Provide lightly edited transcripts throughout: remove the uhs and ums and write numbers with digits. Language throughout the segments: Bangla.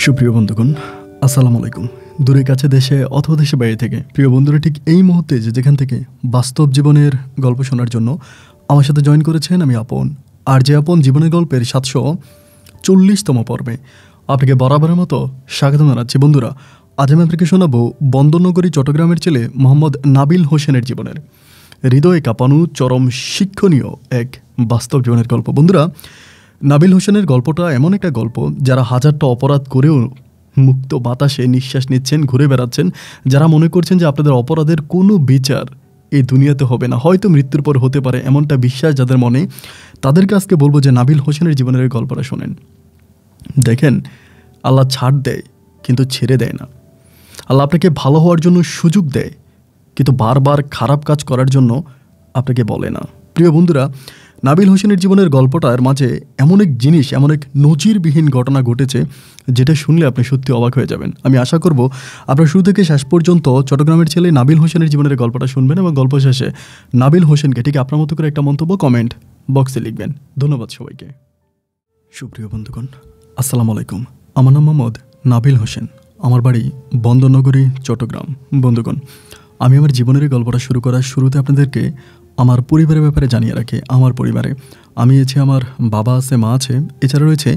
সুপ্রিয় বন্ধুগণ, আসসালামু আলাইকুম। দূরে কাছে দেশে অথবা দেশে বাইরে থেকে প্রিয় বন্ধুরা ঠিক এই মুহূর্তে যেখান থেকে বাস্তব জীবনের গল্প শোনার জন্য আমার সাথে জয়েন করেছেন আমি আপন। আর যে আপন জীবনের গল্পের 740তম পর্বে আপনাকে বরাবরের মতো স্বাগত জানাচ্ছি। বন্ধুরা, আজ আমি আপনাকে শোনাবো বন্দরনগরী চট্টগ্রামের ছেলে মোহাম্মদ নাবিল হোসেনের জীবনের হৃদয়ে কাঁপানো চরম শিক্ষণীয় এক বাস্তব জীবনের গল্প। বন্ধুরা, নাবিল হোসেনের গল্পটা এমন একটা গল্প যারা হাজারটা অপরাধ করেও মুক্ত বাতাসে নিঃশ্বাস নিচ্ছেন, ঘুরে বেড়াচ্ছেন, যারা মনে করছেন যে আপনাদের অপরাধের কোনো বিচার এই দুনিয়াতে হবে না, হয়তো মৃত্যুর পর হতে পারে, এমনটা বিশ্বাস যাদের মনে, তাদেরকে আজকে বলবো যে নাবিল হোসেনের জীবনের এই গল্পটা শোনেন। দেখেন, আল্লাহ ছাড় দেয় কিন্তু ছেড়ে দেয় না। আল্লাহ আপনাকে ভালো হওয়ার জন্য সুযোগ দেয় কিন্তু বারবার খারাপ কাজ করার জন্য আপনাকে বলে না। প্রিয় বন্ধুরা, নাবিল হোসেনের জীবনের গল্পটার মাঝে এমন এক জিনিস, এমন এক নজিরবিহীন ঘটনা ঘটেছে যেটা শুনলে আপনি সত্যি অবাক হয়ে যাবেন। আমি আশা করব আপনার শুরু থেকে শেষ পর্যন্ত চট্টগ্রামের ছেলে নাবিল হোসেনের জীবনের গল্পটা শুনবেন এবং গল্প শেষে নাবিল হোসেনকে ঠিক আপনার মতো করে একটা মন্তব্য কমেন্ট বক্সে লিখবেন। ধন্যবাদ সবাইকে। সুপ্রিয় বন্ধুগণ, আসসালামু আলাইকুম। আমার নাম মোহাম্মদ নাবিল হোসেন। আমার বাড়ি বন্দরনগরী, চট্টগ্রাম। বন্ধুগণ, আমি আমার জীবনের এই গল্পটা শুরু করার শুরুতে আপনাদেরকে আমার পরিবারের ব্যাপারে জানিয়ে রাখি। আমার পরিবারে আমি আছি, আমার বাবা আছে, মা আছে, এছাড়া রয়েছে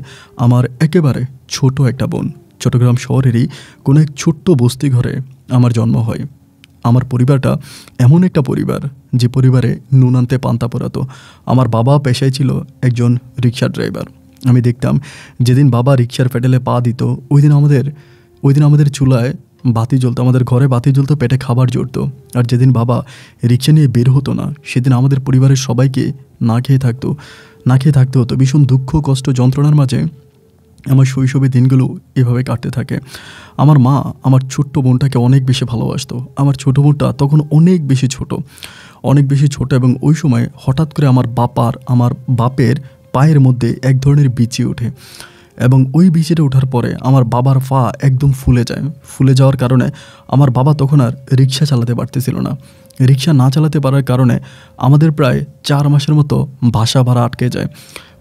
আমার একেবারে ছোট একটা বোন। চট্টগ্রাম শহরেরই কোনো এক ছোট্ট বস্তি ঘরে আমার জন্ম হয়। আমার পরিবারটা এমন একটা পরিবার যে পরিবারে নুন আনতে পান্তা পোড়াতো। আমার বাবা পেশায় ছিল একজন রিক্সা ড্রাইভার। আমি দেখতাম যেদিন বাবা রিক্সার প্যাডেলে পা দিত ওই দিন আমাদের চুলায় বাতি জ্বলতো, আমাদের ঘরে বাতি জ্বলতো, পেটে খাবার জুটতো। আর যেদিন বাবা রিক্সা নিয়ে বের হতো না, সেদিন আমাদের পরিবারের সবাইকে না খেয়ে থাকতে হতো। ভীষণ দুঃখ, কষ্ট, যন্ত্রণার মাঝে আমার শৈশবের দিনগুলো এভাবে কাটতে থাকে। আমার মা আমার ছোট্ট বোনটাকে অনেক বেশি ভালোবাসতো। আমার ছোটো বোনটা তখন অনেক বেশি ছোট এবং ওই সময় হঠাৎ করে আমার বাপের পায়ের মধ্যে এক ধরনের বিচি ওঠে এবং ওই বিচিটা ওঠার পরে আমার বাবার পা একদম ফুলে যাওয়ার কারণে আমার বাবা তখন আর রিক্সা চালাতে পারতেছিল না। রিক্সা না চালাতে পারার কারণে আমাদের প্রায় 4 মাসের মতো বাসা ভাড়া আটকে যায়।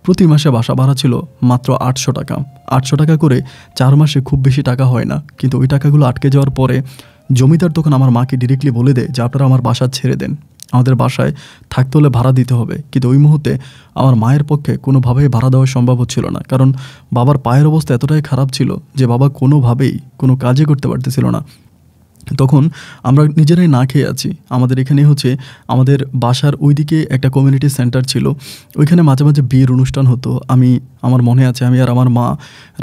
প্রতি মাসে বাসা ভাড়া ছিল মাত্র 800 টাকা। 800 টাকা করে 4 মাসে খুব বেশি টাকা হয় না, কিন্তু ওই টাকাগুলো আটকে যাওয়ার পরে জমিদার তখন আমার মাকে ডিরেক্টলি বলে দেয় যে আপনারা আমার বাসা ছেড়ে দেন, আমাদের বাসায় থাকতে হলে ভাড়া দিতে হবে। কিন্তু ওই মুহূর্তে আমার মায়ের পক্ষে কোনোভাবেই ভাড়া দেওয়া সম্ভব হচ্ছিল না, কারণ বাবার পায়ের অবস্থা এতটাই খারাপ ছিল যে বাবা কোনোভাবেই কোনো কাজই করতে পারতেছিল না। তখন আমরা নিজেরাই না খেয়ে আছি। আমাদের এখানে আমাদের বাসার ওইদিকে একটা কমিউনিটি সেন্টার ছিল, ওইখানে মাঝে মাঝে বিয়ের অনুষ্ঠান হতো। আমার মনে আছে আমি আর আমার মা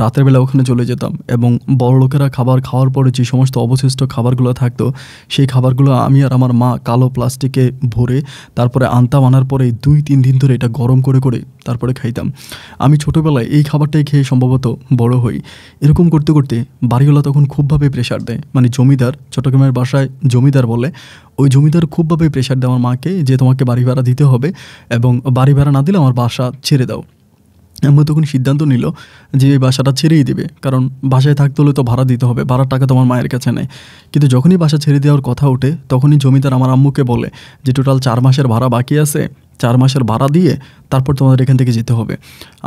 রাতের বেলা ওখানে চলে যেতাম এবং বড় লোকেরা খাবার খাওয়ার পরে যে সমস্ত অবশিষ্ট খাবারগুলো থাকতো সেই খাবারগুলো আমি আর আমার মা কালো প্লাস্টিকে ভরে তারপরে আনার পরে 2-3 দিন ধরে এটা গরম করে তারপরে খাইতাম। আমি ছোটোবেলায় এই খাবারটাই খেয়ে সম্ভবত বড় হই। এরকম করতে করতে বাড়িওয়ালা তখন খুবভাবে প্রেশার দেয়, মানে জমিদার, চট্টগ্রামের বাসায় জমিদার বলে, ওই জমিদার খুবভাবে প্রেশার দেয় আমার মাকে যে তোমাকে বাড়ি ভাড়া দিতে হবে এবং বাড়ি ভাড়া না দিলে আমার বাসা ছেড়ে দাও। আমি তখন সিদ্ধান্ত নিল যে এই বাসাটা ছেড়েই দেবে, কারণ বাসায় থাকতে হলে তো ভাড়া দিতে হবে, ভাড়ার টাকা তো আমার মায়ের কাছে নেই। কিন্তু যখনই বাসা ছেড়ে দেওয়ার কথা ওঠে তখনই জমিদার আমার আম্মুকে বলে যে টোটাল 4 মাসের ভাড়া বাকি আছে, 4 মাসের ভাড়া দিয়ে তারপর তোমাদের এখান থেকে যেতে হবে।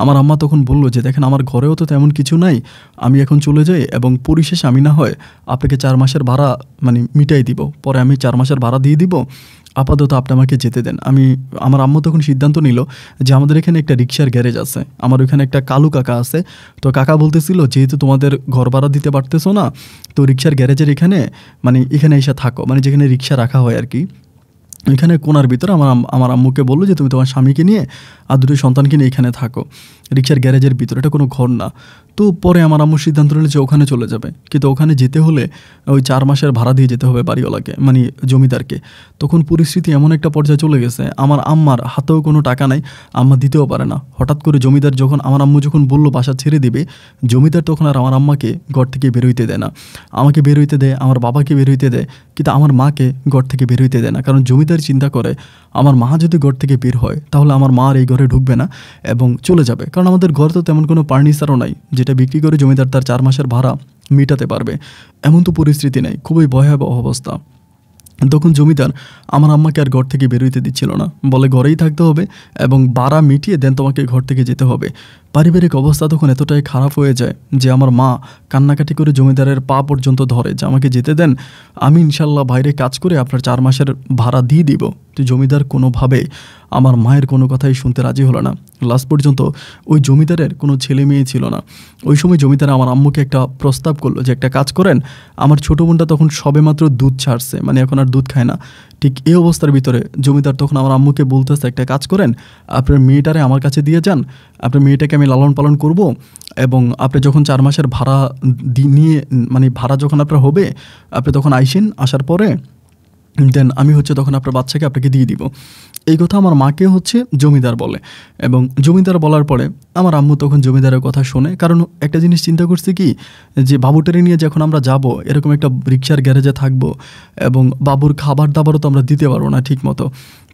আমার আম্মা তখন বলল যে দেখেন আমার ঘরেও তো তেমন কিছু নাই, আমি এখন চলে যাই এবং পরিশেষে আমি না হয় আপনাকে 4 মাসের ভাড়া মিটাই দিব, পরে আমি 4 মাসের ভাড়া দিয়ে দিব, আপাতত আপনি আমাকে যেতে দেন। আমার আম্মু তখন সিদ্ধান্ত নিল যে আমাদের এখানে একটা রিক্সার গ্যারেজ আছে, আমার ওইখানে একটা কালু কাকা আছে, তো কাকা বলতেছিল যেহেতু তোমাদের ঘর ভাড়া দিতে পারতেছো না, তো রিক্সার গ্যারেজের এখানে এসে থাকো, যেখানে রিক্সা রাখা হয় আর কি, এখানে কোনার ভিতরে আমার আম্মুকে বললো যে তুমি তোমার স্বামীকে নিয়ে আর 2 সন্তানকে নিয়ে এখানে থাকো, রিক্সার গ্যারেজের ভিতরে, এটা কোনো ঘর না। তো পরে আমার আম্মুর সিদ্ধান্ত নিল যে ওখানে চলে যাবে, কিন্তু ওখানে যেতে হলে ওই 4 মাসের ভাড়া দিয়ে যেতে হবে বাড়িওয়ালাকে, জমিদারকে। তখন পরিস্থিতি এমন একটা পর্যায়ে চলে গেছে, আমার আম্মার হাতেও কোনো টাকা নাই, আম্মা দিতেও পারে না। হঠাৎ করে জমিদার আমার আম্মু যখন বললো বাসা ছেড়ে দেবে, জমিদার তখন আর আমার আম্মাকে ঘর থেকে বেরোইতে দেয় না। আমাকে বেরোইতে দেয়, আমার বাবাকে বেরোইতে দেয়, কিন্তু আমার মাকে ঘর থেকে বেরোইতে দেয় না, কারণ জমিদার চিন্তা করে আমার মা যদি ঘর থেকে বের হয় তাহলে আমার মা আর এই ঘরে ঢুকবে না এবং চলে যাবে, কারণ আমাদের ঘর তো তেমন কোনো ফার্নিচারও নাই যেটা বিক্রি করে জমিদার তার 4 মাসের ভাড়া মেটাতে পারবে, এমন তো পরিস্থিতি নেই, খুবই ভয়াবহ অবস্থা। তখন জমিদার আমার আম্মাকে আর ঘর থেকে বেরোইতে দিচ্ছিল না, বলে ঘরেই থাকতে হবে এবং ভাড়া মিটিয়ে দেন তোমাকে ঘর থেকে যেতে হবে। পারিবারিক অবস্থা তখন এতটাই খারাপ হয়ে যায় যে আমার মা কান্নাকাটি করে জমিদারের পা পর্যন্ত ধরে যে আমাকে যেতে দেন, আমি ইনশাল্লাহ বাইরে কাজ করে আপনার 4 মাসের ভাড়া দিয়ে দিব। তো জমিদার কোনোভাবে আমার মায়ের কোনো কথাই শুনতে রাজি হলো না। লাস্ট পর্যন্ত ওই জমিদারের কোনো ছেলে মেয়ে ছিল না। ওই সময় জমিদার আমার আম্মুকে একটা প্রস্তাব করলো যে একটা কাজ করেন, আমার ছোটো বোনটা তখন সবেমাত্র দুধ ছাড়ছে, মানে এখন আর দুধ খায় না। ঠিক এই অবস্থার ভিতরে জমিদার তখন আমার আম্মুকে বলতেছে একটা কাজ করেন, আপনার মেয়েটারে আমার কাছে দিয়ে যান, আপনার মেয়েটাকে আমি লালন পালন করব, এবং আপনি যখন 4 মাসের ভাড়া নিয়ে মানে ভাড়া যখন আপনার হবে আপনি তখন আইসেন, আসার পরে দেন আমি তখন আপনার বাচ্চাকে আপনাকে দিয়ে দিব। এই কথা আমার মাকে জমিদার বলে, এবং জমিদার বলার পরে আমার আম্মু তখন জমিদারের কথা শোনে। কারণ একটা জিনিস চিন্তা করছে কি, যে বাবুটারে নিয়ে যখন আমরা যাব এরকম একটা রিক্সার গ্যারেজে থাকবো, এবং বাবুর খাবার দাবারও তো আমরা দিতে পারবো না ঠিক মতো।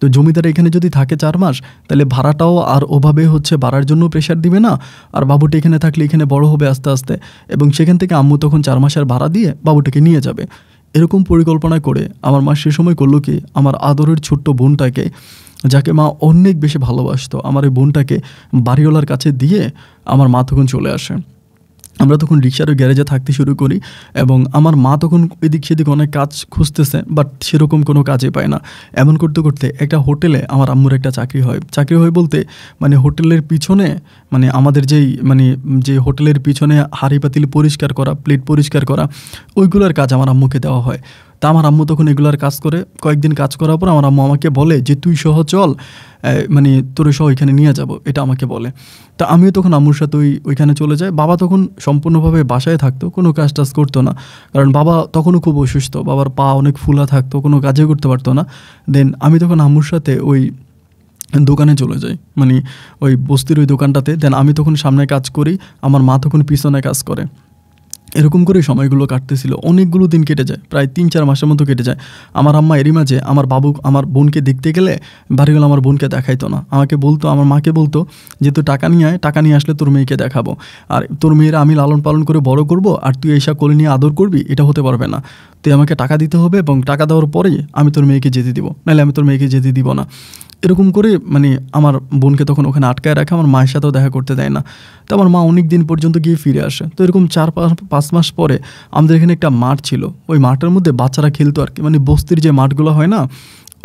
তো জমিদার এখানে যদি থাকে 4 মাস, তাহলে ভাড়াটাও আর ওভাবে বাড়ার জন্য প্রেশার দিবে না, আর বাবুটা এখানে থাকলে এখানে বড় হবে আস্তে আস্তে, এবং সেখান থেকে আম্মু তখন 4 মাসের ভাড়া দিয়ে বাবুটাকে নিয়ে যাবে। এরকম পরিকল্পনা করে আমার মা সে সময় করলো কি, আমার আদরের ছোট্ট বোনটাকে, যাকে মা অনেক বেশি ভালোবাসতো, আমার এই বোনটাকে বাড়িওয়ালার কাছে দিয়ে আমার মা তখন চলে আসে। আমরা তখন রিক্সার গ্যারেজে থাকতে শুরু করি, এবং আমার মা তখন এদিক সেদিক অনেক কাজ খুঁজতেছে, বাট সেরকম কোনো কাজে পায় না। এমন করতে করতে একটা হোটেলে আমার আম্মুর একটা চাকরি হয় বলতে, মানে হোটেলের পিছনে, মানে আমাদের যে হোটেলের পিছনে হাঁড়ি পাতিল পরিষ্কার করা, প্লেট পরিষ্কার করা, ওইগুলোর কাজ আমার আম্মুকে দেওয়া হয়। তা আমার আম্মু তখন এগুলার কাজ করে, কয়েকদিন কাজ করার পর আমার আম্মু আমাকে বলে যে তুই সহ চল, মানে তোর সহ ওইখানে নিয়ে যাব, এটা আমাকে বলে। তা আমিও তখন আম্মুর সাথে ওইখানে চলে যাই। বাবা তখন সম্পূর্ণভাবে বাসায় থাকতো, কোনো কাজ টাজ করতো না, কারণ বাবা তখনও খুব অসুস্থ, বাবার পা অনেক ফুলা থাকতো, কোনো কাজে করতে পারতো না। দেন আমি তখন আম্মুর সাথে ওই দোকানে চলে যাই, মানে ওই বস্তির ওই দোকানটাতে। দেন আমি তখন সামনে কাজ করি, আমার মা তখন পিছনে কাজ করে। এরকম করে সময়গুলো কাটতেছিল, অনেকগুলো দিন কেটে যায়, প্রায় 3-4 মাসের মতো কেটে যায়। আমার আম্মা এরই মাঝে আমার বোনকে দেখতে গেলে বাড়িগুলো আমার বোনকে দেখাইতো না, আমাকে বলতো, আমার মাকে বলতো যে তুই টাকা নিয়ে আসলে তোর মেয়েকে দেখাবো, আর তোর মেয়েরা আমি লালন পালন করে বড় করব, আর তুই এইসব কোলে নিয়ে আদর করবি, এটা হতে পারবে না। তুই আমাকে টাকা দিতে হবে, এবং টাকা দেওয়ার পরেই আমি তোর মেয়েকে যেতে দিব, নাহলে আমি তোর মেয়েকে যেতে দিব না। এরকম করে মানে আমার বোনকে তখন ওখানে আটকায় রাখে, আমার মায়ের সাথেও দেখা করতে দেয় না। তো আমার মা অনেক দিন পর্যন্ত গিয়ে ফিরে আসে। তো এরকম 4-5 মাস পরে আমাদের এখানে একটা মাঠ ছিল, ওই মাঠের মধ্যে বাচ্চারা খেলতো আর কি, মানে বস্তির যে মাঠগুলো হয় না,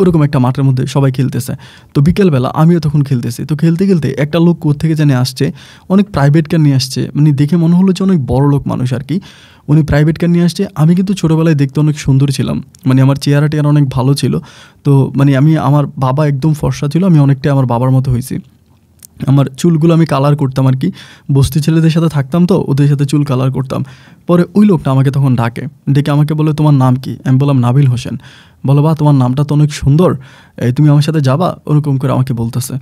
ওরকম একটা মাঠের মধ্যে সবাই খেলতেছে। তো বিকেলবেলা আমিও তখন খেলতেছি। তো খেলতে খেলতে একটা লোক কোত্থেকে জানে আসছে, অনেক প্রাইভেট কার নিয়ে আসছে, মানে দেখে মনে হলো যে অনেক বড় লোক মানুষ আর কি। উনি প্রাইভেট কার নিয়ে আসছে। আমি কিন্তু ছোটোবেলায় দেখতে অনেক সুন্দর ছিলাম, মানে আমার চেহারা টেয়ারা অনেক ভালো ছিল। তো মানে আমার বাবা একদম ফর্সা ছিল, আমি অনেকটাই আমার বাবার মতো হয়েছি। আমার চুলগুলো আমি কালার করতাম আর কি, বস্তি ছেলেদের সাথে থাকতাম তো, ওদের সাথে চুল কালার করতাম। পরে ওই লোকটা আমাকে তখন ডেকে আমাকে বলে তোমার নাম কি? আমি বললাম নাবিল হোসেন। বলো বা তোমার নামটা তো অনেক সুন্দর, তুমি আমার সাথে যাবা, ওরকম করে আমাকে বলতেছে।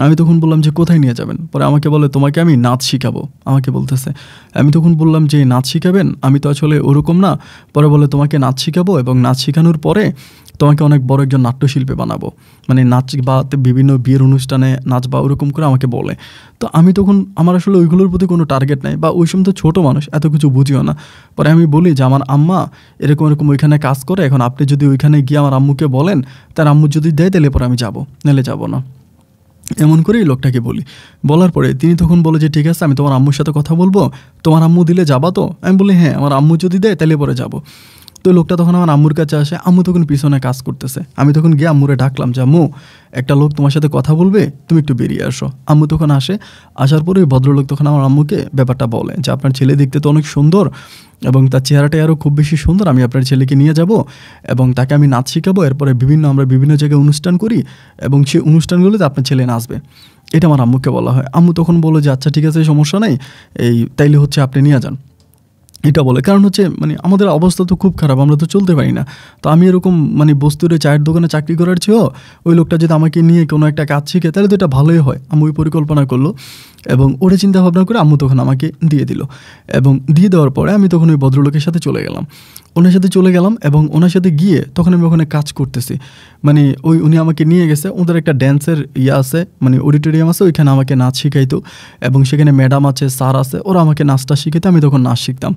আমি তখন বললাম যে কোথায় নিয়ে যাবেন? পরে আমাকে বলে তোমাকে আমি নাচ শিখাবো, আমাকে বলতেছে। আমি তখন বললাম যে নাচ শিখাবেন, আমি তো আসলে ওরকম না। পরে বলে তোমাকে নাচ শিখাবো, এবং নাচ শেখানোর পরে তোমাকে অনেক বড় একজন নাট্যশিল্পী বানাবো, মানে নাচ বা বিভিন্ন বিয়ের অনুষ্ঠানে নাচ বা ওরকম করে আমাকে বলে। তো আমি তখন, আমার আসলে ওইগুলোর প্রতি কোনো টার্গেট নাই, বা ওই সময় তো ছোটো মানুষ, এত কিছু বুঝিও না। পরে আমি বলি যে আমার আম্মা এরকম ওইখানে কাজ করে, এখন আপনি যদি ওইখানে গিয়ে আমার আম্মুকে বলেন, তার আম্মু যদি দেয় তাহলে পরে আমি যাবো, নাহলে যাবো না। এমন করেই লোকটাকে বলার পরে তিনি তখন বলে যে ঠিক আছে, আমি তোমার আম্মুর সাথে কথা বলবো, তোমার আম্মু দিলে যাবা তো? আমি বলি হ্যাঁ, আমার আম্মু যদি দেয় তাহলে পরে যাবো। তো লোকটা তখন আমার আম্মুর কাছে আসে, আম্মু তখন পিছনে কাজ করতেছে। আমি তখন গিয়ে আম্মুরে ডাকলাম যে আম্মু, একটা লোক তোমার সাথে কথা বলবে, তুমি একটু বেরিয়ে আসো। আম্মু তখন আসে। আসার পরে ওই ভদ্রলোক তখন আমার আম্মুকে ব্যাপারটা বলে যে আপনার ছেলে দেখতে তো অনেক সুন্দর, এবং তার চেহারাটা আরও খুব বেশি সুন্দর, আমি আপনার ছেলেকে নিয়ে যাব, এবং তাকে আমি নাচ শিখাবো। এরপরে আমরা বিভিন্ন জায়গায় অনুষ্ঠান করি, এবং সেই অনুষ্ঠানগুলোতে আপনার ছেলে নাচবে। এটা আমার আম্মুকে বলা হয়। আম্মু তখন বলো যে আচ্ছা ঠিক আছে, সমস্যা নেই, তাইলে আপনি নিয়ে যান, এটা বলে। কারণ মানে আমাদের অবস্থা তো খুব খারাপ, আমরা তো চলতে পারি না। তো আমি এরকম মানে বস্তুরে চায়ের দোকানে চাকরি করার চেয়েও ওই লোকটা যদি আমাকে নিয়ে কোনো একটা কাজ শিখে, তাহলে তো এটা ভালোই হয়। আম্মু ওই পরিকল্পনা করলো, এবং ওটা চিন্তা ভাবনা করে আম্মু তখন আমাকে দিয়ে দিল। এবং দিয়ে দেওয়ার পরে আমি তখন ওই ভদ্রলোকের সাথে চলে গেলাম, এবং ওনার সাথে গিয়ে তখন আমি ওখানে কাজ করতেছি। মানে উনি আমাকে নিয়ে গেছে, ওদের একটা ড্যান্সের আছে, মানে অডিটোরিয়াম আছে, ওইখানে আমাকে নাচ শিখাইতো, এবং সেখানে ম্যাডাম আছে, স্যার আছে, ওরা আমাকে নাচটা শিখাইতো। আমি তখন নাচ শিখতাম,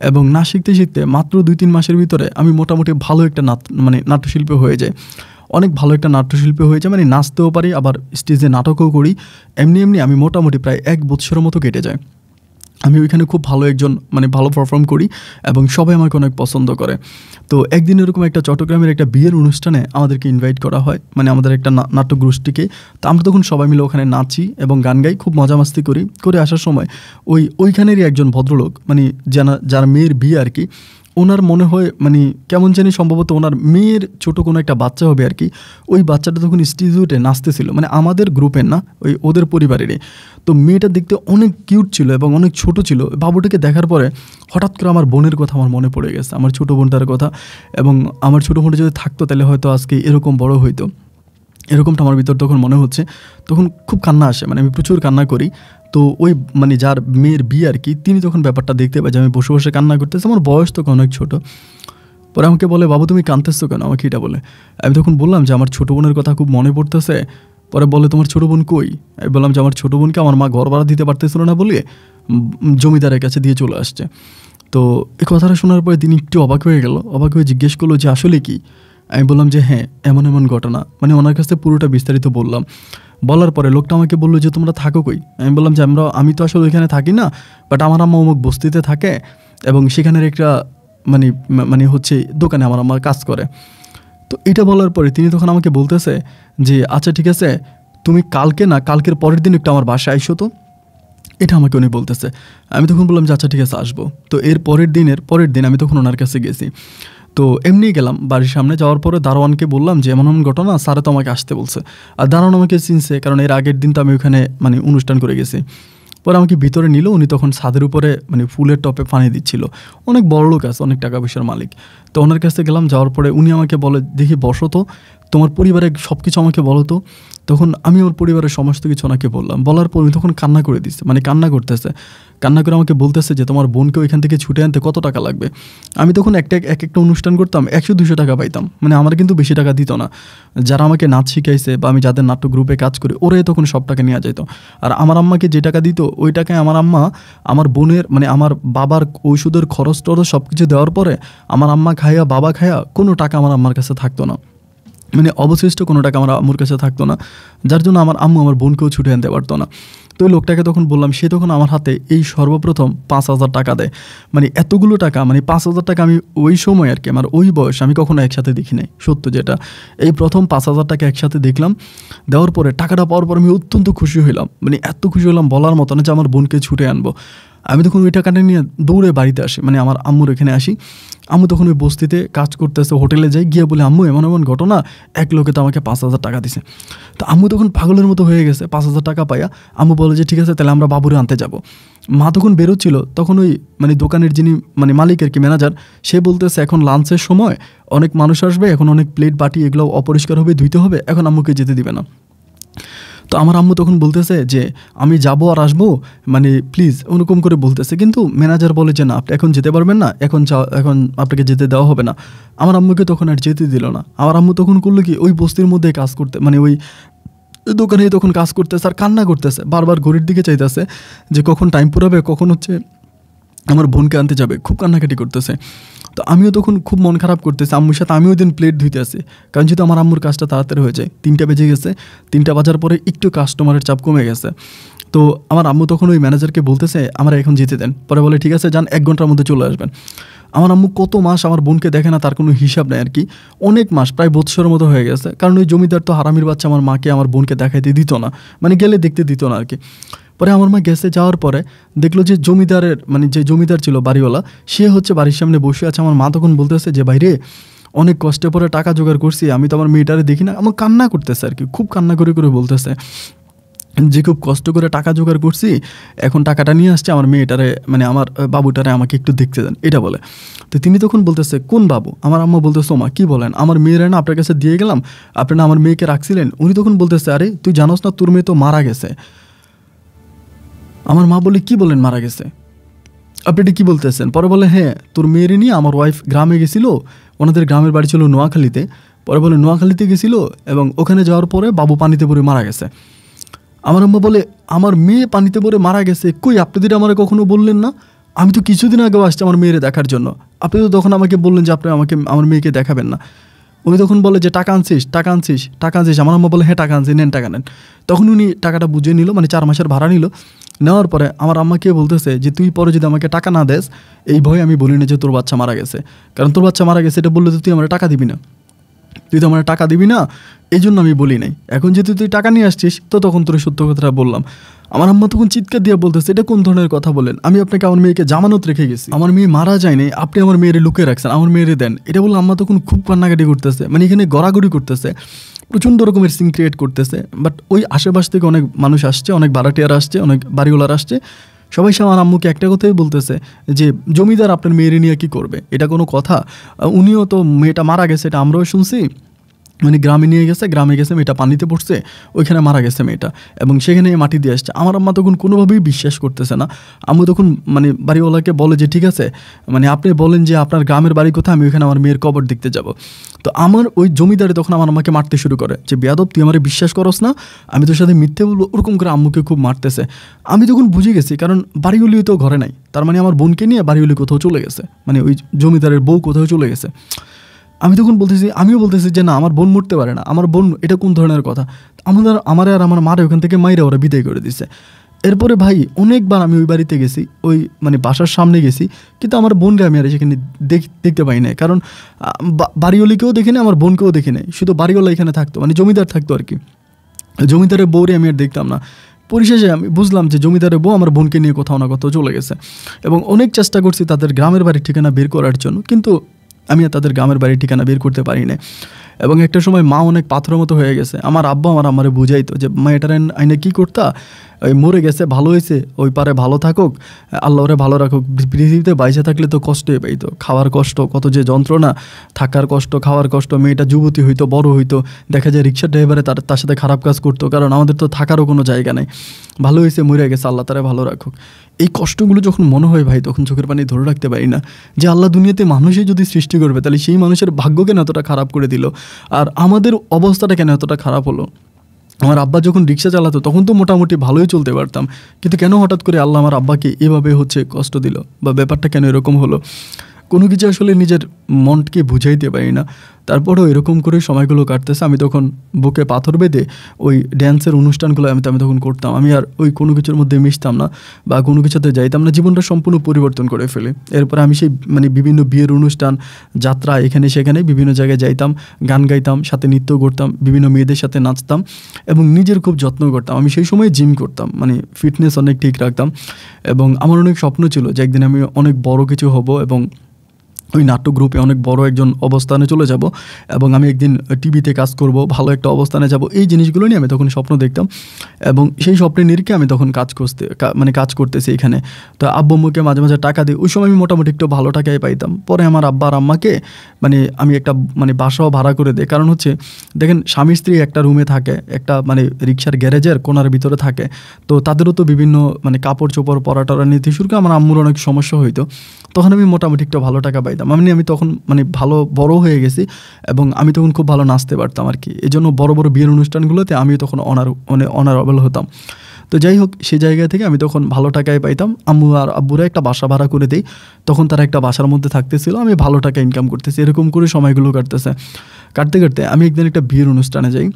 এবং নাচ শিখতে শিখতে মাত্র 2-3 মাসের ভিতরে আমি মোটামুটি ভালো একটা নাট্যশিল্পী হয়ে যাই। অনেক ভালো একটা নাট্যশিল্পী হয়েছে, মানে নাচতেও পারি আবার স্টেজে নাটকও করি। এমনি আমি মোটামুটি প্রায় 1 বছরের মতো কেটে যায়। আমি ওইখানে খুব ভালো একজন মানে ভালো পারফর্ম করি এবং সবাই আমাকে অনেক পছন্দ করে। তো একদিন এরকম একটা চট্টগ্রামের একটা বিয়ের অনুষ্ঠানে আমাদেরকে ইনভাইট করা হয়, মানে আমাদের একটা নাট্যগোষ্ঠীকে। তো আমরা তখন সবাই মিলে ওখানে নাচি এবং গান গাই, খুব মজা মাস্তি করে আসার সময় ওইখানেরই একজন ভদ্রলোক, মানে যার মেয়ের বিয়ে আর কি, ওনার মনে হয় মানে কেমন জানি সম্ভবত ওনার মেয়ের ছোটো কোনো একটা বাচ্চা হবে আর কি। ওই বাচ্চাটা তখন স্টেজে উঠে নাচতেছিল, মানে আমাদের গ্রুপের না, ওদের পরিবারেরই। তো মেয়েটা দেখতে অনেক কিউট ছিল এবং অনেক ছোট ছিল। বাবুটাকে দেখার পরে হঠাৎ করে আমার বোনের কথা আমার মনে পড়ে গেছে, আমার ছোটো বোনটার কথা। এবং আমার ছোটো বোনটা যদি থাকতো তাহলে হয়তো আজকে এরকম বড় হইতো, এরকমটা আমার ভিতর তখন মনে হচ্ছে। তখন খুব কান্না আসে, মানে আমি প্রচুর কান্না করি। তো ওই মানে যার মেয়ের বিয়ে আর কি, তিনি তখন ব্যাপারটা দেখতে পাই যে আমি বসে বসে কান্না করতেছি। আমার বয়স তখন অনেক ছোটো। পরে আমাকে বলে, বাবু তুমি কাঁদতেছো কেন? আমাকে এটা বলে। আমি তখন বললাম যে আমার ছোটো বোনের কথা খুব মনে পড়তেছে। পরে বলে, তোমার ছোটো বোন কই? আমি বললাম যে আমার ছোটো বোনকে আমার মা ঘর ভাড়া দিতে পারতেছিল না বলে জমিদারের কাছে দিয়ে চলে আসছে। তো এই কথাটা শোনার পরে তিনি একটু অবাক হয়ে গেল, অবাক হয়ে জিজ্ঞেস করলো যে আসলে কি? আমি বললাম যে হ্যাঁ, এমন এমন ঘটনা, মানে ওনার কাছে পুরোটা বিস্তারিত বললাম। বলার পরে লোকটা আমাকে বললো যে তোমরা থাকো কই? আমি বললাম যে আমি তো আসলে ওইখানে থাকি না, বাট আমার আম্মা অমুক বস্তিতে থাকে এবং সেখানের একটা মানে হচ্ছে দোকানে আমার আম্মা কাজ করে। তো এটা বলার পরে তিনি তখন আমাকে বলতেছে যে আচ্ছা ঠিক আছে, তুমি কালকে না কালকের পরের দিন একটু আমার বাসায় আইসো তো, এটা আমাকে উনি বলতেছে। আমি তখন বললাম যে আচ্ছা ঠিক আছে আসবো। তো এর পরের দিন আমি তখন ওনার কাছে গেছি। তো এমনি গেলাম, বাড়ির সামনে যাওয়ার পরে দারোয়ানকে বললাম যে এমন এমন ঘটনা, স্যারে তো আমাকে আসতে বলছে। আর দারোয়ান আমাকে চিনছে, কারণ এর আগের দিন তো আমি ওখানে মানে অনুষ্ঠান করে গেছি। পরে আমাকে ভিতরে নিল, উনি তখন ছাদের উপরে মানে ফুলের টপে পানি দিচ্ছিল। অনেক বড় লোক আছে, অনেক টাকা পয়সার মালিক। তো ওনার কাছে গেলাম, যাওয়ার পরে উনি আমাকে বলে, দেখি বসো তো, তোমার পরিবারের সব কিছু আমাকে বলো তো। তখন আমি ওর পরিবারের সমস্ত কিছু ওনাকে বললাম। বলার পর উনি তখন কান্না করে দিচ্ছে, মানে কান্না করতেছে। কান্না করে আমাকে বলতেছে যে তোমার বোনকে ওইখান থেকে ছুটে আনতে কত টাকা লাগবে। আমি তখন এক একটা অনুষ্ঠান করতাম 100-200 টাকা পাইতাম, মানে আমার কিন্তু বেশি টাকা দিত না। যারা আমাকে নাচ শিখাইছে বা আমি যাদের নাট্য গ্রুপে কাজ করি, ওরাই তখন সব টাকা নিয়ে যেত। আর আমার আম্মাকে যে টাকা দিত, ওই টাকায় আমার আম্মা আমার বোনের মানে আমার বাবার ঔষধের খরচ টরচ সব কিছু দেওয়ার পরে আমার আম্মা খায়া বাবা খায়া কোনো টাকা আমার আম্মার কাছে থাকতো না, মানে অবশিষ্ট কোনো টাকা আমার আম্মুর কাছে থাকতো না, যার জন্য আমার আম্মু আমার বোনকেও ছুটে আনতে পারতো না। তো ওই লোকটাকে তখন বললাম, সে তখন আমার হাতে এই সর্বপ্রথম 5,000 টাকা দেয়। মানে এতগুলো টাকা, মানে 5,000 টাকা আমি ওই সময় আর কি আমার ওই বয়স আমি কখনো একসাথে দেখি নাই, সত্য যেটা। এই প্রথম 5,000 টাকা একসাথে দেখলাম। দেওয়ার পরে টাকাটা পাওয়ার পর আমি অত্যন্ত খুশি হইলাম, মানে এত খুশি হলাম বলার মতো না, যে আমার বোনকে ছুটে আনবো। আমি তখন ওই টাকাটা নিয়ে দৌড়ে বাড়িতে আসি, মানে আমার আম্মুর এখানে আসি। আম্মু তখন ওই বস্তিতে কাজ করতেছে, হোটেলে যাই, গিয়ে বলে আম্মু এমন এমন ঘটনা, এক লোকে তো আমাকে 5,000 টাকা দিছে। তো আম্মু তখন পাগলের মতো হয়ে গেছে 5,000 টাকা পাইয়া। আম্মু বলে যে ঠিক আছে তাহলে আমরা বাবুরে আনতে যাব। মা তখন বেরোচ্ছিল, তখন ওই মানে দোকানের যিনি মানে মালিক আর কি, ম্যানেজার, সে বলতেছে এখন লাঞ্চের সময় অনেক মানুষ আসবে, এখন অনেক প্লেট বাটি এগুলো অপরিষ্কার হবে, ধুইতে হবে, এখন আম্মুকে যেতে দিবে না। তো আমার আম্মু তখন বলতেছে যে আমি যাবো আর আসবো, মানে প্লিজ ওরকম করে বলতেছে। কিন্তু ম্যানেজার বলে যে না, আপনি এখন যেতে পারবেন না, এখন আপনাকে যেতে দেওয়া হবে না। আমার আম্মুকে তখন আর যেতে দিল না। আমার আম্মু তখন করলো কি, ওই বস্তির মধ্যে কাজ করতে, মানে ওই দোকানে তখন কাজ করতেছে আর কান্না করতেছে, বারবার ঘড়ির দিকে চাইতেছে যে কখন টাইম পুরাবে, কখন হচ্ছে আমার বোনকে আনতে যাবে, খুব কান্নাকাটি করতেছে। তো আমিও তখন খুব মন খারাপ করতেছি, আম্মুর সাথে আমিও দিন প্লেট ধুইতে আসি, কারণ যেহেতু আমার আম্মুর কাজটা তাড়াতাড়ি হয়ে যায়। 3টা বেজে গেছে, 3টা বাজার পরে একটু কাস্টমারের চাপ কমে গেছে। তো আমার আম্মু তখন ওই ম্যানেজারকে বলতেছে আমরা এখন যেতে দেন। পরে বলে ঠিক আছে যান, 1 ঘন্টার মধ্যে চলে আসবেন। আমার আম্মু কত মাস আমার বোনকে দেখে না তার কোনো হিসাব নেই আর কি, অনেক মাস, প্রায় 32 মতো হয়ে গেছে। কারণ ওই জমিদার তো হারামির বাচ্চা আমার মাকে আমার বোনকে দেখাইতে দিত না, মানে গেলে দেখতে দিত না আর কি। পরে আমার মা গেছে, যাওয়ার পরে দেখলো যে জমিদারের মানে যে জমিদার ছিল বাড়িওয়ালা, সে হচ্ছে বাড়ির সামনে বসে আছে। আমার মা তখন বলতেছে যে বাইরে অনেক কষ্টে পরে টাকা জোগাড় করছি, আমি তো আমার মেয়েটারে দেখি না। আমার কান্না করতেছে আর কি, খুব কান্না করে করে বলতেছে যে খুব কষ্ট করে টাকা জোগাড় করছি, এখন টাকাটা নিয়ে আসছে আমার মেয়েটারে, মানে আমার বাবুটারে আমাকে একটু দেখতে দেন, এটা বলে। তো তিনি তখন বলতেছে কোন বাবু? আমার আম্মা বলতেছে মা কী বলেন, আমার মেয়েরা না আপনার কাছে দিয়ে গেলাম, আপনি না আমার মেয়েকে রাখছিলেন। উনি তখন বলতেছে আরে তুই জানোস না তোর মেয়ে তো মারা গেছে। আমার মা বলে কি বলেন মারা গেছে, আপনি এটা কী বলতেছেন? পরে বলে হ্যাঁ, তোর মেয়েরে নিয়ে আমার ওয়াইফ গ্রামে গেছিলো, ওনাদের গ্রামের বাড়ি ছিল নোয়াখালীতে। পরে বলে নোয়াখালীতে গেছিলো এবং ওখানে যাওয়ার পরে বাবু পানিতে পড়ে মারা গেছে। আমার আম্মা বলে আমার মেয়ে পানিতে পড়ে মারা গেছে, কই আপনাদের আমার কখনো বললেন না? আমি তো কিছুদিন আগেও আসছি আমার মেয়েরে দেখার জন্য, আপনি তো তখন আমাকে বললেন যে আপনি আমাকে আমার মেয়েকে দেখাবেন না। উনি তখন বলে যে টাকা আনছিস, টাকা আনছিস, টাকা আনছিস। আমার আম্মা বলে হ্যাঁ টাকা আনছি, নেন টাকা নেন। তখন উনি টাকাটা বুঝিয়ে নিল, মানে 4 মাসের ভাড়া নিল। নেওয়ার পরে আমার আম্মাকে বলতেছে যে তুই পরে যদি আমাকে টাকা না দেস, এই ভয়ে আমি বলি না যে তোর বাচ্চা মারা গেছে, কারণ তোর বাচ্চা মারা গেছে এটা বললে তো তুই আমার টাকা দিবি না, তুই তো আমার টাকা দিবি না, এই জন্য আমি বলি নাই। এখন যেহেতু তুই টাকা নিয়ে আসছিস তো তখন তোর সত্য কথাটা বললাম। আমার আম্মা তখন চিৎকার দিয়ে বলতেছে এটা কোন ধরনের কথা বলেন, আমি আপনাকে আমার মেয়েকে জামানত রেখে গেছি, আমার মেয়ে মারা যায়নি, আপনি আমার মেয়েরে লুকিয়ে রাখছেন, আমার মেয়েরে দেন। এটা বলে আম্মা তখন খুব কান্নাকাটি করতেছে, মানে এখানে গড়াগড়ি করতেছে, প্রচণ্ড রকমের সিন ক্রিয়েট করতেছে। বাট ওই আশেপাশ থেকে অনেক মানুষ আসছে, অনেক ভাড়াটিয়ার আসছে, অনেক বাড়িওয়ালার আসছে, সবাই সে আমার আম্মুকে একটা কথাই বলতেছে যে জমিদার আপনার মেয়েরে নিয়ে কী করবে, এটা কোনো কথা? উনিও তো মেয়েটা মারা গেছে এটা আমরাও শুনছি, মানে গ্রামে নিয়ে গেছে, গ্রামে গেছে মেয়েটা পানিতে পড়ছে, ওইখানে মারা গেছে মেয়েটা, এবং সেখানে মাটি দিয়ে আসছে। আমার আম্মা তখন কোনোভাবেই বিশ্বাস করতেছে না। আম্মু তখন মানে বাড়িওয়ালাকে বলে যে ঠিক আছে, মানে আপনি বলেন যে আপনার গ্রামের বাড়ি কোথায়, আমি ওইখানে আমার মেয়ের কবর দেখতে যাব। তো আমার ওই জমিদারে তখন আমার আম্মাকে মারতে শুরু করে যে বেয়াদব তুই আমার বিশ্বাস করস না, আমি তোর সাথে মিথ্যে বলবো, ওরকম করে আম্মুকে খুব মারতেছে। আমি তখন বুঝে গেছি, কারণ বাড়িগুলিও তো ঘরে নাই, তার মানে আমার বোনকে নিয়ে বাড়িগুলি কোথাও চলে গেছে, মানে ওই জমিদারের বউ কোথাও চলে গেছে। আমি তখন বলতেছি, আমিও বলতেছি যে না আমার বোন মরতে পারে না, আমার বোন, এটা কোন ধরনের কথা? আমার আর আমার মারে ওখান থেকে মাইরা ওরা বিদায় করে দিছে। এরপরে ভাই অনেকবার আমি ওই বাড়িতে গেছি, ওই মানে বাসার সামনে গেছি, কিন্তু আমার বোনরে আমি আর সেখানে দেখতে পাই নাই, কারণ বাড়িওয়ালিকেও দেখি না, আমার বোনকেও দেখি নাই, শুধু বাড়িওয়ালা এখানে থাকতো, মানে জমিদার থাকতো আর কি। জমিদারের বউরে আমি আর দেখতাম না। পরিশেষে আমি বুঝলাম যে জমিদারের বউ আমার বোনকে নিয়ে কোথাও না কোথাও চলে গেছে, এবং অনেক চেষ্টা করছি তাদের গ্রামের বাড়ির ঠিকানা বের করার জন্য, কিন্তু আমি আর তাদের গ্রামের বাড়ির ঠিকানা বের করতে পারি না। এবং একটা সময় মা অনেক পাথরের মতো হয়ে গেছে, আমার আব্বা আমার আমারে বুঝাইতো যে মা এটার আইনে কী করতা, ওই মরে গেছে ভালো হয়েছে, ওই পারে ভালো থাকুক, আল্লাহ ওরে ভালো রাখুক, পৃথিবীতে বাইসে থাকলে তো কষ্টই পাইতো, খাওয়ার কষ্ট, কত যে যন্ত্রণা, থাকার কষ্ট, খাওয়ার কষ্ট, মেয়েটা যুবতী হইতো, বড় হইতো, দেখা যায় রিক্সার ড্রাইভারে তার সাথে খারাপ কাজ করতো, কারণ আমাদের তো থাকারও কোনো জায়গা নেই, ভালো হয়েছে মরে গেছে, আল্লাহ তারা ভালো রাখুক। এই কষ্টগুলো যখন মনে হয় ভাই, তখন চোখের পানি ধরে রাখতে পারি না যে আল্লাহ দুনিয়াতে মানুষই যদি সৃষ্টি করবে, তাহলে সেই মানুষের ভাগ্য কেন এতটা খারাপ করে দিল, আর আমাদের অবস্থাটা কেন এতটা খারাপ হলো। আমার আব্বা যখন রিক্সা চালাতো তখন তো মোটামুটি ভালোই চলতে পারতাম, কিন্তু কেন হঠাৎ করে আল্লাহ আমার আব্বাকে এভাবে কষ্ট দিল, বা ব্যাপারটা কেন এরকম হলো, কোনো কিছু আসলে নিজের মনকে বুঝাইতে পারি না। তারপরেও এরকম করে সময়গুলো কাটতেছে। আমি তখন বুকে পাথর বেঁধে ওই ড্যান্সের অনুষ্ঠানগুলো আমি তখন করতাম। আমি আর ওই কোনো কিছুর মধ্যে মিশতাম না বা কোনো কিছুতে যাইতাম না, জীবনটা সম্পূর্ণ পরিবর্তন করে ফেলে। এরপরে আমি সেই মানে বিভিন্ন বিয়ের অনুষ্ঠান, যাত্রা, এখানে সেখানে বিভিন্ন জায়গায় যাইতাম, গান গাইতাম, সাথে নৃত্য করতাম, বিভিন্ন মেয়েদের সাথে নাচতাম এবং নিজের খুব যত্ন করতাম। আমি সেই সময় জিম করতাম, মানে ফিটনেস অনেক ঠিক রাখতাম, এবং আমার অনেক স্বপ্ন ছিল যে একদিন আমি অনেক বড় কিছু হব এবং ওই নাট্য গ্রুপে অনেক বড় একজন অবস্থানে চলে যাব, এবং আমি একদিন টিভিতে কাজ করব, ভালো একটা অবস্থানে যাব। এই জিনিসগুলো নিয়ে আমি তখন স্বপ্ন দেখতাম, এবং সেই স্বপ্নের নিরিখে আমি তখন কাজ করতেছি এখানে। তো আব্বু আম্মুকে মাঝে মাঝে টাকা দিই, ওই সময় আমি মোটামুটি একটু ভালো টাকাই পাইতাম। পরে আমার আব্বা আর আম্মাকে মানে আমি একটা মানে বাসাও ভাড়া করে দিই, কারণ দেখেন স্বামী স্ত্রী একটা রুমে থাকে, একটা মানে রিক্সার গ্যারেজের কোনার ভিতরে থাকে, তো তাদেরও তো বিভিন্ন মানে কাপড় চোপড় পরা টরা নিতে শুরু করে, আমার আম্মুর অনেক সমস্যা হইতো। তখন আমি মোটামুটি একটু ভালো টাকা পাইতাম। আমি তখন মানে ভালো বড় হয়ে গেছি, এবং আমি তখন খুব ভালো নাচতে পারতাম আর কি। এই জন্য বড় বড় বিয়ের অনুষ্ঠানগুলোতে আমি তখন অনারেবল হতাম। তো যাই হোক, সেই জায়গা থেকে আমি তখন ভালো টাকায় পাইতাম। আম্মু আর আব্বুরা একটা বাসা ভাড়া করে দেই, তখন তারা একটা বাসার মধ্যে থাকতেছিল, আমি ভালো টাকা ইনকাম করতেছি। এরকম করে সময়গুলো কাটতে কাটতে আমি একদিন একটা বিয়ের অনুষ্ঠানে যাই।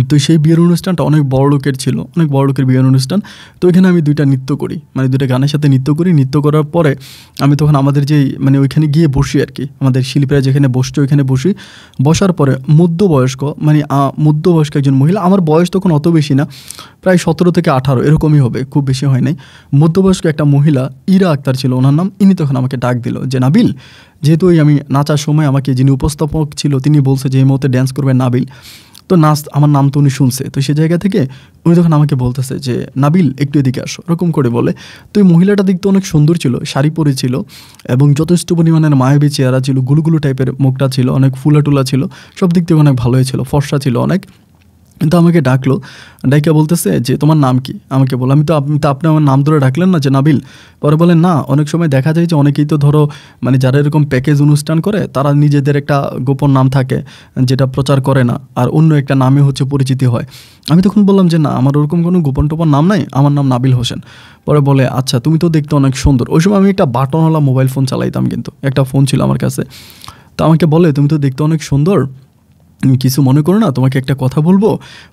তো সেই বিয়ের অনুষ্ঠানটা অনেক বড় লোকের ছিল, অনেক বড় লোকের বিয়ের অনুষ্ঠান। তো ওইখানে আমি দুইটা নৃত্য করি, মানে দুইটা গানের সাথে নৃত্য করি। নৃত্য করার পরে আমি তখন আমাদের যেই মানে ওইখানে গিয়ে বসি আর কি, আমাদের শিল্পীরা যেখানে বসছে ওইখানে বসার পরে মধ্যবয়স্ক একজন মহিলা, আমার বয়স তখন অত বেশি না, প্রায় 17 থেকে 18 এরকমই হবে, খুব বেশি হয় নাই। মধ্যবয়স্ক একটা মহিলা, ইরা আক্তার ছিল ওনার নাম। ইনি তখন আমাকে ডাক দিল যে নাবিল, যেহেতু আমি নাচার সময় আমাকে যিনি উপস্থাপক ছিল তিনি বলছে যে এই মুহূর্তে ড্যান্স করবে নাবিল, তো আমার নাম তো উনি শুনছে। তো সে জায়গা থেকে উনি তখন আমাকে বলতেছে যে নাবিল একটু এদিকে আসো, এরকম করে বলে। তো এই মহিলাটা দেখতে অনেক সুন্দর ছিল, শাড়ি পরেছিল এবং যথেষ্ট পরিমাণের মায়াবী চেহারা ছিল, গুলুগুলু টাইপের মুখটা ছিল, অনেক ফুলাটুলা ছিল, সব দিক থেকে অনেক ভালোই ছিল, ফর্সা ছিল অনেক। কিন্তু আমাকে ডাকলো, ডাইকা বলতেছে যে তোমার নাম কি? আমাকে বললাম আপনি আমার নাম ধরে ডাকলেন না যে নাবিল? পরে বলেন না, অনেক সময় দেখা যায় যে অনেকেই তো ধরো মানে যারা এরকম প্যাকেজ অনুষ্ঠান করে তারা নিজেদের একটা গোপন নাম থাকে যেটা প্রচার করে না, আর অন্য একটা নামে পরিচিতি হয়। আমি তখন বললাম যে না, আমার ওরকম কোনো গোপন টোপন নাম নাই, আমার নাম নাবিল হোসেন। পরে বলে আচ্ছা, তুমি তো দেখতে অনেক সুন্দর। ওই সময় আমি একটা বাটনওয়ালা মোবাইল ফোন চালাইতাম, কিন্তু একটা ফোন ছিল আমার কাছে। তো আমাকে বলে, তুমি তো দেখতে অনেক সুন্দর, কিছু মনে করো না, তোমাকে একটা কথা বলবো,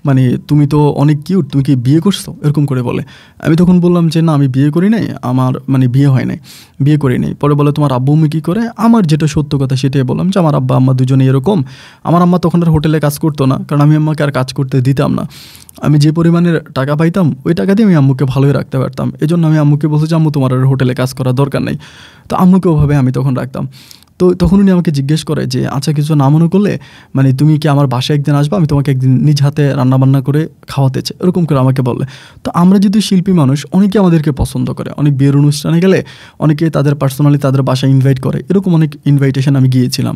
মানে তুমি তো অনেক কিউট, তুমি কি বিয়ে করছো, এরকম করে বলে। আমি তখন বললাম যে না, আমি বিয়ে করি নাই, আমার মানে বিয়ে হয় নাই, বিয়ে করি নাই। পরে বলে তোমার আব্বু আম্মু কী করে? আমার যেটা সত্য কথা সেটাই বললাম, যে আমার আব্বা আম্মা দুজনে এরকম। আমার আম্মা তখন আর হোটেলে কাজ করতো না, কারণ আমি আম্মাকে আর কাজ করতে দিতাম না। আমি যে পরিমাণের টাকা পাইতাম ওই টাকা দিয়ে আমি আম্মুকে ভালোই রাখতে পারতাম। এই জন্য আমি আম্মুকে বলছি যে আম্মু তোমার আর হোটেলে কাজ করার দরকার নেই। তো আম্মুকে ওভাবে আমি তখন রাখতাম। তো তখন উনি আমাকে জিজ্ঞেস করে যে আচ্ছা, কিছু না মনে করলে মানে তুমি কি আমার বাসায় একদিন আসবা, আমি তোমাকে একদিন নিজ হাতে রান্নাবান্না করে খাওয়াতে চাই, এরকম করে আমাকে বললে। তো আমরা যদি শিল্পী মানুষ, অনেকে আমাদেরকে পছন্দ করে, অনেক বিয়ের অনুষ্ঠানে গেলে অনেকে তাদের পার্সোনালি তাদের বাসায় ইনভাইট করে, এরকম অনেক ইনভাইটেশন আমি গিয়েছিলাম।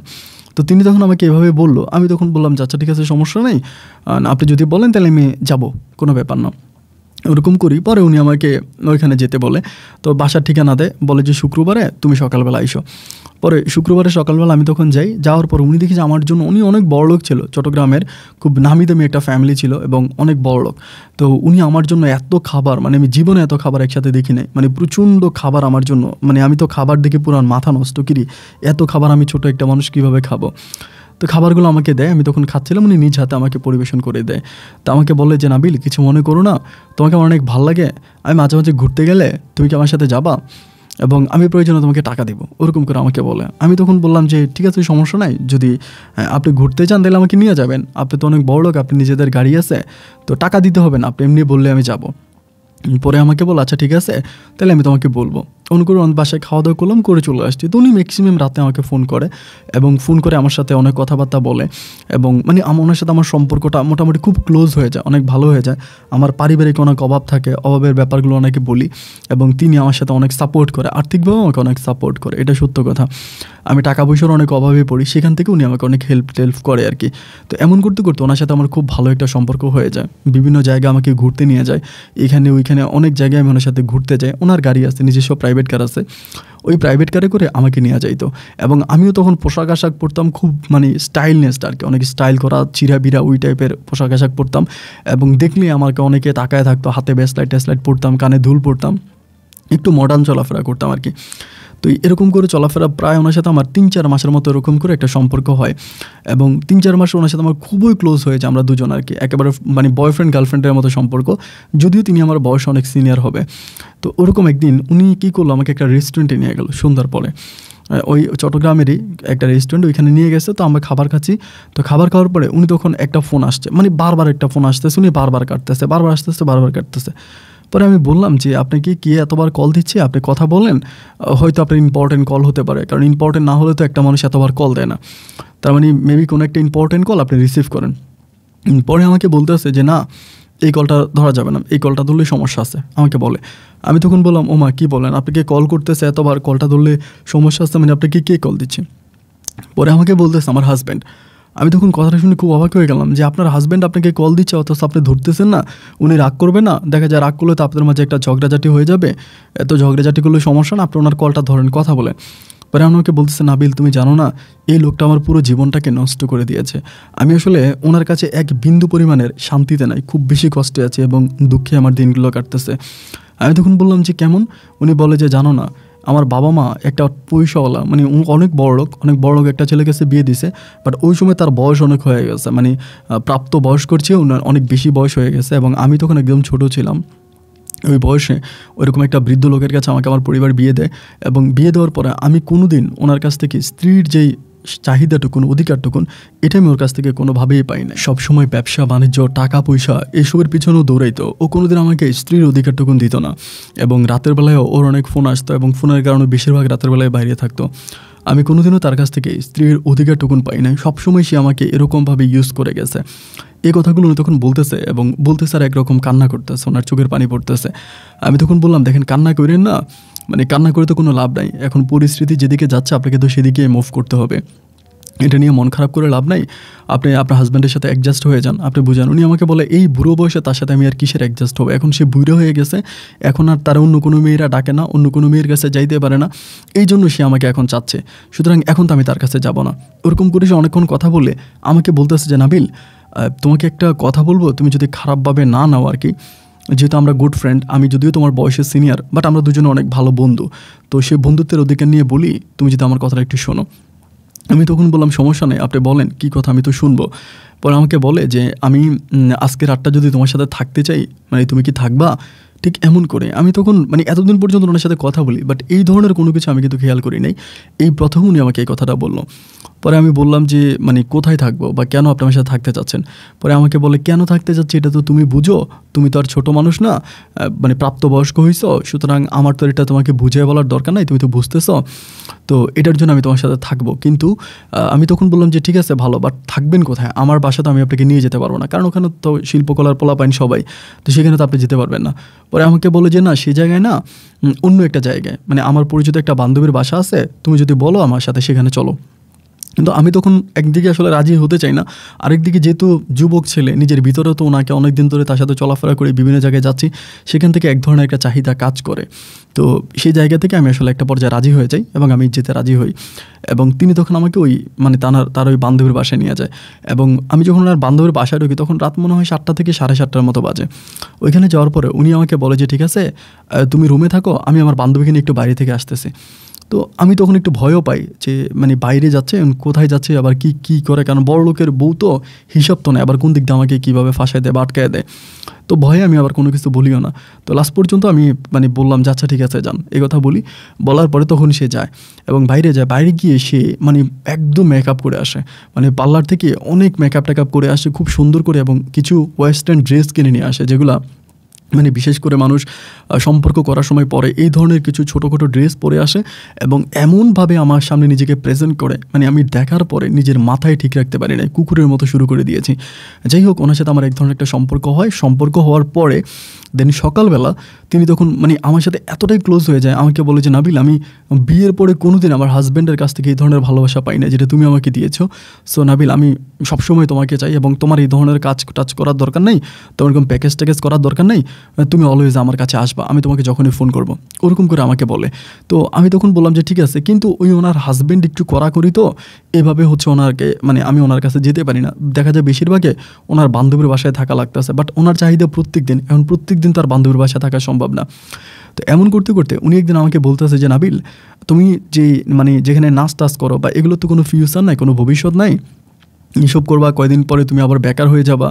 তো তিনি তখন আমাকে এভাবে বললো, আমি তখন বললাম যে আচ্ছা ঠিক আছে, সমস্যা নেই, আপনি যদি বলেন তাহলে আমি যাবো, কোনো ব্যাপার না, ওরকম করি। পরে উনি আমাকে ওইখানে যেতে বলে, তো বাসার ঠিকানা দেয়, বলে যে শুক্রবারে তুমি সকালবেলা আইসো। পরে শুক্রবারে সকালবেলা আমি তখন যাই, যাওয়ার পর উনি দেখি যে আমার জন্য, উনি অনেক বড়লোক ছিল, চট্টগ্রামের খুব নামি দামি একটা ফ্যামিলি ছিল এবং অনেক বড়লোক। তো উনি আমার জন্য এত খাবার, মানে আমি জীবনে এত খাবার একসাথে দেখি নাই, মানে প্রচণ্ড খাবার আমার জন্য, মানে আমি তো খাবার দেখে পুরো মাথা নষ্ট করি, এত খাবার আমি ছোট একটা মানুষ কীভাবে খাবো। তো খাবারগুলো আমাকে দেয়, আমি তখন খাচ্ছিলাম, উনি নিজ হাতে আমাকে পরিবেশন করে দেয়। তো আমাকে বলে যে নাবিল, কিছু মনে করো না, তোমাকে আমার অনেক ভালো লাগে, আমি মাঝে মাঝে ঘুরতে গেলে তুমি কি আমার সাথে যাবা, এবং আমি প্রয়োজনে তোমাকে টাকা দেবো, ওরকম করে আমাকে বলে। আমি তখন বললাম যে ঠিক আছে, সমস্যা নাই, যদি আপনি ঘুরতে চান তাহলে আমাকে নিয়ে যাবেন, আপনি তো অনেক বড় লোক, আপনি নিজেদের গাড়ি আছে, তো টাকা দিতে হবে না, আপনি এমনি বললে আমি যাব। পরে আমাকে বল আচ্ছা ঠিক আছে, তাহলে আমি তোমাকে বলবো। অনুকূল বাসায় খাওয়া দাওয়া করলাম, করে চলে আসছি। তো উনি ম্যাক্সিমাম রাতে আমাকে ফোন করে এবং ফোন করে আমার সাথে অনেক কথাবার্তা বলে, এবং মানে ওনার সাথে আমার সম্পর্কটা মোটামুটি খুব ক্লোজ হয়ে যায়, অনেক ভালো হয়ে যায়। আমার পারিবারিক অনেক অভাব থাকে, অভাবের ব্যাপারগুলো অনেকে বলি, এবং তিনি আমার সাথে অনেক সাপোর্ট করে, আর্থিকভাবেও আমাকে অনেক সাপোর্ট করে, এটা সত্য কথা। আমি টাকা পয়সার অনেক অভাবে পড়ি, সেখান থেকে উনি আমাকে অনেক হেল্প করে আর কি। তো এমন করতে করতে ওনার সাথে আমার খুব ভালো একটা সম্পর্ক হয়ে যায়, বিভিন্ন জায়গায় আমাকে ঘুরতে নিয়ে যায়, এখানে ওইখানে অনেক জায়গায় আমি ওনার সাথে ঘুরতে যাই। ওনার গাড়ি আছে, নিজস্ব প্রাইভেট কার আছে, ওই প্রাইভেট কারে করে আমাকে নিয়ে যাইতো। এবং আমিও তখন পোশাক আশাক পরতাম খুব, মানে স্টাইলনেস আর কি, অনেক স্টাইল করা, চিরা বিরা ওই টাইপের পোশাক আশাক পরতাম, এবং দেখলে আমাকে অনেকে তাকায় থাকতো, হাতে ব্রেসলাইট টেসলাইট পরতাম, কানে দুল পরতাম, একটু মডার্ন চলাফেরা করতাম আর কি। তো এরকম করে চলাফেরা প্রায় ওনার সাথে আমার 3-4 মাসের মতো এরকম করে একটা সম্পর্ক হয়, এবং 3-4 মাস ওনার সাথে আমার খুবই ক্লোজ হয়েছে, আমরা দুজন আর কি, একেবারে মানে বয়ফ্রেন্ড গার্লফ্রেন্ডের মতো সম্পর্ক, যদিও তিনি আমার বয়স অনেক সিনিয়র হবে। তো ওরকম একদিন উনি কী করলো, আমাকে একটা রেস্টুরেন্টে নিয়ে গেল সন্ধ্যার পরে, ওই চট্টগ্রামেরই একটা রেস্টুরেন্ট, ওইখানে নিয়ে গেছে। তো আমরা খাবার খাচ্ছি, তো খাবার খাওয়ার পরে উনি তখন একটা ফোন আসছে, মানে বারবার একটা ফোন আসতেছে, উনি বারবার কাটতেছে, বারবার আসতেছে, বারবার কাটতেছে। পরে আমি বললাম যে আপনাকে কি এতবার কল দিচ্ছে, আপনি কথা বলেন, হয়তো আপনার ইম্পর্টেন্ট কল হতে পারে, কারণ ইম্পর্টেন্ট না হলে তো একটা মানুষ এতবার কল দেয় না, তার মানে মেবি কোনো একটা ইম্পর্টেন্ট কল আপনি রিসিভ করেন। পরে আমাকে বলতেছে যে না, এই কলটা ধরা যাবে না, এই কলটা ধরলে সমস্যা আছে, আমাকে বলে। আমি তখন বললাম ওমা কী বলেন, আপনাকে কল করতেছে এতবার, কলটা ধরলে সমস্যা আছে মানে আপনাকে কে কল দিচ্ছে? পরে আমাকে বলতেছে আমার হাজব্যান্ড। আমি তখন কথাটা শুনে খুব অবাক হয়ে গেলাম যে আপনার হাজব্যান্ড আপনাকে কল দিচ্ছে, অথচ আপনি ধরতেছেন না, উনি রাগ করবে না? দেখা যায় রাগ করলে তো আপনাদের মাঝে একটা ঝগড়াঝাটি হয়ে যাবে, এত ঝগড়াঝাটি করলে সমস্যা না, আপনি ওনার কলটা ধরেন, কথা বলেন। পরে আমাকে বলতেছে নাবিল, তুমি জানো না এই লোকটা আমার পুরো জীবনটাকে নষ্ট করে দিয়েছে, আমি আসলে ওনার কাছে এক বিন্দু পরিমাণের শান্তিতে নাই, খুব বেশি কষ্টে আছে এবং দুঃখে আমার দিনগুলো কাটতেছে। আমি তখন বললাম যে কেমন? উনি বলে যে জানো না, আমার বাবা মা একটা পয়সাওয়ালা, মানে অনেক বড় লোক একটা ছেলে কাছে বিয়ে দিছে, বাট ওই সময় তার বয়স অনেক হয়ে গেছে, মানে প্রাপ্ত বয়স করছে, ওনার অনেক বেশি বয়স হয়ে গেছে, এবং আমি তখন একদম ছোট ছিলাম। ওই বয়সে ওইরকম একটা বৃদ্ধ লোকের কাছে আমাকে আমার পরিবার বিয়ে দেয়, এবং বিয়ে দেওয়ার পরে আমি কোনো দিন ওনার কাছ থেকে স্ত্রীর যেই চাহিদাটুকুন, অধিকারটুকুন, এটা আমি ওর কাছ থেকে কোনোভাবেই পাই না। সবসময় ব্যবসা বাণিজ্য, টাকা পয়সা এসবের পিছনেও দৌড়াইতো, ও কোনোদিন আমাকে স্ত্রীর অধিকারটুকুন দিত না। এবং রাতের বেলায়ও ওর অনেক ফোন আসতো, এবং ফোনের কারণে বেশিরভাগ রাতের বেলায় বাইরে থাকতো। আমি কোনোদিনও তার কাছ থেকে স্ত্রীর অধিকারটুকুন পাই নাই, সবসময় সে আমাকে এরকমভাবে ইউজ করে গেছে। এই কথাগুলো উনি তখন বলতেছে, এবং বলতেছে আর একরকম কান্না করতেছে, ওনার চোখের পানি পড়তেছে। আমি তখন বললাম দেখেন, কান্না করেন না, মানে কান্না করে তো কোনো লাভ নাই, এখন পরিস্থিতি যেদিকে যাচ্ছে আপনাকে তো সেদিকে মুভ করতে হবে, এটা নিয়ে মন খারাপ করে লাভ নাই, আপনি আপনার হাজব্যান্ডের সাথে অ্যাডজাস্ট হয়ে যান, আপনি বুঝান। উনি আমাকে বলে এই বুড়ো বয়সে তার সাথে আমি আর কিসের অ্যাডজাস্ট হবো, এখন সে বুড়ো হয়ে গেছে, এখন আর তারা অন্য কোনো মেয়েরা ডাকে না, অন্য কোনো মেয়ের কাছে যাইতে পারে না, এই জন্য সে আমাকে এখন চাচ্ছে, সুতরাং এখন তো আমি তার কাছে যাব না। ওরকম করে সে অনেকক্ষণ কথা বলে আমাকে বলতেছে যে নাবিল, তোমাকে একটা কথা বলবো, তুমি যদি খারাপভাবে না নাও আর কি, যেহেতু আমরা গুড ফ্রেন্ড, আমি যদিও তোমার বয়সের সিনিয়র, বাট আমরা দুজনে অনেক ভালো বন্ধু, তো সে বন্ধুত্বের অধিকার নিয়ে বলি, তুমি যদি আমার কথাটা একটু শোনো। আমি তখন বললাম, সমস্যা নেই, আপনি বলেন কী কথা, আমি তো শুনবো। পরে আমাকে বলে যে আমি আজকে রাতটা যদি তোমার সাথে থাকতে চাই, মানে তুমি কি থাকবা? ঠিক এমন করে। আমি তখন মানে এতদিন পর্যন্ত ওনার সাথে কথা বলি, বাট এই ধরনের কোনো কিছু আমি কিন্তু খেয়াল করি নাই। এই প্রথম উনি আমাকে এই কথাটা বলল। পরে আমি বললাম যে মানে কোথায় থাকবো বা কেন আপনি আমার সাথে থাকতে চাচ্ছেন? পরে আমাকে বলে, কেন থাকতে চাচ্ছি এটা তো তুমি বুঝো, তুমি তো আর ছোটো মানুষ না, মানে প্রাপ্তবয়স্ক হইছো, সুতরাং আমার তো এটা তোমাকে বুঝিয়ে বলার দরকার নাই, তুমি তো বুঝতেছ। তো এটার জন্য আমি তোমার সাথে থাকবো। কিন্তু আমি তখন বললাম যে ঠিক আছে ভালো, বাট থাকবেন কোথায়? আমার বাসা তো আমি আপনাকে নিয়ে যেতে পারবো না, কারণ ওখানে তো শিল্পকলার পোলাপাইন সবাই, তো সেখানে তো আপনি যেতে পারবেন না। পরে আমাকে বলে যে না, সেই জায়গায় না, অন্য একটা জায়গায়, মানে আমার পরিচিত একটা বান্ধবীর বাসা আছে, তুমি যদি বলো আমার সাথে সেখানে চলো। কিন্তু আমি তখন একদিকে আসলে রাজি হতে চাই না, আরেকদিকে যেহেতু যুবক ছেলে, নিজের ভিতরে তো ওনাকে অনেক দিন ধরে তার সাথে চলাফেরা করে বিভিন্ন জায়গায় যাচ্ছি, সেখান থেকে এক ধরনের একটা চাহিদা কাজ করে। তো সেই জায়গা থেকে আমি আসলে একটা পর্যায়ে রাজি হয়ে যাই এবং আমি যেতে রাজি হই। এবং তিনি তখন আমাকে ওই মানে তার ওই বান্ধবীর বাসায় নিয়ে যায়। এবং আমি যখন ওনার বান্ধবীর বাসায় ঢুকি তখন রাত মনে হয় 7টা থেকে 7:30টার মতো বাজে। ওইখানে যাওয়ার পরে উনি আমাকে বলে যে ঠিক আছে, তুমি রুমে থাকো, আমি আমার বান্ধবীকে নিয়ে একটু বাইরে থেকে আসতেছি। তো আমি তখন একটু ভয়ও পাই যে মানে বাইরে যাচ্ছে, কোথায় যাচ্ছে, আবার কি করে, কারণ বড় লোকের বউ তো হিসাব তো নেই, আবার কোন দিক দিয়ে আমাকে কীভাবে ফাঁসায় দেয় বা আটকায় দেয়। তো ভয়ে আমি আবার কোনো কিছু বলিও না। তো লাস্ট পর্যন্ত আমি মানে বললাম যে আচ্ছা ঠিক আছে যান, এই কথা বলি। বলার পরে তখন সে যায় এবং বাইরে যায়। বাইরে গিয়ে সে মানে একদম মেকআপ করে আসে, মানে পার্লার থেকে অনেক মেকআপ টেকআপ করে আসে খুব সুন্দর করে, এবং কিছু ওয়েস্টার্ন ড্রেস কিনে নিয়ে আসে, যেগুলা মানে বিশেষ করে মানুষ সম্পর্ক করার সময় পরে, এই ধরনের কিছু ছোটোখাটো ড্রেস পরে আসে এবং এমনভাবে আমার সামনে নিজেকে প্রেজেন্ট করে, মানে আমি দেখার পরে নিজের মাথায় ঠিক রাখতে পারি নাই, কুকুরের মতো শুরু করে দিয়েছি। যাই হোক, ওনার সাথে আমার এক ধরনের একটা সম্পর্ক হয়। সম্পর্ক হওয়ার পরে দেন সকালবেলা তিনি তখন মানে আমার সাথে এতটাই ক্লোজ হয়ে যায়, আমাকে বলে যে নাবিল, আমি বিয়ের পরে কোনোদিন আমার হাজব্যান্ডের কাছ থেকে এই ধরনের ভালোবাসা পাই না যেটা তুমি আমাকে দিয়েছো। সো নাবিল, আমি সবসময় তোমাকে চাই এবং তোমার এই ধরনের কাজ টাচ করার দরকার নেই, তোমার এরকম প্যাকেজ ট্যাকেজ করার দরকার নেই, তুমি অলওয়েজ আমার কাছে আসবা, আমি তোমাকে যখনই ফোন করব, ওরকম করে আমাকে বলে। তো আমি তখন বললাম যে ঠিক আছে, কিন্তু ওই ওনার হাজব্যান্ড একটু কড়াকড়ি, তো এভাবে হচ্ছে ওনাকে মানে আমি ওনার কাছে যেতে পারি না। দেখা যায় বেশিরভাগে ওনার বান্ধবীর বাসায় থাকা লাগতেছে, বাট ওনার চাহিদা প্রত্যেক দিন, এখন প্রত্যেক দিন তার বান্ধবীর বাসায় থাকা সম্ভব না। তো এমন করতে করতে উনি একদিন আমাকে বলতেছে যে নাবিল, তুমি যে মানে যেখানে নাচ টাচ করো বা এগুলো তো কোনো ফিউচার নাই, কোনো ভবিষ্যৎ নাই, এসব করবা, কয়দিন পরে তুমি আবার বেকার হয়ে যাবা,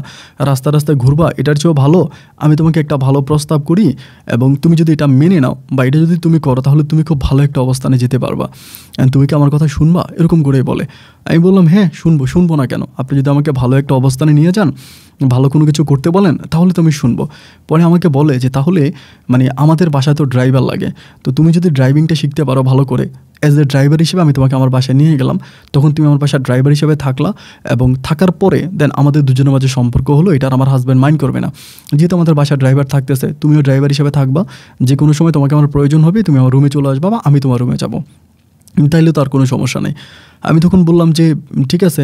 রাস্তায় ঘুরবা, এটার চেয়েও ভালো আমি তোমাকে একটা ভালো প্রস্তাব করি, এবং তুমি যদি এটা মেনে নাও বা এটা যদি তুমি করো, তাহলে তুমি খুব ভালো একটা অবস্থানে যেতে পারবা, তুমি কি আমার কথা শুনবা? এরকম করে বলে। আমি বললাম হ্যাঁ শুনবো না কেন, আপনি যদি আমাকে ভালো একটা অবস্থানে নিয়ে যান, ভালো কোনো কিছু করতে বলেন, তাহলে তো আমি শুনবো। পরে আমাকে বলে যে তাহলে মানে আমাদের বাসায় তো ড্রাইভার লাগে, তো তুমি যদি ড্রাইভিংটা শিখতে পারো ভালো করে, অ্যাজ এ ড্রাইভার হিসেবে আমি তোমাকে আমার বাসায় নিয়ে গেলাম, তখন তুমি আমার বাসায় ড্রাইভার হিসেবে থাকলা, এবং থাকার পরে দেন আমাদের দুজনের মাঝে সম্পর্ক হলো, এটা আমার হাজব্যান্ড মাইন্ড করবে না, যেহেতু আমাদের বাসায় ড্রাইভার থাকতেছে, তুমিও ড্রাইভার হিসেবে থাকবা, যে কোনো সময় তোমাকে আমার প্রয়োজন হবে তুমি আমার রুমে চলে আসবা বা আমি তোমার রুমে যাবো, তাইলে তো আর কোনো সমস্যা নেই। আমি তখন বললাম যে ঠিক আছে,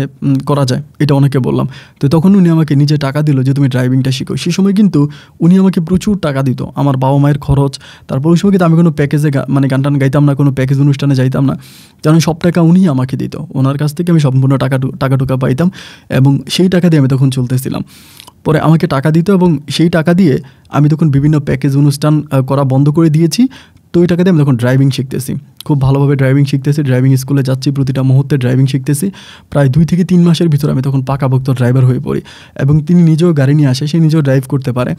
করা যায়, এটা অনেকে বললাম। তো তখন উনি আমাকে নিজে টাকা দিল যে তুমি ড্রাইভিংটা শিখো। সেই সময় কিন্তু উনি আমাকে প্রচুর টাকা দিত, আমার বাবা মায়ের খরচ, তারপর ওই সময় কিন্তু আমি কোনো প্যাকেজে মানে গান টান গাইতাম না, কোনো প্যাকেজ অনুষ্ঠানে যাইতাম না, কারণ সব টাকা উনিই আমাকে দিত, ওনার কাছ থেকে আমি সম্পূর্ণ টাকা টুকা পাইতাম, এবং সেই টাকা দিয়ে আমি তখন চলতেছিলাম। পরে আমাকে টাকা দিত এবং সেই টাকা দিয়ে আমি তখন বিভিন্ন প্যাকেজ অনুষ্ঠান করা বন্ধ করে দিয়েছি। তো ওই টাকা দিয়ে আমি তখন ড্রাইভিং শিখতেছি, খুব ভালোভাবে ড্রাইভিং শিখতেছি, ড্রাইভিং স্কুলে যাচ্ছি, প্রতিটা মুহূর্তে ড্রাইভিং শিখতেছি। প্রায় 2 থেকে 3 মাসের ভিতরে আমি তখন পাকাপোক্ত ড্রাইভার হয়ে পড়ি, এবং তিনি নিজেও গাড়ি নিয়ে আসে, সে নিজেও ড্রাইভ করতে পারে,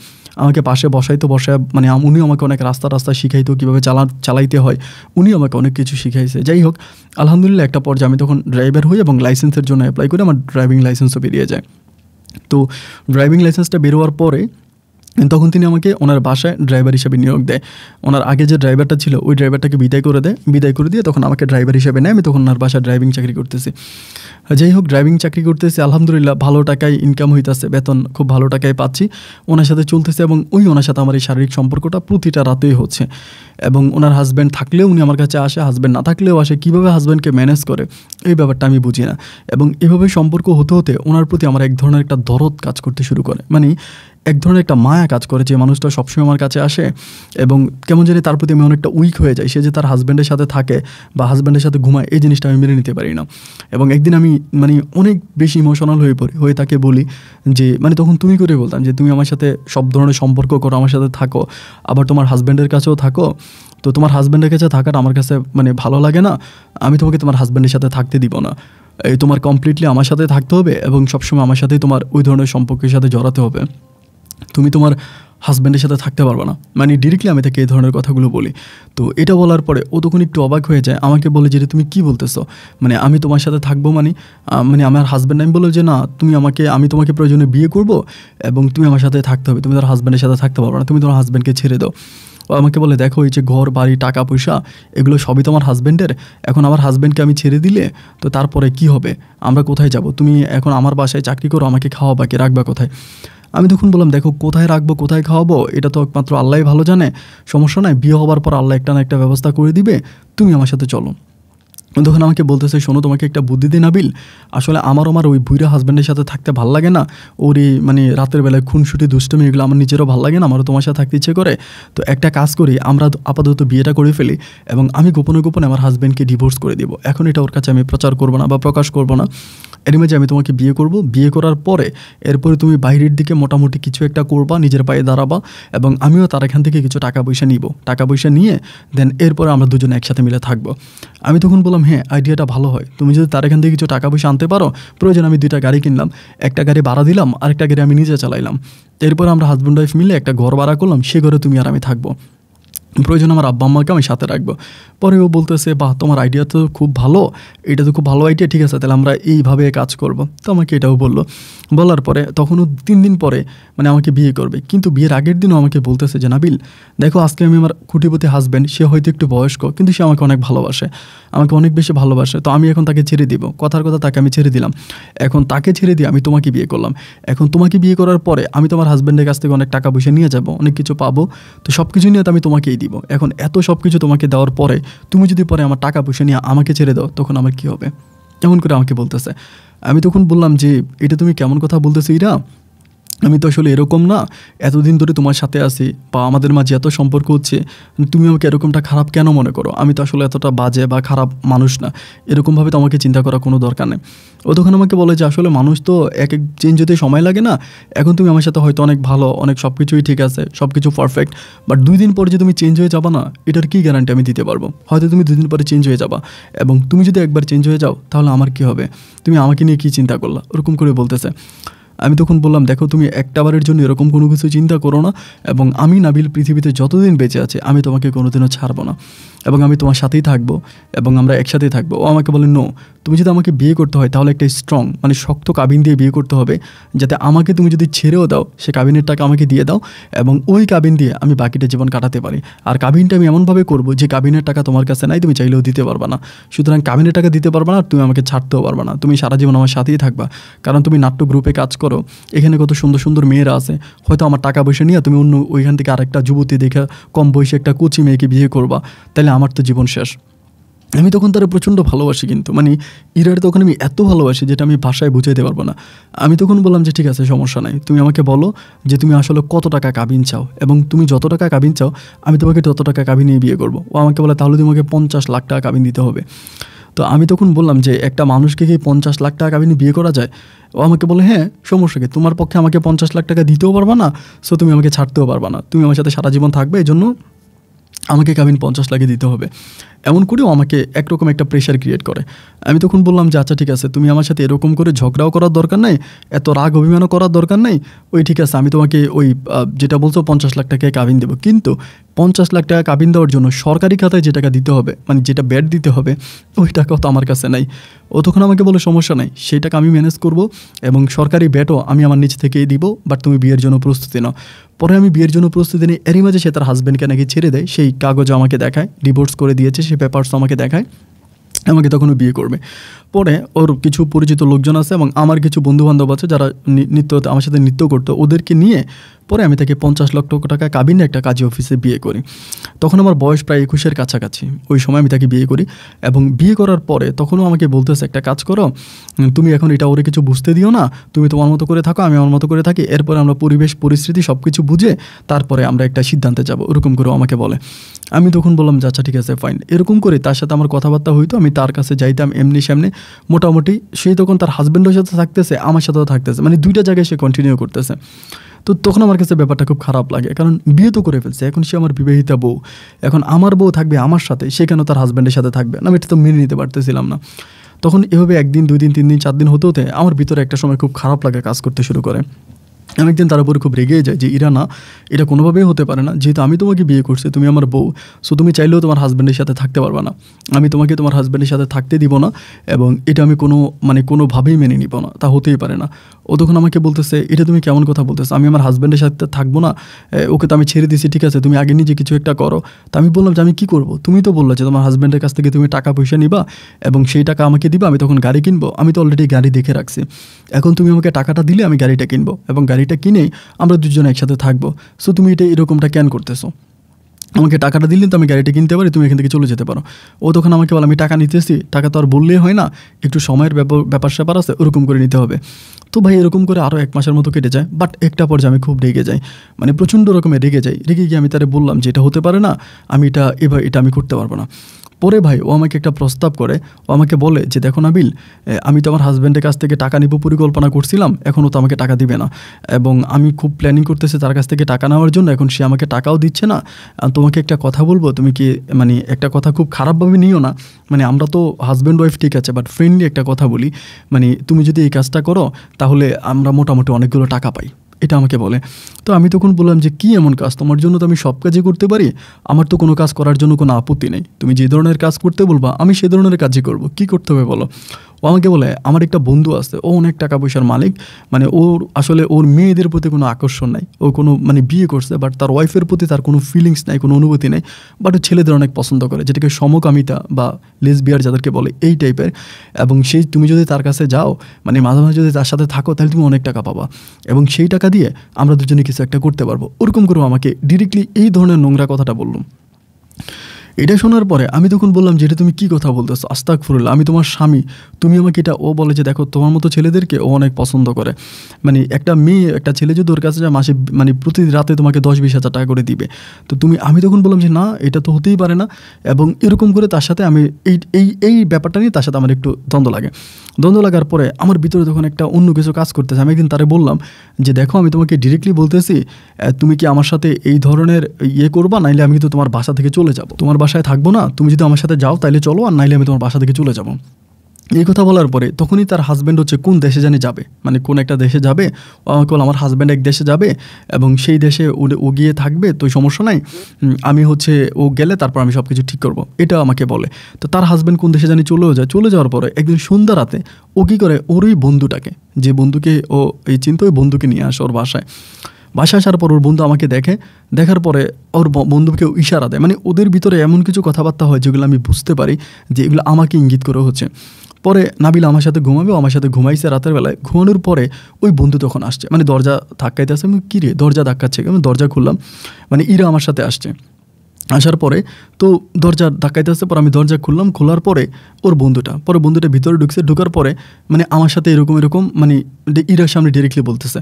আমাকে পাশে বসায় মানে উনিও আমাকে অনেক রাস্তা শিখাইতো, কীভাবে চালাইতে হয়, উনি আমাকে অনেক কিছু শিখাইছে। যাই হোক, আলহামদুলিল্লাহ একটা পর্যায়ে আমি তখন ড্রাইভার হই এবং লাইসেন্সের জন্য অ্যাপ্লাই করে আমার ড্রাইভিং লাইসেন্সও বেরিয়ে যায়। তো ড্রাইভিং লাইসেন্সটা বেরোয়ার পরে তখন তিনি আমাকে ওনার বাসায় ড্রাইভার হিসেবে নিয়োগ দেয়। ওনার আগে যে ড্রাইভারটা ছিল ওই ড্রাইভারটাকে বিদায় করে দিয়ে তখন আমাকে ড্রাইভার হিসেবে নেয়। আমি তখন ওনার বাসায় ড্রাইভিং চাকরি করতেছি। যাই হোক, ড্রাইভিং চাকরি করতেছি, আলহামদুলিল্লাহ ভালো টাকায় ইনকাম হইতেছে, বেতন খুব ভালো টাকায় পাচ্ছি, ওনার সাথে চলতেছে, এবং ওনার সাথে আমার এই শারীরিক সম্পর্কটা প্রতিটা রাতেই হচ্ছে। এবং ওনার হাজব্যান্ড থাকলেও উনি আমার কাছে আসে, হাজব্যান্ড না থাকলেও আসে। কীভাবে হাজব্যান্ডকে ম্যানেজ করে এই ব্যাপারটা আমি বুঝি না। এবং এভাবে সম্পর্ক হতে হতে ওনার প্রতি আমার এক ধরনের একটা দরদ কাজ করতে শুরু করে, মানে এক ধরনের একটা মায়া কাজ করে, যে মানুষটা সবসময় আমার কাছে আসে, এবং কেমন জানি তার প্রতি আমি অনেকটা উইক হয়ে যাই। সে যে তার হাজব্যান্ডের সাথে থাকে বা হাজব্যান্ডের সাথে ঘুমায়, এই জিনিসটা আমি মেনে নিতে পারি না। এবং একদিন আমি মানে অনেক বেশি ইমোশনাল হয়ে তাকে বলি যে মানে তখন তুমি করে বলতাম যে তুমি আমার সাথে সব ধরনের সম্পর্ক করো, আমার সাথে থাকো, আবার তোমার হাজব্যান্ডের কাছেও থাকো, তো তোমার হাজব্যান্ডের কাছে থাকাটা আমার কাছে মানে ভালো লাগে না, আমি তোমাকে তোমার হাজব্যান্ডের সাথে থাকতে দিব না। এই তোমার কমপ্লিটলি আমার সাথে থাকতে হবে এবং সবসময় আমার সাথেই তোমার ওই ধরনের সম্পর্কের সাথে জড়াতে হবে, তুমি তোমার হাজব্যান্ডের সাথে থাকতে পারবে না। মানে ডিরেক্টলি আমি তাকে এই ধরনের কথাগুলো বলি। তো এটা বলার পরে ও তখন একটু অবাক হয়ে যায়, আমাকে বলে যে তুমি কী বলতেছো, মানে আমি তোমার সাথে থাকবো মানে আমার হাজব্যান্ড। আমি বললো যে না, আমি তোমাকে প্রয়োজনে বিয়ে করব এবং তুমি আমার সাথে থাকতে হবে, তুমি তোমার হাজব্যান্ডের সাথে থাকতে পারবে না, তুমি তোমার হাজব্যান্ডকে ছেড়ে দাও। ও আমাকে বলে দেখো এই যে ঘর বাড়ি টাকা পয়সা এগুলো সবই তোমার হাজব্যান্ডের, এখন আমার হাজব্যান্ডকে আমি ছেড়ে দিলে তো তারপরে কি হবে, আমরা কোথায় যাব, তুমি এখন আমার বাসায় চাকরি করো, আমাকে খাওয়াবা কি, রাখবা কোথায়। আমি তখন বললাম দেখো কোথায় রাখবো কোথায় খাওয়াবো এটা তো একমাত্র আল্লাহই ভালো জানে, সমস্যা নাই, বিয়ে হওয়ার পর আল্লাহ একটা না একটা ব্যবস্থা করে দিবে, তুমি আমার সাথে চলো। তখন আমাকে বলতেছে শোনো তোমাকে একটা বুদ্ধি দিই নাবিল, আসলে আমার ওই বুইরা হাজব্যান্ডের সাথে থাকতে ভালো লাগে না, ওর এই মানে রাতের বেলায় খুনসুটি দুষ্টমি এগুলো আমার নিজেরও ভালো লাগে না, আমারও তোমার সাথে থাকতে ইচ্ছে করে। তো একটা কাজ করি, আমরা আপাতত বিয়েটা করে ফেলি এবং আমি গোপনে গোপনে আমার হাজব্যান্ডকে ডিভোর্স করে দিব। এখন এটা ওর কাছে আমি প্রচার করবো না বা প্রকাশ করবো না, এর মাঝে আমি তোমাকে বিয়ে করব, বিয়ে করার পরে এরপরে তুমি বাইরের দিকে মোটামুটি কিছু একটা করবা, নিজের পায়ে দাঁড়াবা এবং আমিও তার এখান থেকে কিছু টাকা পয়সা নিব, টাকা পয়সা নিয়ে দেন এরপরে আমরা দুজনে একসাথে মিলে থাকবো। আমি তখন বললাম হ্যাঁ আইডিয়াটা ভালো হয়, তুমি যদি তার এখান থেকে কিছু টাকা পয়সা আনতে পারো, প্রয়োজন আমি 2টা গাড়ি কিনলাম, একটা গাড়ি ভাড়া দিলাম আরেকটা গাড়ি আমি নিজে চালাইলাম, এরপর আমরা হাজব্যান্ড ওয়াইফ মিলে একটা ঘর ভাড়া করলাম, সে ঘরে তুমি আর আমি থাকবো, প্রয়োজন আমার আব্বা আম্মাকে আমি সাথে রাখবো। পরে ও বলতেছে বাহ তোমার আইডিয়া তো খুব ভালো, এটা তো খুব ভালো আইডিয়া, ঠিক আছে তাহলে আমরা এইভাবে কাজ করব। তো আমাকে এটাও বললো, বলার পরে তখনও 3 দিন পরে মানে আমাকে বিয়ে করবে, কিন্তু বিয়ের আগের দিনও আমাকে বলতেছে যে নাবিল দেখো আজকে আমি আমার কোটিপতি হাজব্যান্ড, সে হয়তো একটু বয়স্ক কিন্তু সে আমাকে অনেক ভালোবাসে, আমাকে অনেক বেশি ভালোবাসে, তো আমি এখন তাকে ছেড়ে দিব, কথার কথা তাকে আমি ছেড়ে দিলাম, এখন তাকে ছেড়ে দিয়ে আমি তোমাকে বিয়ে করলাম, এখন তোমাকে বিয়ে করার পরে আমি তোমার হাজব্যান্ডের কাছ থেকে অনেক টাকা পয়সা নিয়ে যাব, অনেক কিছু পাবো, তো সব কিছু নিয়ে তো আমি তোমাকেই দিব। এখন এত সব কিছু তোমাকে দেওয়ার পরে তুমি যদি পরে আমার টাকা পয়সা নিয়ে আমাকে ছেড়ে দাও তখন আমার কী হবে, এমন করে আমাকে বলতেছে। আমি তখন বললাম যে এটা তুমি কেমন কথা বলতেছো ইরা, আমি তো আসলে এরকম না, এতদিন ধরে তোমার সাথে আছি বা আমাদের মাঝে এত সম্পর্ক হচ্ছে, তুমি আমাকে এরকমটা খারাপ কেন মনে করো, আমি তো আসলে এতটা বাজে বা খারাপ মানুষ না, এরকমভাবে তো আমাকে চিন্তা করার কোনো দরকার নেই। ও তখন আমাকে বলে যে আসলে মানুষ তো এক চেঞ্জ হতে সময় লাগে না, এখন তুমি আমার সাথে হয়তো অনেক ভালো, অনেক সব কিছুই ঠিক আছে, সব কিছু পারফেক্ট, বাট 2 দিন পরে যে তুমি চেঞ্জ হয়ে যাবা না, এটার কী গ্যারান্টি আমি দিতে পারবো, হয়তো তুমি 2 দিন পরে চেঞ্জ হয়ে যাবা, এবং তুমি যদি একবার চেঞ্জ হয়ে যাও তাহলে আমার কী হবে, তুমি আমাকে নিয়ে কী চিন্তা করলা, ওরকম করে বলতেছে। আমি তখন বললাম দেখো তুমি একটাবারের জন্য এরকম কোনো কিছু চিন্তা করো না, এবং আমি নাবিল পৃথিবীতে যতদিন বেঁচে আছে আমি তোমাকে কোনোদিনও ছাড়বো না এবং আমি তোমার সাথেই থাকবো এবং আমরা একসাথেই থাকবো। ও আমাকে বলে নো, তুমি যদি আমাকে বিয়ে করতে হয় তাহলে একটা স্ট্রং মানে শক্ত কাবিন দিয়ে বিয়ে করতে হবে, যাতে আমাকে তুমি যদি ছেড়েও দাও সে কাবিনের টাকা আমাকে দিয়ে দাও এবং ওই কাবিন দিয়ে আমি বাকিটা জীবন কাটাতে পারি। আর কাবিনটা আমি এমনভাবে করবো যে কাবিনের টাকা তোমার কাছে নাই, তুমি চাইলেও দিতে পারবে না, সুতরাং কাবিনের টাকা দিতে পারবে না, তুমি আমাকে ছাড়তেও পারবে না, তুমি সারা জীবন আমার সাথেই থাকবা, কারণ তুমি নাট্য গ্রুপে কাজ করো, এখানে কত সুন্দর সুন্দর মেয়েরা আছে, হয়তো আমার টাকা পয়সা নিয়ে তুমি অন্য ওইখান থেকে আরেকটা যুবতী দেখে কম বয়সে একটা কুচি মেয়েকে বিয়ে করবা, তাহলে আমার তো জীবন শেষ। আমি তখন তারা প্রচণ্ড ভালোবাসি, কিন্তু মানে ইরার তখন আমি এত ভালোবাসি যেটা আমি ভাষায় বুঝাইতে পারবো না। আমি তখন বললাম যে ঠিক আছে সমস্যা নাই, তুমি আমাকে বলো যে তুমি আসলে কত টাকা কাবিন চাও, এবং তুমি যত টাকা কাবিন চাও আমি তোমাকে তত টাকা কাবিন নিয়ে বিয়ে করবো। ও আমাকে বলে তাহলে তোমাকে 50 লাখ টাকা কাবিন দিতে হবে। তো আমি তখন বললাম যে একটা মানুষকে কি 50 লাখ টাকা কাবিনে বিয়ে করা যায়? ও আমাকে বলে হ্যাঁ সমস্যা কি, তোমার পক্ষে আমাকে 50 লাখ টাকা দিতেও পারবা না, সো তুমি আমাকে ছাড়তেও পারবা না, তুমি আমার সাথে সারা জীবন থাকবে, এই জন্য আমাকে কাবিন 50 লাখে দিতে হবে। এমন করেও আমাকে একরকম একটা প্রেশার ক্রিয়েট করে। আমি তখন বললাম যে আচ্ছা ঠিক আছে, তুমি আমার সাথে এরকম করে ঝগড়াও করার দরকার নাই, এত রাগ অভিমানও করার দরকার নাই, ওই ঠিক আছে আমি তোমাকে ওই যেটা বলছো 50 লাখ টাকায় কাবিন দেবো, কিন্তু 50 লাখ টাকা কাবিন দেওয়ার জন্য সরকারি খাতায় যে টাকা দিতে হবে মানে যেটা ব্যাট দিতে হবে ওই টাকাও তো আমার কাছে নাই। ও তখন আমাকে বলে সমস্যা নাই, সেই টাকা আমি ম্যানেজ করব এবং সরকারি ব্যাটও আমি আমার নিচ থেকেই দিব, বাট তুমি বিয়ের জন্য প্রস্তুতি নাও। পরে আমি বিয়ের জন্য প্রস্তুতি নিই, এরই মাঝে সে তার হাজব্যান্ডকে নাকি ছেড়ে দেয়, সেই কাগজও আমাকে দেখায়, ডিভোর্স করে দিয়েছে সেই পেপারসও আমাকে দেখায়, আমাকে তখনও বিয়ে করবে। পরে ওর কিছু পরিচিত লোকজন আছে এবং আমার কিছু বন্ধুবান্ধব আছে যারা নৃত্য আমার সাথে নৃত্য করতো, ওদেরকে নিয়ে পরে আমি তাকে 50 লক্ষ টাকা কাবিনে একটা কাজী অফিসে বিয়ে করি। তখন আমার বয়স প্রায় 21-এর কাছাকাছি, ওই সময় আমি তাকে বিয়ে করি। এবং বিয়ে করার পরে তখনও আমাকে বলতেছে একটা কাজ করো, তুমি এখন এটা ওরে কিছু বুঝতে দিও না, তুমি তোমার মতো করে থাকো, আমি আমার মতো করে থাকি, এরপরে আমরা পরিবেশ পরিস্থিতি সব কিছু বুঝে তারপরে আমরা একটা সিদ্ধান্তে যাব, ওরকম করে আমাকে বলে। আমি তখন বললাম যে আচ্ছা ঠিক আছে ফাইন। এরকম করে তার সাথে আমার কথাবার্তা হইতো, আমি তার কাছে যাইতাম এমনি সামনে, মোটামুটি সেই তখন তার হাজব্যান্ডের সাথে থাকতেছে, আমার সাথেও থাকতেছে, মানে 2টা জায়গায় সে কন্টিনিউ করতেছে। তো তখন আমার কাছে ব্যাপারটা খুব খারাপ লাগে, কারণ বিয়ে তো করে ফেলছে, এখন সে আমার বিবাহিতা বউ, এখন আমার বউ থাকবে আমার সাথে, সে কেন তার হাজব্যান্ডের সাথে থাকবে না, আমি এটা তো মেনে নিতে পারতেছিলাম না। তখন এভাবে 1 দিন 2 দিন 3 দিন 4 দিন হতে হতে আমার ভিতরে একটা সময় খুব খারাপ লাগা কাজ করতে শুরু করে। আমি একদিন তার উপরে খুব রেগে যাই যে ইরা না, এটা কোনোভাবেই হতে পারে না, যেহেতু আমি তোমাকে বিয়ে করছি, তুমি আমার বউ, সো তুমি চাইলেও তোমার হাজব্যান্ডের সাথে থাকতে পারবে না, আমি তোমাকে তোমার হাজব্যান্ডের সাথে থাকতে দিব না, এবং এটা আমি কোনোভাবেই মেনে নিব না, তা হতেই পারে না। ও তখন আমাকে বলতেছে, এটা তুমি কেমন কথা বলতেছো, আমি আমার হাজব্যান্ডের সাথে থাকবো না, ওকে তো আমি ছেড়ে দিয়েছি, ঠিক আছে তুমি আগে নিজে কিছু একটা করো। তা আমি বললাম যে আমি কী করবো, তুমি তো বললে যে তোমার হাজব্যান্ডের কাছ থেকে তুমি টাকা পয়সা নিবা এবং সেই টাকা আমাকে দিবা, আমি তখন গাড়ি কিনবো, আমি তো অলরেডি গাড়ি দেখে রাখছি, এখন তুমি আমাকে টাকাটা দিলে আমি গাড়িটা কিনবো এবং গাড়িটা কিনেই আমরা দুজনে একসাথে থাকবো, সো তুমি এটা এরকমটা কেন করতেছো, আমাকে টাকাটা দিলে তো আমি গাড়িটা কিনতে পারি, তুমি এখান থেকে চলে যেতে পারো। ও তখন আমাকে বলে, আমি টাকা নিতেছি, টাকা তো আর বললেই হয় না, একটু সময়ের ব্যাপার স্যাপার আছে, ওরকম করে নিতে হবে। তো ভাই এরকম করে আরও 1 মাসের মতো কেটে যায়, বাট একটা পর্যায়ে আমি খুব রেগে যাই, মানে প্রচণ্ড রকমের রেগে যাই। রেগে গিয়ে আমি তারে বললাম যে এটা হতে পারে না, আমি এটা আমি করতে পারবো না। পরে ভাই ও আমাকে একটা প্রস্তাব করে, ও আমাকে বলে যে দেখো নাবিল, আমি তো আমার হাজব্যান্ডের কাছ থেকে টাকা নিব পরিকল্পনা করছিলাম, এখনও তো আমাকে টাকা দিবে না, এবং আমি খুব প্ল্যানিং করতেছি তার কাছ থেকে টাকা নেওয়ার জন্য, এখন সে আমাকে টাকাও দিচ্ছে না। তোমাকে একটা কথা বলবো, তুমি কি মানে একটা কথা খুব খারাপভাবে নিও না, মানে আমরা তো হাজব্যান্ড ওয়াইফ ঠিক আছে, বাট ফ্রেন্ডলি একটা কথা বলি, মানে তুমি যদি এই কাজটা করো তাহলে আমরা মোটামুটি অনেকগুলো টাকা পাই, এটা আমাকে বলে। তো আমি তখন বললাম যে কী এমন কাজ, তোমার জন্য তো আমি সব কাজই করতে পারি, আমার তো কোনো কাজ করার জন্য কোনো আপত্তি নেই, তুমি যে ধরনের কাজ করতে বলবা আমি সে ধরনের কাজই করব, কী করতে হবে বলো। ও আমাকে বলে, আমার একটা বন্ধু আছে, ও অনেক টাকা পয়সার মালিক, মানে ওর মেয়েদের প্রতি কোনো আকর্ষণ নাই, ও কোনো মানে বিয়ে করছে, বাট তার ওয়াইফের প্রতি তার কোনো ফিলিংস নাই, কোনো অনুভূতি নেই, বাট ও ছেলেদের অনেক পছন্দ করে, যেটাকে সমকামিতা বা লেসবিয়ার যাদেরকে বলে, এই টাইপের। এবং তুমি যদি তার কাছে যাও, মানে মাঝে মাঝে যদি তার সাথে থাকো, তাহলে তুমি অনেক টাকা পাবা, এবং সেই টাকা দিয়ে আমরা দুজনে কিছু একটা করতে পারবো, ওরকম করেও আমাকে ডিরেক্টলি এই ধরনের নোংরা কথাটা বললাম। এটা শোনার পরে আমি তখন বললাম যে এটা তুমি কী কথা বলতেছো, আস্তাগফিরুল্লাহ, আমি তোমার স্বামী, তুমি আমাকে এটা। ও বলে যে দেখো তোমার মতো ছেলেদেরকে ও অনেক পছন্দ করে, মানে একটা মেয়ে একটা ছেলে যদি ওর কাছে যায় মাসে মানে প্রতি রাতে তোমাকে 10-20 হাজার টাকা করে দিবে, তো আমি তখন বললাম যে না, এটা তো হতেই পারে না, এবং এরকম করে তার সাথে আমি এই ব্যাপারটা নিয়ে তার সাথে আমার একটু দ্বন্দ্ব লাগার পরে আমার ভিতরে তখন একটা অন্য কিছু কাজ করতেছে। আমি একদিন তারে বললাম যে দেখো আমি তোমাকে ডিরেক্টলি বলতেছি, তুমি কি আমার সাথে এই ধরনের করবা, নাইলে আমি কিন্তু তোমার বাসা থেকে চলে যাব, তোমার বাসায় থাকবো না, তুমি যদি আমার সাথে যাও তাইলে চলো, আর নাইলে আমি তোমার বাসা থেকে চলে যাবো। এই কথা বলার পরে তখনই তার হাজব্যান্ড হচ্ছে কোন দেশে জানি যাবে, মানে কোন একটা দেশে যাবে, ও আমাকে বলে আমার হাজব্যান্ড এক দেশে যাবে এবং সেই দেশে ও গিয়ে থাকবে, তো সমস্যা নাই, আমি হচ্ছে ও গেলে তারপর আমি সব কিছু ঠিক করবো, এটা আমাকে বলে। তো তার হাজব্যান্ড কোন দেশে জানি চলে যাওয়ার পরে একদিন সন্ধ্যা রাতে ও কী করে, ওর ওই বন্ধুটাকে, যে বন্ধুকে ও এই চিন্তা, ওই বন্ধুকে নিয়ে আসে ওর বাসায় আসার পর ওর বন্ধু আমাকে দেখার পরে ওর বন্ধুকে ইশারা দেয়, মানে ওদের ভিতরে এমন কিছু কথাবার্তা হয় যেগুলো আমি বুঝতে পারি যে এগুলো আমাকে ইঙ্গিত করে হচ্ছে। পরে নাবিল আমার সাথে ঘুমাবে, আমার সাথে ঘুমাইছে রাতের বেলায়, ঘুমানোর পরে ওই বন্ধু তখন আসছে, মানে দরজা ধাক্কাইতে আসছে, আমি কী রে দরজা ধাক্কাচ্ছে, আমি দরজা খুললাম, মানে ইরা আমার সাথে আসছে। আসার পরে তো দরজা ধাক্কাইতে আসতে পর আমি দরজা খুললাম, খোলার পরে ওর বন্ধুটা ভিতরে ঢুকার পরে মানে আমার সাথে এরকম মানে ইরার সামনে ডিরেক্টলি বলতেছে।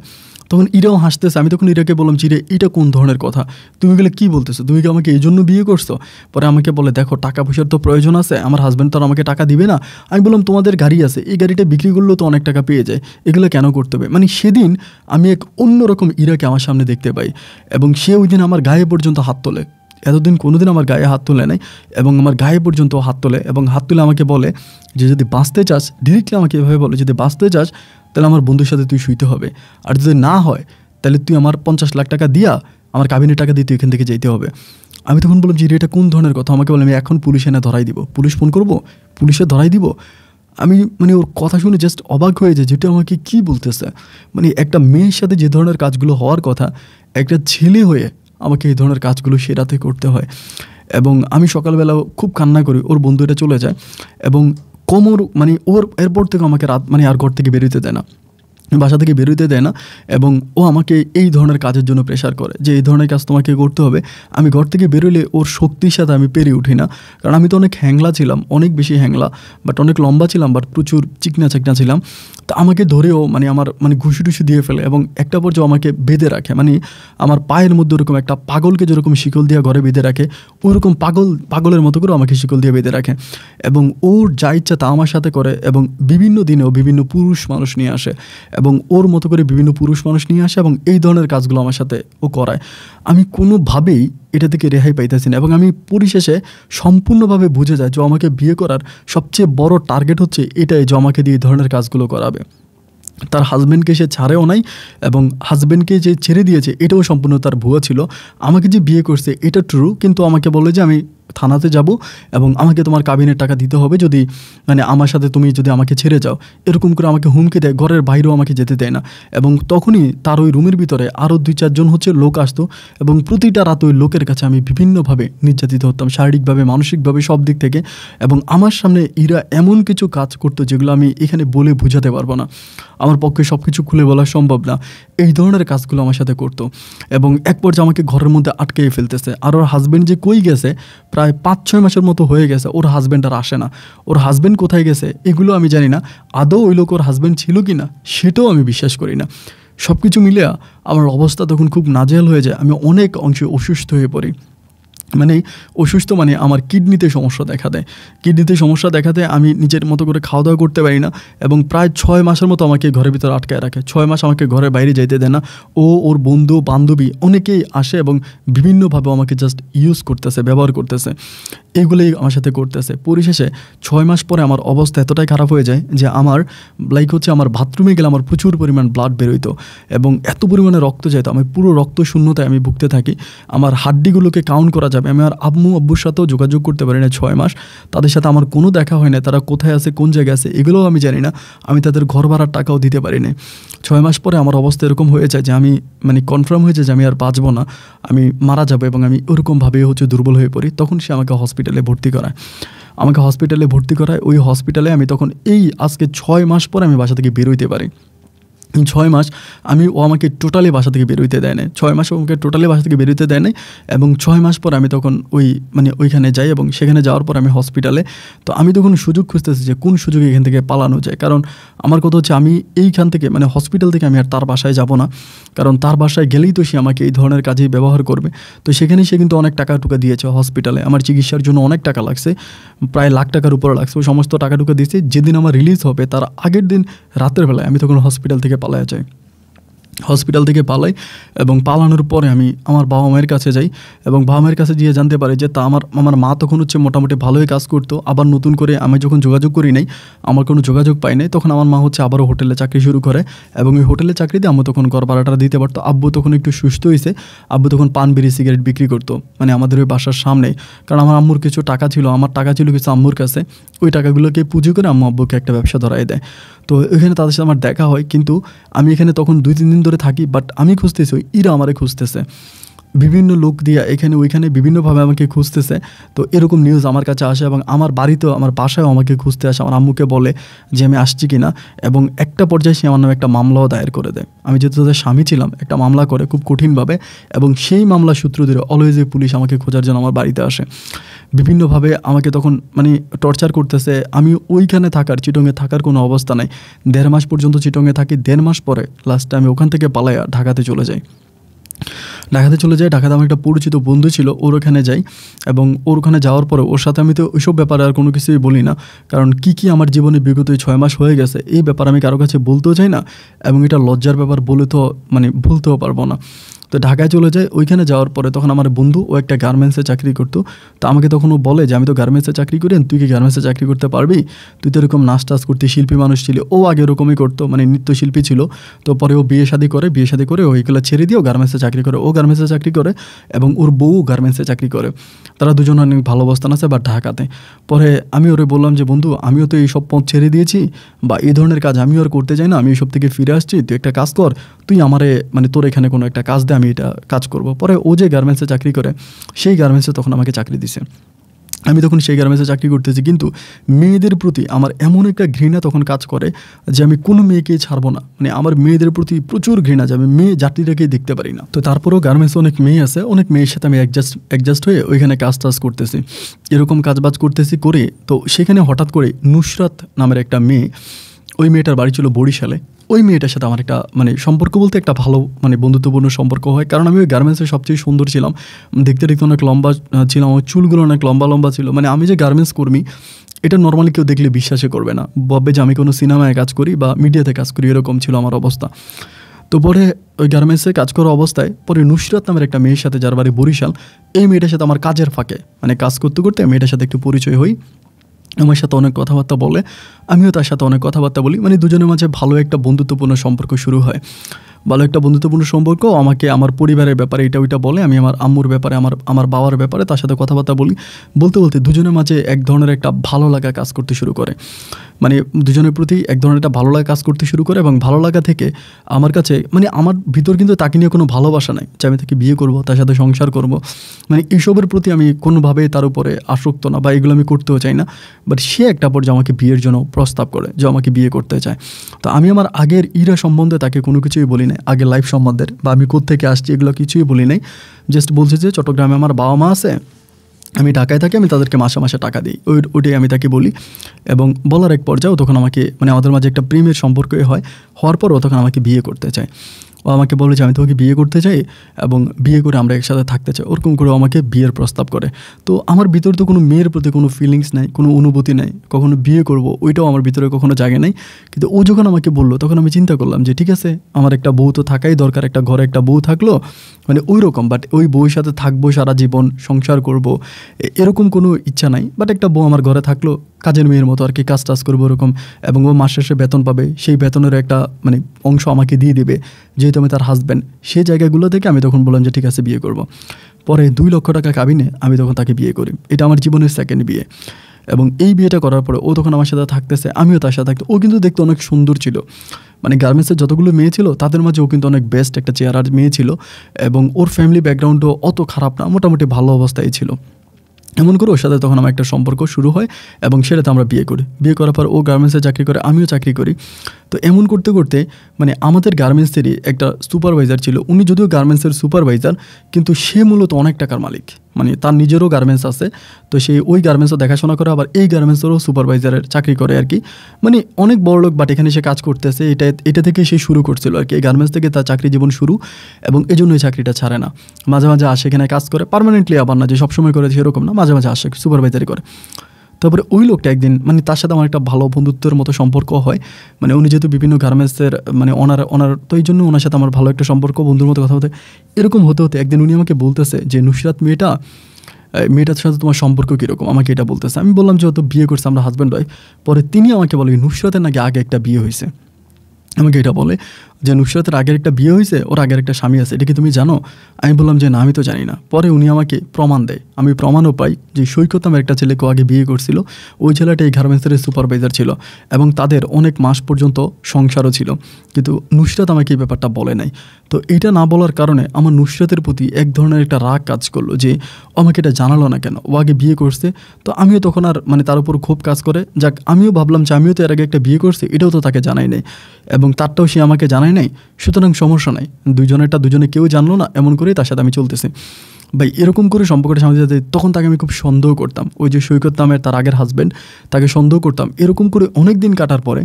তখন ইরাও হাসতেছে। আমি তখন ইরাকে বললাম, চিরে এটা কোন ধরনের কথা, তুমি গেলে কী বলতেছো, তুমি কি আমাকে এই জন্য বিয়ে করছো? পরে আমাকে বলে, দেখো টাকা পয়সার তো প্রয়োজন আছে, আমার হাজব্যান্ড তো আর আমাকে টাকা দিবে না। আমি বললাম, তোমাদের গাড়ি আছে, এই গাড়িটা বিক্রি করলেও তো অনেক টাকা পেয়ে যায়, এগুলো কেন করতে হবে? মানে সেদিন আমি এক অন্যরকম ইরাকে আমার সামনে দেখতে পাই, এবং সে ওই দিন আমার গায়ে পর্যন্ত হাত তোলে। এতদিন কোনোদিন আমার গায়ে হাত তোলে নাই, এবং আমার গায়ে পর্যন্ত হাত তোলে, এবং হাত তুলে আমাকে বলে যে যদি বাঁচতে চাস, ডিরেক্টলি আমাকে এভাবে বলে, যদি বাঁচতে চাস তাহলে আমার বন্ধুর সাথে তুই শুইতে হবে, আর যদি না হয় তাহলে তুই আমার 50 লাখ টাকা দিয়া আমার কাবিনের টাকা দিয়ে তুই এখান থেকে যেতে হবে। আমি তখন বললাম যে এটা কোন ধরনের কথা? আমাকে বলে, আমি এখন পুলিশ এনে ধরাই দিব, পুলিশ ফোন করব, পুলিশে ধরাই দিব। আমি মানে ওর কথা শুনে জাস্ট অবাক হয়ে যায়, যেটা আমাকে কী বলতেছে। মানে একটা মেয়ের সাথে যে ধরনের কাজগুলো হওয়ার কথা, একটা ছেলে হয়ে আমাকে এই ধরনের কাজগুলো সে রাতে করতে হয়। এবং আমি সকালবেলা খুব কান্না করি, ওর বন্ধু এটা চলে যায়, এবং মানে ওর এরপর থেকে আমাকে রাত মানে আর ঘর থেকে বেরোতে দেয় না, বাসা থেকে বেরোতে দেয় না, এবং ও আমাকে এই ধরনের কাজের জন্য প্রেশার করে যে এই ধরনের কাজ তোমাকে করতে হবে। আমি ঘর থেকে বেরোলে ওর শক্তির সাথে আমি পেরে উঠি না, কারণ আমি তো অনেক হ্যাংলা ছিলাম, অনেক বেশি হ্যাংলা, বাট অনেক লম্বা ছিলাম, বাট প্রচুর চিকনা ছিলাম। তো আমাকে ধরেও মানে আমার মানে ঘুষি টুসি দিয়ে ফেলে, এবং একটা পর্যায়ে আমাকে বেঁধে রাখে, মানে আমার পায়ের মধ্যে ওরকম একটা পাগলকে যেরকম শিকল দিয়ে ঘরে বেঁধে রাখে, ওরকম পাগলের মতো করে আমাকে শিকল দিয়ে বেঁধে রাখে, এবং ওর যা ইচ্ছা তা আমার সাথে করে, এবং বিভিন্ন দিনেও বিভিন্ন পুরুষ মানুষ নিয়ে আসে, এবং ওর মতো করে বিভিন্ন পুরুষ মানুষ নিয়ে আসে এবং এই ধরনের কাজগুলো আমার সাথে ও করায়। আমি কোনোভাবেই এটা থেকে রেহাই পাইতেছি না এবং আমি পরিশেষে সম্পূর্ণভাবে বুঝে যাই যে আমাকে বিয়ে করার সবচেয়ে বড় টার্গেট হচ্ছে এটাই, যে আমাকে দিয়ে এই ধরনের কাজগুলো করাবে। তার হাজব্যান্ডকে সে ছাড়েও নাই এবং হাজব্যান্ডকে যে ছেড়ে দিয়েছে এটাও সম্পূর্ণ তার ভুয়া ছিল। আমাকে যে বিয়ে করছে এটা ট্রু, কিন্তু আমাকে বলে যে আমি থানাতে যাব এবং আমাকে তোমার কাবিনের টাকা দিতে হবে যদি মানে আমার সাথে তুমি যদি আমাকে ছেড়ে যাও, এরকম করে আমাকে হুমকি দেয়, ঘরের বাইরেও আমাকে যেতে দেয় না। এবং তখনই তার ওই রুমের ভিতরে আরও 2-4 জন হচ্ছে লোক আসতো এবং প্রতিটা রাত ওই লোকের কাছে আমি বিভিন্নভাবে নির্যাতিত হতাম, শারীরিকভাবে, মানসিকভাবে, সব দিক থেকে। এবং আমার সামনে এরা এমন কিছু কাজ করতো যেগুলো আমি এখানে বলে বোঝাতে পারবো না, আমার পক্ষে সব কিছু খুলে বলা সম্ভব না। এই ধরনের কাজগুলো আমার সাথে করতো এবং এক পর্যায়ে আমাকে ঘরের মধ্যে আটকে ফেলতেছে। আর ওর হাজব্যান্ড যে কই গেছে, প্রায় 5-6 মাসের মতো হয়ে গেছে ওর হাজব্যান্ড আর আসে না। ওর হাজব্যান্ড কোথায় গেছে এগুলো আমি জানি না, আদৌ ওই লোক ওর হাজব্যান্ড ছিল কি না সেটাও আমি বিশ্বাস করি না। সব কিছু মিলে আমার অবস্থা তখন খুব নাজেহাল হয়ে যায়, আমি অনেক অংশে অসুস্থ হয়ে পড়ি। মানে অসুস্থ মানে আমার কিডনিতে সমস্যা দেখা দেয়, কিডনিতে সমস্যা দেখা দেয়, আমি নিজের মতো করে খাওয়া দাওয়া করতে পারি না এবং প্রায় 6 মাসের মতো আমাকে ঘরের ভিতরে আটকায় রাখে। 6 মাস আমাকে ঘরের বাইরে যাইতে দেয় না। ওর বন্ধু বান্ধবী অনেকেই আসে এবং বিভিন্নভাবে আমাকে জাস্ট ইউজ করতেছে, ব্যবহার করতেছে, এগুলোই আমার সাথে করতেছে। পরিশেষে 6 মাস পরে আমার অবস্থা এতটাই খারাপ হয়ে যায় যে আমার হচ্ছে আমার বাথরুমে গেলে আমার প্রচুর পরিমাণ ব্লাড বেরোইতো এবং এত পরিমাণে রক্ত যেত, আমি পুরো রক্ত শূন্যতায় আমি ভুগতে থাকি। আমার হাড্ডিগুলোকে কাউন্ট করা যাবে, আমি আর আব্বুর সাথেও যোগাযোগ করতে পারি না 6 মাস। তাদের সাথে আমার কোনো দেখা হয় না, তারা কোথায় আছে, কোন জায়গায় আছে এগুলোও আমি জানি না। আমি তাদের ঘর ভাড়ার টাকাও দিতে পারি না। 6 মাস পরে আমার অবস্থা এরকম হয়ে যায় যে আমি মানে কনফার্ম হয়েছে যে আমি আর বাঁচবো না, আমি মারা যাবো এবং আমি ওরকমভাবে হচ্ছে দুর্বল হয়ে পড়ি। তখন সে আমাকে হসপিটালে ভর্তি করায়। ওই হসপিটালে আমি তখন এই আজকে 6 মাস পরে আমি বাসা থেকে বেরোইতে পারি। 6 মাস ও আমাকে টোটালি বাসা থেকে বেরোইতে দেয় নাই। 6 মাস আমাকে টোটালি বাসা থেকে বেরোইতে দেয় নাই এবং 6 মাস পর আমি তখন ওইখানে যাই এবং সেখানে যাওয়ার পর আমি হসপিটালে, তো আমি তখন সুযোগ খুঁজতেছি যে কোন সুযোগে এখান থেকে পালানো যায়। কারণ আমার কথা হচ্ছে আমি এইখান থেকে মানে হসপিটাল থেকে আমি আর তার বাসায় যাব না, কারণ তার বাসায় গেলেই তো সে আমাকে এই ধরনের কাজেই ব্যবহার করবে। তো সেখানে সে কিন্তু অনেক টাকা টুকা দিয়েছে হসপিটালে, আমার চিকিৎসার জন্য অনেক টাকা লাগছে, প্রায় লাখ টাকার উপরে লাগছে। ওই সমস্ত টাকা টুকা দিয়েছে। যেদিন আমার রিলিজ হবে তার আগের দিন রাতের বেলায় আমি তখন হসপিটাল থেকে পালাই এবং পালানোর পরে আমি আমার বাবা মায়ের কাছে যাই এবং বাবা মায়ের কাছে গিয়ে জানতে পারি যে আমার মা তখন হচ্ছে মোটামুটি ভালোই কাজ করতো। আবার নতুন করে আমি যখন যোগাযোগ করি নাই, আমার কোনো যোগাযোগ পাই নাই, তখন আমার মা হচ্ছে আবারও হোটেলে চাকরি শুরু করে এবং ওই হোটেলে চাকরিতে আম্মু তখন ঘর ভাড়াটা দিতে পারতো। আব্বু তখন একটু সুস্থ হয়েছে, আব্বু তখন পান বিড়ি সিগারেট বিক্রি করতো মানে আমাদের ওই বাসার সামনেই। কারণ আমার আম্মুর কিছু টাকা ছিল, আমার টাকা ছিল কিছু আম্মুর কাছে, ওই টাকাগুলোকে পুঁজি করে আম্মু আব্বুকে একটা ব্যবসা ধরাই দেয়। তো এখানে তাদের সাথে আমার দেখা হয়, কিন্তু আমি এখানে তখন 2-3 দিন ধরে থাকি, বাট আমি খুঁজতেছি, এরা আমারে খুঁজতেছে, বিভিন্ন লোক দিয়ে এখানে ওইখানে বিভিন্নভাবে আমাকে খুঁজতেছে। তো এরকম নিউজ আমার কাছে আসে এবং আমার বাড়িতেও, আমার বাসায়ও আমাকে খুঁজতে আসে, আমার আম্মুকে বলে যে আমি আসছি কিনা। এবং একটা পর্যায়ে সে আমার নামে একটা মামলাও দায়ের করে দেয়। আমি যেহেতু তাদের স্বামী ছিলাম, একটা মামলা করে খুব কঠিনভাবে, এবং সেই মামলা সূত্র ধরে অলওয়েজই পুলিশ আমাকে খোঁজার জন্য আমার বাড়িতে আসে, বিভিন্নভাবে আমাকে তখন মানে টর্চার করতেছে। আমি ওইখানে চিটংয়ে থাকার কোনো অবস্থা নাই। 1.5 মাস পর্যন্ত চিটংয়ে থাকি। 1.5 মাস পরে লাস্টে আমি ওখান থেকে পালাইয়া ঢাকাতে চলে যাই। ঢাকাতে আমার একটা পরিচিত বন্ধু ছিল, ওর ওখানে যাই এবং ওর ওখানে যাওয়ার পরে ওর সাথে আমি তো ওইসব ব্যাপারে আর কোনো কিছুই বলি না, কারণ কি আমার জীবনে বিগত 6 মাস হয়ে গেছে এই ব্যাপার আমি কারো কাছে বলতেও চাই না এবং এটা লজ্জার ব্যাপার বলে তো মানে ভুলতেও পারবো না। তো ঢাকায় চলে যাই। ওইখানে যাওয়ার পরে তখন আমার বন্ধু, ও একটা গার্মেন্টসে চাকরি করতো। তো আমাকে তখন ও বলে যে আমি তো গার্মেন্টসে চাকরি করি, তুই কি গার্মেন্টসে চাকরি করতে পারবি? তুই তো এরকম নাচ টাচ করতে, শিল্পী মানুষ ছিলি। ও আগে এরকমই করতো, মানে নৃত্যশিল্পী ছিল। তো পরে ও বিয়ে শাদী করে ওইগুলো ছেড়ে দিয়ে ও গার্মেন্টসে চাকরি করে। ও গার্মেন্টসে চাকরি করে এবং ওর বউ গার্মেন্টসে চাকরি করে। তারা দুজন অনেক ভালো অবস্থান আছে বা ঢাকাতে। পরে আমি ওরে বললাম যে বন্ধু, আমিও তো এইসব পথ ছেড়ে দিয়েছি বা এই ধরনের কাজ আমিও আর করতে চাই না, আমি এইসব থেকে ফিরে আসছি, তুই একটা কাজ কর, তুই আমারে মানে তোর এখানে কোনো একটা কাজ দে, আমি এটা কাজ করব। পরে ও যে গার্মেন্টসে চাকরি করে, সেই গার্মেন্টসে তখন আমাকে চাকরি দিছে। আমি তখন সেই গার্মেন্টসে চাকরি করতেছি, কিন্তু মেয়েদের প্রতি আমার এমন একটা ঘৃণা তখন কাজ করে যে আমি কোনো মেয়েকেই ছাড়বো না। মানে আমার মেয়েদের প্রতি প্রচুর ঘৃণা, যে আমি মেয়ে জাতিটাকেই দেখতে পারি না। তো তারপরেও গার্মেন্টসে অনেক মেয়ে আছে, অনেক মেয়ের সাথে আমি অ্যাডজাস্ট হয়ে ওইখানে কাজ করতেছি, এরকম কাজবাজ করতেছি করে। তো সেখানে হঠাৎ করে নুসরাত নামের একটা মেয়ে, ওই মেয়েটার বাড়ি ছিল বরিশালে। ওই মেয়েটার সাথে আমার একটা মানে সম্পর্ক বলতে একটা ভালো মানে বন্ধুত্বপূর্ণ সম্পর্ক হয়, কারণ আমি ওই গার্মেন্টসের সবচেয়ে সুন্দর ছিলাম, দেখতে অনেক লম্বা ছিলাম, আমার চুলগুলো অনেক লম্বা ছিল। মানে আমি যে গার্মেন্টস কর্মী এটা নর্মালি কেউ দেখলে বিশ্বাসই করবে না, ভাববে যে আমি কোনো সিনেমায় কাজ করি বা মিডিয়াতে কাজ করি, এরকম ছিল আমার অবস্থা। তো পরে ওই গার্মেন্টসে কাজ করা অবস্থায় পরে নুসরাত নামের একটা মেয়ের সাথে, যার বাড়ি বরিশাল, এই মেয়েটার সাথে আমার কাজের ফাঁকে মানে কাজ করতে করতে মেয়েটার সাথে একটু পরিচয় হই। আমার সাথে অনেক কথাবার্তা বলে, আমিও তার সাথে অনেক কথাবার্তা বলি, মানে দুজনের মাঝে ভালো একটা বন্ধুত্বপূর্ণ সম্পর্ক শুরু হয়। ভালো একটা বন্ধুত্বপূর্ণ সম্পর্ক, আমাকে আমার পরিবারের ব্যাপারে এটা ওইটা বলে, আমি আমার আম্মুর ব্যাপারে, আমার বাবার ব্যাপারে তার সাথে কথাবার্তা বলি। বলতে বলতে দুজনের মাঝে এক ধরনের একটা ভালো লাগা কাজ করতে শুরু করে, মানে দুজনের প্রতি এক ধরনের একটা ভালো লাগা কাজ করতে শুরু করে। এবং ভালো লাগা থেকে আমার কাছে মানে আমার ভিতর কিন্তু তাকে নিয়ে কোনো ভালোবাসা নাই যে আমি তাকে বিয়ে করব, তার সাথে সংসার করব, মানে এইসবের প্রতি আমি কোনোভাবে তার উপরে আসক্ত না বা এগুলো আমি করতেও চাই না। বাট সে একটা পর্যায়ে আমাকে বিয়ের জন্য প্রস্তাব করে যে আমাকে বিয়ে করতে চায়। তো আমি আমার আগের ইরা সম্বন্ধে তাকে কোনো কিছুই বলি নাই, আগের লাইফ সম্বন্ধে বা আমি কোত্থেকে আসছি এগুলো কিছুই বলি নাই। জাস্ট বলছি যে চট্টগ্রামে আমার বাবা মা আছে, আমি ঢাকায় থাকি, আমি তাদেরকে মাসে মাসে টাকা দিই, ওইটাই আমি তাকে বলি। এবং বলার এক পর্যায়েও তখন আমাকে মানে আমাদের মাঝে একটা প্রেমের সম্পর্ক হওয়ার পরও তখন আমাকে বিয়ে করতে চায়। ও আমাকে বলে যে আমি তোমাকে বিয়ে করতে চাই এবং বিয়ে করে আমরা একসাথে থাকতে চাই, ওরকম করে আমাকে বিয়ের প্রস্তাব করে। তো আমার ভিতরে তো কোনো মেয়ের প্রতি কোনো ফিলিংস নাই, কোনো অনুভূতি নাই, কখনো বিয়ে করব ওইটাও আমার ভিতরে কখনো জাগে নাই। কিন্তু ও যখন আমাকে বললো তখন আমি চিন্তা করলাম যে ঠিক আছে, আমার একটা বউ তো থাকাই দরকার, একটা ঘরে একটা বউ থাকলো মানে ওই রকম, বাট ওই বউয়ের সাথে থাকবো সারা জীবন, সংসার করব এরকম কোনো ইচ্ছা নাই। বাট একটা বউ আমার ঘরে থাকলো, কাজের মেয়ের মতো আর কি, কাজ টাজ করবো ওরকম, এবং ও মাস শেষে বেতন পাবে, সেই বেতনের একটা মানে অংশ আমাকে দিয়ে দেবে যেহেতু আমি তার হাজব্যান্ড। সেই জায়গাগুলো থেকে আমি তখন বললাম যে ঠিক আছে বিয়ে করব। পরে 2 লক্ষ টাকা কাবিনে আমি তখন তাকে বিয়ে করি, এটা আমার জীবনের সেকেন্ড বিয়ে। এবং এই বিয়েটা করার পরে ও তখন আমার সাথে থাকতেছে, আমিও তার সাথে থাকতে। ও কিন্তু দেখতে অনেক সুন্দর ছিল, মানে গার্মেন্টসের যতগুলো মেয়ে ছিল তাদের মাঝে ও কিন্তু অনেক বেস্ট একটা চেহারার মেয়ে ছিল। এবং ওর ফ্যামিলি ব্যাকগ্রাউন্ডও অত খারাপ না, মোটামুটি ভালো অবস্থায় ছিল। এমন করে ওর সাথে তখন আমার একটা সম্পর্ক শুরু হয় এবং সেটাতে আমরা বিয়ে করি। বিয়ে করার পর ও গার্মেন্টসে চাকরি করে, আমিও চাকরি করি। তো এমন করতে করতে মানে আমাদের গার্মেন্টসেরই একটা সুপারভাইজার ছিল, উনি যদিও গার্মেন্টসের সুপারভাইজার কিন্তু সে মূলত অনেক টাকার মালিক, মানে তার নিজেরও গার্মেন্টস আছে। তো সে ওই গার্মেন্টসও দেখাশোনা করে, আবার এই গার্মেন্টসেরও সুপারভাইজারের চাকরি করে আর কি, মানে অনেক বড় লোক। বাট এখানে সে কাজ করতেছে, এটা থেকে সে শুরু করছিল আর কি, এই গার্মেন্টস থেকে তার চাকরি জীবন শুরু। এবং এই জন্য এই চাকরিটা ছাড়ে না, মাঝে মাঝে আসে এখানে কাজ করে, পার্মানেন্টলি আবার না যে সবসময় করে সেরকম না, মাঝে মাঝে আসে সুপারভাইজারি করে। তারপরে ওই লোকটা একদিন মানে তার সাথে আমার একটা ভালো বন্ধুত্বের মতো সম্পর্ক হয়, মানে উনি যেহেতু বিভিন্ন গার্মেন্টসের মানে ওনার তো এই জন্য ওনার সাথে আমার ভালো একটা সম্পর্ক, বন্ধুর মতো কথা হতে। এরকম হতে হতে একদিন উনি আমাকে বলতেছে যে নুসরাত মেয়েটার সাথে তোমার সম্পর্ক কীরকম, আমাকে এটা বলতেছে। আমি বললাম যে ও তো বিয়ে করছে, আমরা হাজব্যান্ড ওয়াইফ। পরে তিনি আমাকে বলে নুসরাতের নাকি আগে একটা বিয়ে হয়েছে, আমাকে এটা বলে যে নুসরাতের আগের একটা বিয়ে হয়েছে, ওর আগের একটা স্বামী আছে, এটা কি তুমি জানো? আমি বললাম যে না, আমি তো জানি না। পরে উনি আমাকে প্রমাণ দেয়, আমি প্রমাণও পাই যে সৈকত নামের একটা ছেলেকে আগে বিয়ে করছিল, ওই ছেলেটা এই গার্মেন্টসের সুপারভাইজার ছিল এবং তাদের অনেক মাস পর্যন্ত সংসারও ছিল। কিন্তু নুসরাত আমাকে এই ব্যাপারটা বলে নাই। তো এটা না বলার কারণে আমার নুসরাতের প্রতি এক ধরনের একটা রাগ কাজ করলো যে আমাকে এটা জানালো না কেন, ও আগে বিয়ে করছে। তো আমিও তখন আর মানে তার উপর খুব কাজ করে, যাক আমিও ভাবলাম যে আমিও তো এর আগে একটা বিয়ে করছি, এটাও তো তাকে জানাই নাই এবং তারটাও সে আমাকে জানাই নাই, সুতরাং সমস্যা নাই, দুজনে কেউ জানলো না, এমন করেই তার সাথে আমি চলতেছি। ভাই এরকম করে সম্পর্কটা সামনে যেতে তখন তাকে আমি খুব সন্দেহ করতাম, ওই যে সৈকত নামের তার আগের হাজব্যান্ড, তাকে সন্দেহ করতাম। এরকম করে অনেক দিন কাটার পরে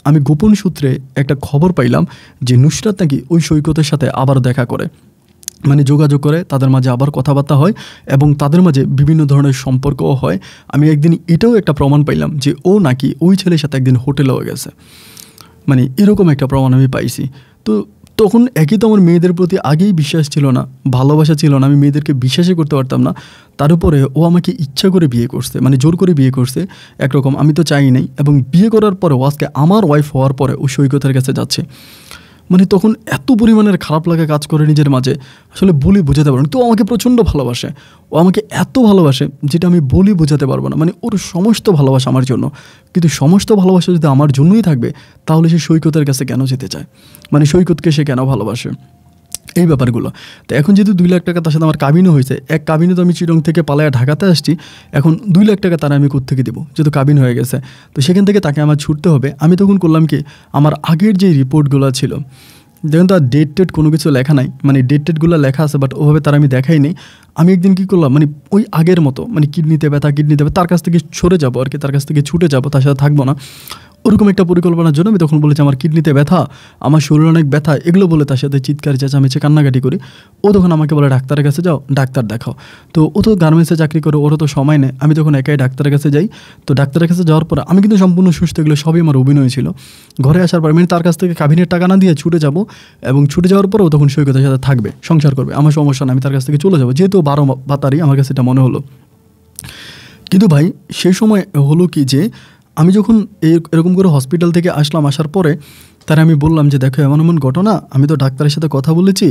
আমি গোপন সূত্রে একটা খবর পাইলাম যে নুসরাত নাকি ওই সৈকতের সাথে আবার দেখা করে, মানে যোগাযোগ করে, তাদের মাঝে আবার কথাবার্তা হয় এবং তাদের মাঝে বিভিন্ন ধরনের সম্পর্কও হয়। আমি একদিন এটাও একটা প্রমাণ পাইলাম যে ও নাকি ওই ছেলের সাথে একদিন হোটেলেও গেছে, মানে এরকম একটা প্রমাণ আমি পাইছি। তো তখন একই তো আমার মেয়েদের প্রতি আগেই বিশ্বাস ছিল না, ভালোবাসা ছিল না, আমি মেয়েদেরকে বিশ্বাসই করতে পারতাম না। তার উপরে ও আমাকে ইচ্ছা করে বিয়ে করছে, মানে জোর করে বিয়ে করছে একরকম, আমি তো চাই নাই। এবং বিয়ে করার পরেও আজকে আমার ওয়াইফ হওয়ার পরে ও সৈকতের কাছে যাচ্ছে, মানে তখন এত পরিমাণের খারাপ লাগা কাজ করে নিজের মাঝে, আসলে বলি বোঝাতে পারবো না। তো আমাকে প্রচণ্ড ভালোবাসে, ও আমাকে এত ভালোবাসে যেটা আমি বলি বোঝাতে পারবো না, মানে ওর সমস্ত ভালোবাসা আমার জন্য। কিন্তু সমস্ত ভালোবাসা যদি আমার জন্যই থাকবে তাহলে সে সৈকতের কাছে কেন যেতে চায়, মানে সৈকতকে সে কেন ভালোবাসে, এই ব্যাপারগুলো। তো এখন যেহেতু 2 লাখ টাকা তার সাথে আমার কাবিনও হয়েছে, এক কাবিনে তো আমি চিটং থেকে পালায়া ঢাকাতে আসছি, এখন 2 লাখ টাকা তারা আমি কোত্থেকে দেবো, যেহেতু কাবিন হয়ে গেছে। তো সেখান থেকে তাকে আমার ছুটতে হবে। আমি তখন করলাম কি, আমার আগের যে রিপোর্টগুলো ছিল, দেখুন তার ডেট কোনো কিছু লেখা নাই, মানে ডেটগুলো লেখা আছে বাট ওভাবে তার আমি দেখাই নেই। আমি একদিন কী করলাম, মানে ওই আগের মতো, মানে কিডনিতে ব্যথা তার কাছ থেকে সরে যাবো আর কি, তার কাছ থেকে ছুটে যাবো, তার সাথে থাকবো না। ওরকম একটা পরিকল্পনার জন্য আমি তখন বলেছি আমার কিডনিতে ব্যথা, আমার শরীরে অনেক ব্যথা, এগুলো বলে তার সাথে চিৎকার চেঁচামেচি কান্নাকাটি করি। ও তখন আমাকে বলে ডাক্তারের কাছে যাও, ডাক্তার দেখাও। তো ও তো গার্মেন্টসে চাকরি করে, ওরও তো সময় নেই। আমি তখন একাই ডাক্তারের কাছে যাই। তো ডাক্তারের কাছে যাওয়ার পর আমি কিন্তু সম্পূর্ণ সুস্থ, এগুলো সবই আমার অভিনয় ছিল। ঘরে আসার পর আমি তার কাছ থেকে কাবিনের টাকা না দিয়ে ছুটে যাব, এবং ছুটে যাওয়ার পরও তখন সৈকতের সাথে থাকবে, সংসার করবে, আমার সমস্যা না, আমি তার কাছ থেকে চলে যাবো, যেহেতু 12 ভাতারি আমার কাছে এটা মনে হলো। কিন্তু ভাই সেই সময় হলো কি যে আমি যখন এরকম করে হসপিটাল থেকে আসলাম, আসার পরে তারা আমি বললাম যে দেখো এমন এমন ঘটনা, আমি তো ডাক্তারের সাথে কথা বলেছি,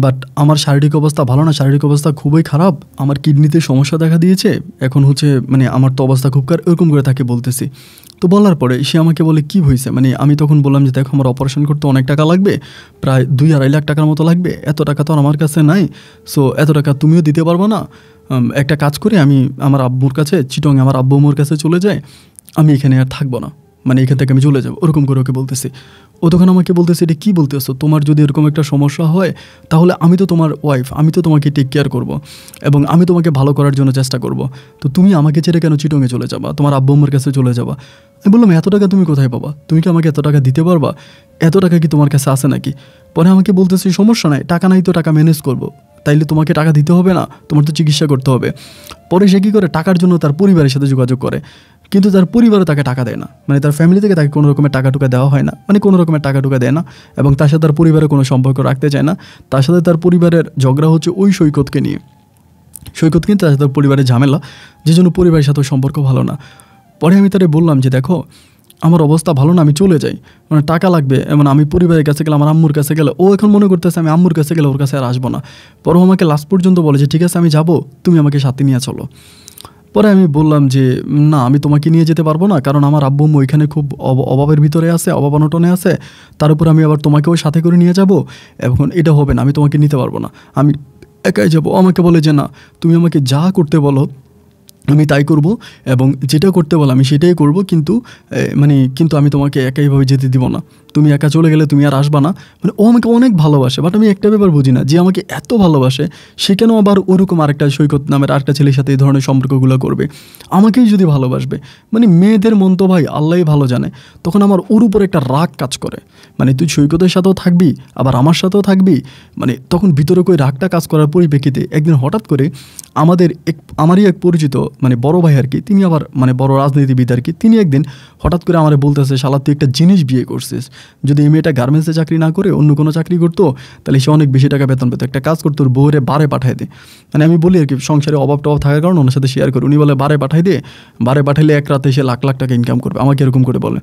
বাট আমার শারীরিক অবস্থা ভালো না, শারীরিক অবস্থা খুবই খারাপ, আমার কিডনিতে সমস্যা দেখা দিয়েছে, এখন হচ্ছে মানে আমার তো অবস্থা খুব খারাপ, এরকম করে তাকে বলতেছি। তো বলার পরে সে আমাকে বলে কী হয়েছে, মানে আমি তখন বললাম যে দেখো আমার অপারেশন করতে অনেক টাকা লাগবে, প্রায় 2-2.5 লাখ টাকার মতো লাগবে, এত টাকা তো আর আমার কাছে নাই, সো এত টাকা তুমিও দিতে পারবো না, একটা কাজ করে আমি আমার আব্বুর কাছে, চিটংয়ে আমার আব্বু মোর কাছে চলে যাই, আমি এখানে আর থাকবো না, মানে এখান থেকে আমি চলে যাবো, ওরকম করে ওকে বলতেছি। ও তখন আমাকে বলতেছে এটা কী বলতেছো, তোমার যদি এরকম একটা সমস্যা হয় তাহলে আমি তো তোমার ওয়াইফ, আমি তো তোমাকে টেক কেয়ার করবো এবং আমি তোমাকে ভালো করার জন্য চেষ্টা করব, তো তুমি আমাকে ছেড়ে কেন চিটংয়ে চলে যাবা, তোমার আব্বু আম্মার কাছে চলে যাবা। আমি বললাম এত টাকা তুমি কোথায় পাবা, তুমি কি আমাকে এত টাকা দিতে পারবা, এত টাকা কি তোমার কাছে আছে নাকি? পরে আমাকে বলতেছি সমস্যা নাই, টাকা নাই তো টাকা ম্যানেজ করবো, তাইলে তোমাকে টাকা দিতে হবে না, তোমার তো চিকিৎসা করতে হবে। পরে সে কী করে, টাকার জন্য তার পরিবারের সাথে যোগাযোগ করে, কিন্তু তার পরিবারও তাকে টাকা দেয় না, মানে তার ফ্যামিলি থেকে তাকে কোনো রকমের টাকা টুকা দেওয়া হয় না, মানে কোনো রকমের টাকা টুকা দেয় না, এবং তার সাথে তার পরিবারের কোনো সম্পর্ক রাখতে চায় না। তার সাথে তার পরিবারের ঝগড়া হচ্ছে ওই সৈকতকে নিয়ে, সৈকত কিন্তু তার সাথে তার পরিবারের ঝামেলা, যে জন্য পরিবারের সাথে সম্পর্ক ভালো না। পরে আমি তারে বললাম যে দেখো আমার অবস্থা ভালো না, আমি চলে যাই, মানে টাকা লাগবে, এমন আমি পরিবারের কাছে গেলে, আমার আম্মুর কাছে গেলে, ও এখন মনে করতেছে আমি আম্মুর কাছে গেলে ওর কাছে আর আসবো না। পরে আমাকে লাস্ট পর্যন্ত বলে যে ঠিক আছে আমি যাবো, তুমি আমাকে সাথে নিয়ে চলো। পরে আমি বললাম যে না, আমি তোমাকে নিয়ে যেতে পারবো না, কারণ আমার আব্বু আম্মু ওইখানে খুব অভাবের ভিতরে আছে, অভাব অনটনে আছে, তার উপর আমি আবার তোমাকেও সাথে করে নিয়ে যাব, এখন এটা হবে না, আমি তোমাকে নিতে পারবো না, আমি একাই যাবো। আমাকে বলে যে না, তুমি আমাকে যা করতে বলো আমি তাই করব, এবং যেটা করতে বলো আমি সেটাই করব, কিন্তু কিন্তু আমি তোমাকে একাইভাবে যেতে দিব না, তুমি একা চলে গেলে তুমি আর আসবা না। মানে ও আমাকে অনেক ভালোবাসে, বাট আমি একটা ব্যাপার বুঝি না, যে আমাকে এত ভালোবাসে সে কেন আবার ওরকম আরেকটা সৈকত নামের আরেকটা ছেলের সাথে এই ধরনের সম্পর্কগুলো করবে, আমাকেই যদি ভালোবাসবে। মানে মেয়েদের মন তো ভাই আল্লাহই ভালো জানে। তখন আমার ওর উপর একটা রাগ কাজ করে, মানে তুই সৈকতের সাথেও থাকবি আবার আমার সাথেও থাকবি, মানে তখন ভিতরে কই রাগটা কাজ করার পরিপ্রেক্ষিতে একদিন হঠাৎ করে আমারই এক পরিচিত মানে বড় ভাই আর কি, তিনি আবার মানে বড় রাজনীতিবিদ আর কি, তিনি একদিন হঠাৎ করে আমার বলতেছে শালা তুই একটা জিনিস বিয়ে করছিস, যদি এই মেয়েটা গার্মেন্টসে চাকরি না করে অন্য কোনো চাকরি করতো তাহলে সে অনেক বেশি টাকা বেতন পেতো, একটা কাজ করতো ওর বউরে বারে পাঠাই দে। মানে আমি বলি আর কি সংসারে অভাব টভাব থাকার কারণে ওনার সাথে শেয়ার করি, উনি বলে বারে পাঠাই দে, বারে পাঠাইলে এক রাতে সে লাখ লাখ টাকা ইনকাম করবে, আমাকে এরকম করে বলে।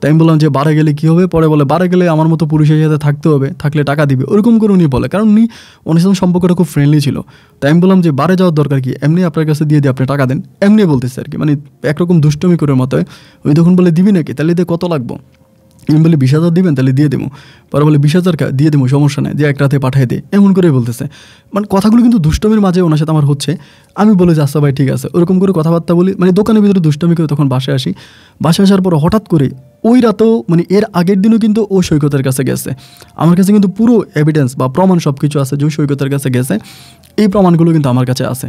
তাই আমি বললাম যে বারে গেলে কী হবে, পরে বলে বারে গেলে আমার মতো পুরুষের সাথে থাকতে হবে, থাকলে টাকা দিবে, ওরকম করে উনি বলে, কারণ উনি ওনার সাথে সম্পর্কটা খুব ফ্রেন্ডলি ছিল। তাই আমি বললাম যে বারে যাওয়ার দরকার কি, এমনি আপনার কাছে দিয়ে আপনি টাকা দেন, এমনি বলতেছে আর কি, মানে একরকম দুষ্টমি করে মতো। উনি তখন বলে দিবি নাকি, তাহলে দিয়ে কত লাগবো, আমি বলি 20,000 দিবেন, তাহলে দিয়ে দেবো। পরে বলে 20,000 দিয়ে দেবো, সমস্যা নেই, যে এক রাতে পাঠিয়ে দে, এমন করে বলতেছে। মানে কথাগুলো কিন্তু দুষ্টমির মাঝে ওনার সাথে আমার হচ্ছে। আমি বলে যে আচ্ছা ভাই ঠিক আছে, ওরকম করে কথাবার্তা বলি, মানে দোকানের ভিতরে দুষ্টমি করে তখন বাসায় আসি। বাসায় আসার পর হঠাৎ করে ওই রাতেও মানে এর আগের দিনও কিন্তু ও সৈকতের কাছে গেছে, আমার কাছে কিন্তু পুরো এভিডেন্স বা প্রমাণ সব কিছু আছে যে সৈকতের কাছে গেছে, এই প্রমাণগুলো কিন্তু আমার কাছে আছে।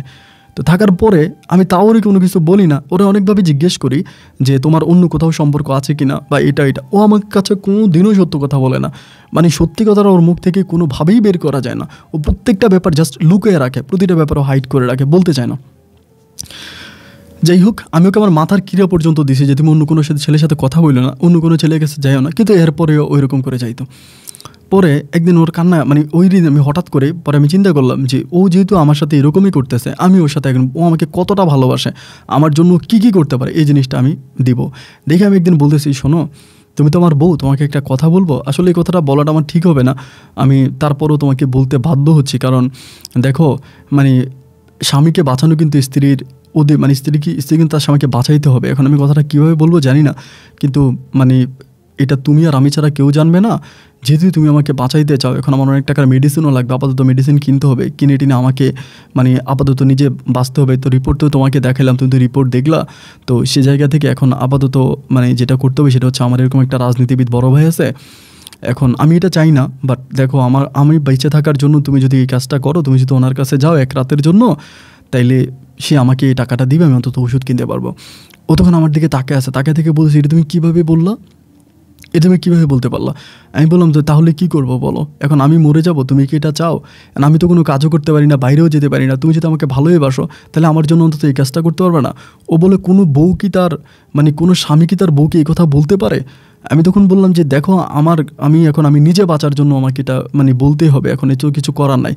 তো থাকার পরে আমি তাও ওরে কোনো কিছু বলি না, ওরা অনেকভাবে জিজ্ঞেস করি যে তোমার অন্য কোথাও সম্পর্ক আছে কিনা বা এটা, ও আমার কাছে কোনো দিনও সত্য কথা বলে না, মানে সত্যি কথাটা ওর মুখ থেকে কোনোভাবেই বের করা যায় না, ও প্রত্যেকটা ব্যাপার জাস্ট লুকিয়ে রাখে, প্রতিটা ব্যাপারও হাইড করে রাখে, বলতে চায় না। যাই হোক, আমি ওকে আমার মাথার ক্রিয়া পর্যন্ত দিছি যে তুমি অন্য কোনো ছেলের সাথে কথা বললো না, অন্য কোনো ছেলের কাছে যাইও না, কিন্তু এরপরেও ওই রকম করে যাইতো। পরে একদিন ওর কান্না মানে ওই দিন আমি হঠাৎ করে পরে আমি চিন্তা করলাম যে ও যেহেতু আমার সাথে এরকমই করতেছে, আমি ওর সাথে ও আমাকে কতটা ভালোবাসে, আমার জন্য কী কী করতে পারে এই জিনিসটা আমি দিব। দেখে আমি একদিন বলতেছি শোনো তুমি তো আমার বউ, তোমাকে একটা কথা বলবো, আসলে এই কথাটা বলাটা আমার ঠিক হবে না, আমি তারপরও তোমাকে বলতে বাধ্য হচ্ছি, কারণ দেখো মানে স্বামীকে বাঁচানো কিন্তু স্ত্রীর মানে স্ত্রী কিন্তু তার স্বামীকে বাঁচাইতে হবে। এখন আমি কথাটা কীভাবে বলবো জানি না, কিন্তু মানে এটা তুমি আর আমি ছাড়া কেউ জানবে না, যেহেতু তুমি আমাকে বাঁচাইতে চাও। এখন আমার অনেক টাকার মেডিসিনও লাগবে, আপাতত মেডিসিন কিনতে হবে, কিনে টিনে আমাকে মানে আপাতত নিজে বাঁচতে হবে। তো রিপোর্ট তো তোমাকে দেখালাম, তুমি তো রিপোর্ট দেখলা, তো সে জায়গা থেকে এখন আপাতত মানে যেটা করতে হবে সেটা হচ্ছে আমার এরকম একটা রাজনীতিবিদ বড় ভাই আছে, এখন আমি এটা চাই না, বাট দেখো আমি বেঁচে থাকার জন্য তুমি যদি এই কাজটা করো, তুমি যদি ওনার কাছে যাও এক রাতের জন্য, তাইলে সে আমাকে এই টাকাটা দিবে, আমি অন্তত ওষুধ কিনতে পারবো। ও তখন আমার দিকে তাকে আছে, তাকে থেকে বলছি এটা তুমি কীভাবে বললা, এটা তুমি কীভাবে বলতে পারলা? আমি বললাম যে তাহলে কী করবো বলো, এখন আমি মরে যাব, তুমি কি এটা চাও? আমি তো কোনো কাজও করতে পারি না, বাইরেও যেতে পারি না, তুমি যদি আমাকে ভালোই বাসো তাহলে আমার জন্য অন্তত এই কাজটা করতে পারবে না? ও বলে কোনো বউ কি তার মানে কোনো স্বামী কি তার বউকে এই কথা বলতে পারে? আমি তখন বললাম যে দেখো আমি নিজে বাঁচার জন্য আমাকে এটা মানে বলতেই হবে, এখন এত কিছু করার নাই।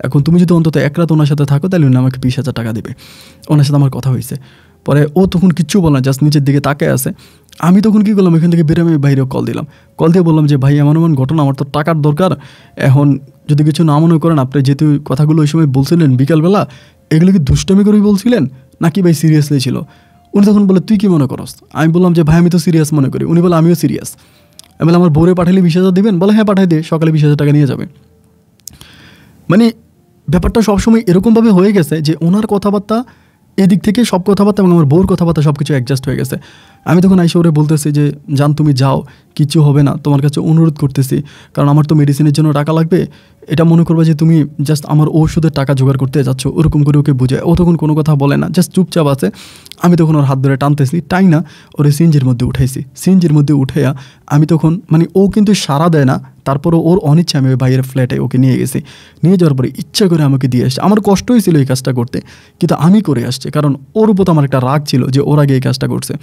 এখন তুমি যদি অন্তত এক রাত ওনার সাথে থাকো তাহলে উনি আমাকে 20,000 টাকা দেবে। ওনার সাথে আমার কথা হয়েছে। পরে ও তখন কিচ্ছু বলে না, জাস্ট নিচের দিকে তাকায় আছে। আমি তখন কী করলাম, এখান থেকে বেরো আমি বাইরে কল দিলাম। কল দিয়ে বললাম যে ভাই এমন ঘটনা, আমার তো টাকার দরকার, এখন যদি কিছু না মনে করেন, আপনি যেহেতু কথাগুলো ওই সময় বলছিলেন বিকালবেলা, এগুলো কি দুষ্টমি করেই বলছিলেন নাকি ভাই সিরিয়াসলি ছিল? উনি তখন বলে তুই কী মনে করস? আমি বললাম যে ভাই আমি তো সিরিয়াস মনে করি। উনি বলে আমিও সিরিয়াস। আমি বলে আমার বোরে পাঠালে 20,000 দিবেন? বলে হ্যাঁ পাঠাই দিয়ে, সকালে 20,000 টাকা নিয়ে যাবে। মানে ব্যাপারটা সবসময় এরকমভাবে হয়ে গেছে যে ওনার কথাবার্তা এদিক থেকে সব কথাবার্তা এবং আমার বউর কথাবার্তা সব কিছু অ্যাডজাস্ট হয়ে গেছে। আমি তখন আইসা ওরে বলতেছি যে জান তুমি যাও, কিচ্ছু হবে না, তোমার কাছে অনুরোধ করতেছি, কারণ আমার তো মেডিসিনের জন্য টাকা লাগবে। এটা মনে করবে যে তুমি জাস্ট আমার ওষুধের টাকা জোগাড় করতে যাচ্ছ, ওরকম করে ওকে বুঝায়। ও তখন কোনো কথা বলে না, জাস্ট চুপচাপ আছে। আমি তখন ওর হাত ধরে টানতেছি, টাই না ওরে সিএনজির মধ্যে উঠাইছি। সিএনজির মধ্যে উঠাইয়া আমি তখন মানে ও কিন্তু সাড়া দেয় না, তারপরও ওর অনিচ্ছা আমি ওই বাইরের ফ্ল্যাটে ওকে নিয়ে গেছি। নিয়ে যাওয়ার পরে ইচ্ছা করে আমাকে দিয়ে আসছে। আমার কষ্ট হয়েছিল এই কাজটা করতে, কিন্তু আমি করে আসছি, কারণ ওর উপর তো আমার একটা রাগ ছিল যে ওর আগে এই কাজটা করছে।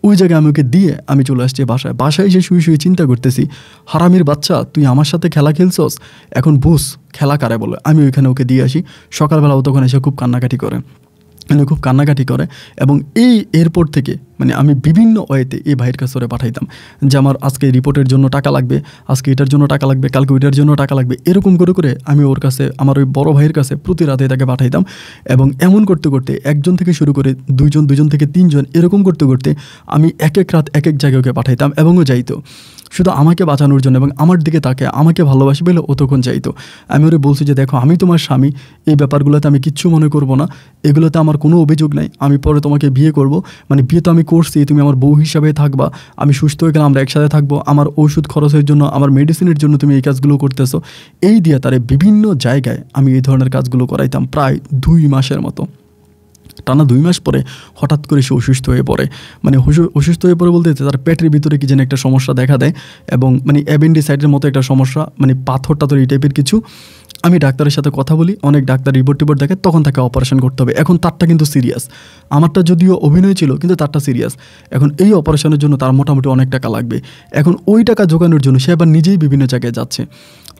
ওই জায়গায় আমি ওকে দিয়ে আমি চলে আসছি বাসায় এসে শুয়ে চিন্তা করতেছি, হারামির বাচ্চা তুই আমার সাথে খেলা খেলছস, এখন বুঝ খেলা কারে বলে। আমি ওইখানে ওকে দিয়ে আসি। সকালবেলা ও তখন এসে খুব কান্নাকাটি করে এবং এরপর থেকে মানে আমি বিভিন্ন ওয়েতে এই ভাইয়ের কাছে ওরে পাঠাইতাম যে আমার আজকে রিপোর্টের জন্য টাকা লাগবে, আজকে এটার জন্য টাকা লাগবে, কালকে ওইটার জন্য টাকা লাগবে। এরকম করে আমি ওর কাছে, আমার ওই বড় ভাইয়ের কাছে প্রতি রাতে তাকে পাঠাইতাম। এবং এমন করতে একজন থেকে শুরু করে দুইজন থেকে তিনজন, এরকম করতে আমি এক রাত এক জায়গায় ওকে পাঠাইতাম এবং ও যাইতো শুধু আমাকে বাঁচানোর জন্য এবং আমার দিকে তাকে আমাকে ভালোবাসি বলে ও তখন চাইতো। আমি ওরে বলছি যে দেখো আমি তোমার স্বামী, এই ব্যাপারগুলোতে আমি কিচ্ছু মনে করব না, এগুলোতে আমার কোনো অভিযোগ নাই, আমি পরে তোমাকে বিয়ে করব, মানে বিয়ে তো আমি করছি, তুমি আমার বউ হিসাবে থাকবা, আমি সুস্থ হয়ে গেলে আমরা একসাথে থাকবো, আমার ওষুধ খরচের জন্য, আমার মেডিসিনের জন্য তুমি এই কাজগুলো করতেছো। এই দিয়ে তারে বিভিন্ন জায়গায় আমি এই ধরনের কাজগুলো করাইতাম প্রায় 2 মাসের মতো। টানা 2 মাস পরে হঠাৎ করে সে অসুস্থ হয়ে পড়ে। মানে অসুস্থ হয়ে পড়ে বলতে তার পেটের ভিতরে কি যেন একটা সমস্যা দেখা দেয় এবং মানে অ্যাপেন্ডিসাইটিসের মতো একটা সমস্যা, মানে পাথর এই টাইপের কিছু। আমি ডাক্তারের সাথে কথা বলি, অনেক ডাক্তার রিপোর্ট দেখে, তখন তাকে অপারেশন করতে হবে। এখন তারটা কিন্তু সিরিয়াস, আমারটা যদিও অভিনয় ছিল কিন্তু তারটা সিরিয়াস। এখন এই অপারেশনের জন্য তার মোটামুটি অনেক টাকা লাগবে। এখন ওই টাকা জোগানোর জন্য সে আবার নিজেই বিভিন্ন জায়গায় যাচ্ছে।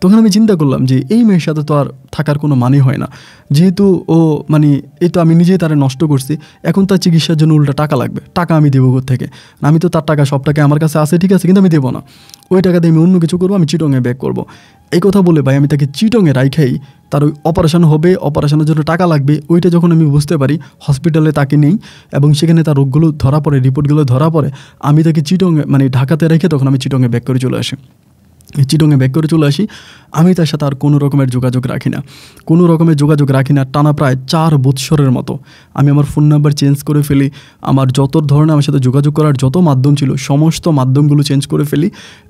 তখন আমি চিন্তা করলাম যে এই মেয়ের সাথে তো আর থাকার কোনো মানে হয় না, যেহেতু ও মানে এই তো আমি নিজেই তারে নষ্ট করছি, এখন তার চিকিৎসার জন্য উল্টা টাকা লাগবে, টাকা আমি দেবো থেকে? আমি তো তার টাকা সব টাকা আমার কাছে আছে, ঠিক আছে, কিন্তু আমি দেবো না। ওই টাকা দিয়ে আমি অন্য কিছু করবো, আমি চিটংয়ে ব্যাক করবো। এই কথা বলে ভাই আমি তাকে চিটংয়ে রাইখাই, তার ওই অপারেশন হবে, অপারেশনের জন্য টাকা লাগবে, ওইটা যখন আমি বুঝতে পারি হসপিটালে তাকে নেই এবং সেখানে তার রোগগুলো ধরা পড়ে, রিপোর্টগুলো ধরা পড়ে, আমি তাকে চিটংয়ে মানে ঢাকাতে রেখে তখন আমি চিটংয়ে ব্যাক করে চলে আসি। আমি তার সাথে আর কোনো রকমের যোগাযোগ রাখি না টানা প্রায় 4 বৎসরের মতো। আমি আমার ফোন নাম্বার চেঞ্জ করে ফেলি, আমার যত ধরনের আমার সাথে যোগাযোগ করার যত মাধ্যম ছিল সমস্ত মাধ্যমগুলো চেঞ্জ করে ফেলি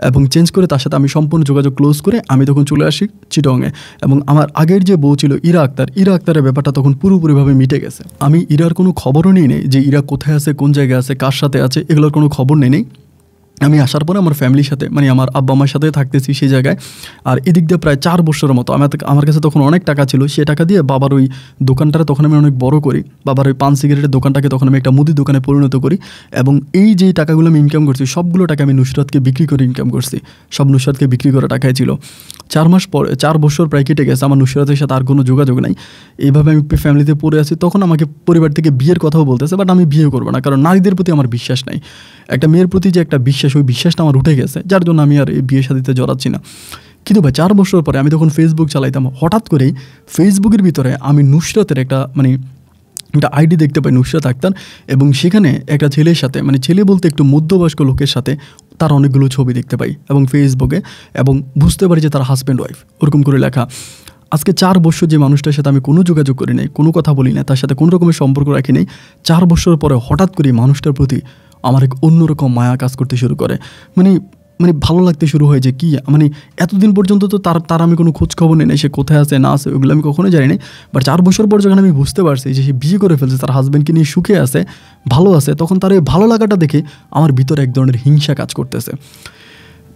এবং চেঞ্জ করে তার সাথে আমি সম্পূর্ণ যোগাযোগ ক্লোজ করে আমি তখন চলে আসি চিটংয়ে। এবং আমার আগের যে বউ ছিল ইরা আক্তারের ব্যাপারটা তখন পুরোপুরিভাবে মিটে গেছে। আমি ইরার কোনো খবরও নেই যে ইরা কোথায় আছে, কোন জায়গায় আছে, কার সাথে আছে, এগুলোর কোনো খবর নেই। আমি আসার পরে আমার ফ্যামিলির সাথে মানে আমার আব্বা আমার সাথে থাকতেছি সেই জায়গায়। আর এদিক দিয়ে প্রায় 4 বছরের মতো আমার কাছে তখন অনেক টাকা ছিল, সে টাকা দিয়ে বাবার ওই দোকানটা তখন আমি অনেক বড় করি, বাবার ওই পান সিগারেটের দোকানটাকে তখন আমি একটা মুদি দোকানে পরিণত করি। এবং এই যে টাকাগুলো আমি ইনকাম করছি সবগুলো টাকা আমি নুসরাতকে বিক্রি করে ইনকাম করছি, সব নুসরাতকে বিক্রি করে টাকাই ছিল। 4 বছর প্রায় কেটে গেছে, আমার নুসরাতের সাথে আর কোনো যোগাযোগ নাই। এইভাবে আমি ফ্যামিলিতে পড়ে আছি। তখন আমাকে পরিবার থেকে বিয়ের কথাও বলতেছে, বাট আমি বিয়ে করবো না, কারণ নারীদের প্রতি আমার বিশ্বাস নাই। একটা মেয়ের প্রতি যে একটা বিশ্বাস, ওই বিশ্বাসটা আমার উঠে গেছে, যার জন্য আমি আর এই বিয়ে শাদিতে জড়াচ্ছি না। কিন্তু ভাই 4 বছর পরে আমি তখন ফেসবুক চালাইতাম, হঠাৎ করেই ফেসবুকের ভিতরে আমি নুসরাতের একটা আইডি দেখতে পাই, নুসরাত আক্তার, এবং সেখানে একটা ছেলের সাথে, মানে ছেলে বলতে একটু মধ্যবয়স্ক লোকের সাথে তার অনেকগুলো ছবি দেখতে পাই এবং ফেসবুকে, এবং বুঝতে পারি যে তার হাজব্যান্ড ওয়াইফ, ওরকম করে লেখা। আজকে 4 বছর যে মানুষটার সাথে আমি কোনো যোগাযোগ করি নাই, কোনো কথা বলি না, তার সাথে কোনো রকমের সম্পর্ক রাখি নাই, 4 বছর পরে হঠাৎ করে মানুষটার প্রতি আমার এক অন্যরকম মায়া কাজ করতে শুরু করে। মানে ভালো লাগতে শুরু হয় যে কি, মানে এতদিন পর্যন্ত তো তার আমি কোনো খোঁজ খবর নেই, সে কোথায় আছে না আছে ওগুলো আমি কখনো জানি না। বাট 4 বছর পর যখন আমি বুঝতে পারছি যে সে বিয়ে করে ফেলছে, তার হাজব্যান্ডকে নিয়ে সুখে আছে, ভালো আছে, তখন তার এই ভালো লাগাটা দেখে আমার ভিতরে এক ধরনের হিংসা কাজ করতেছে।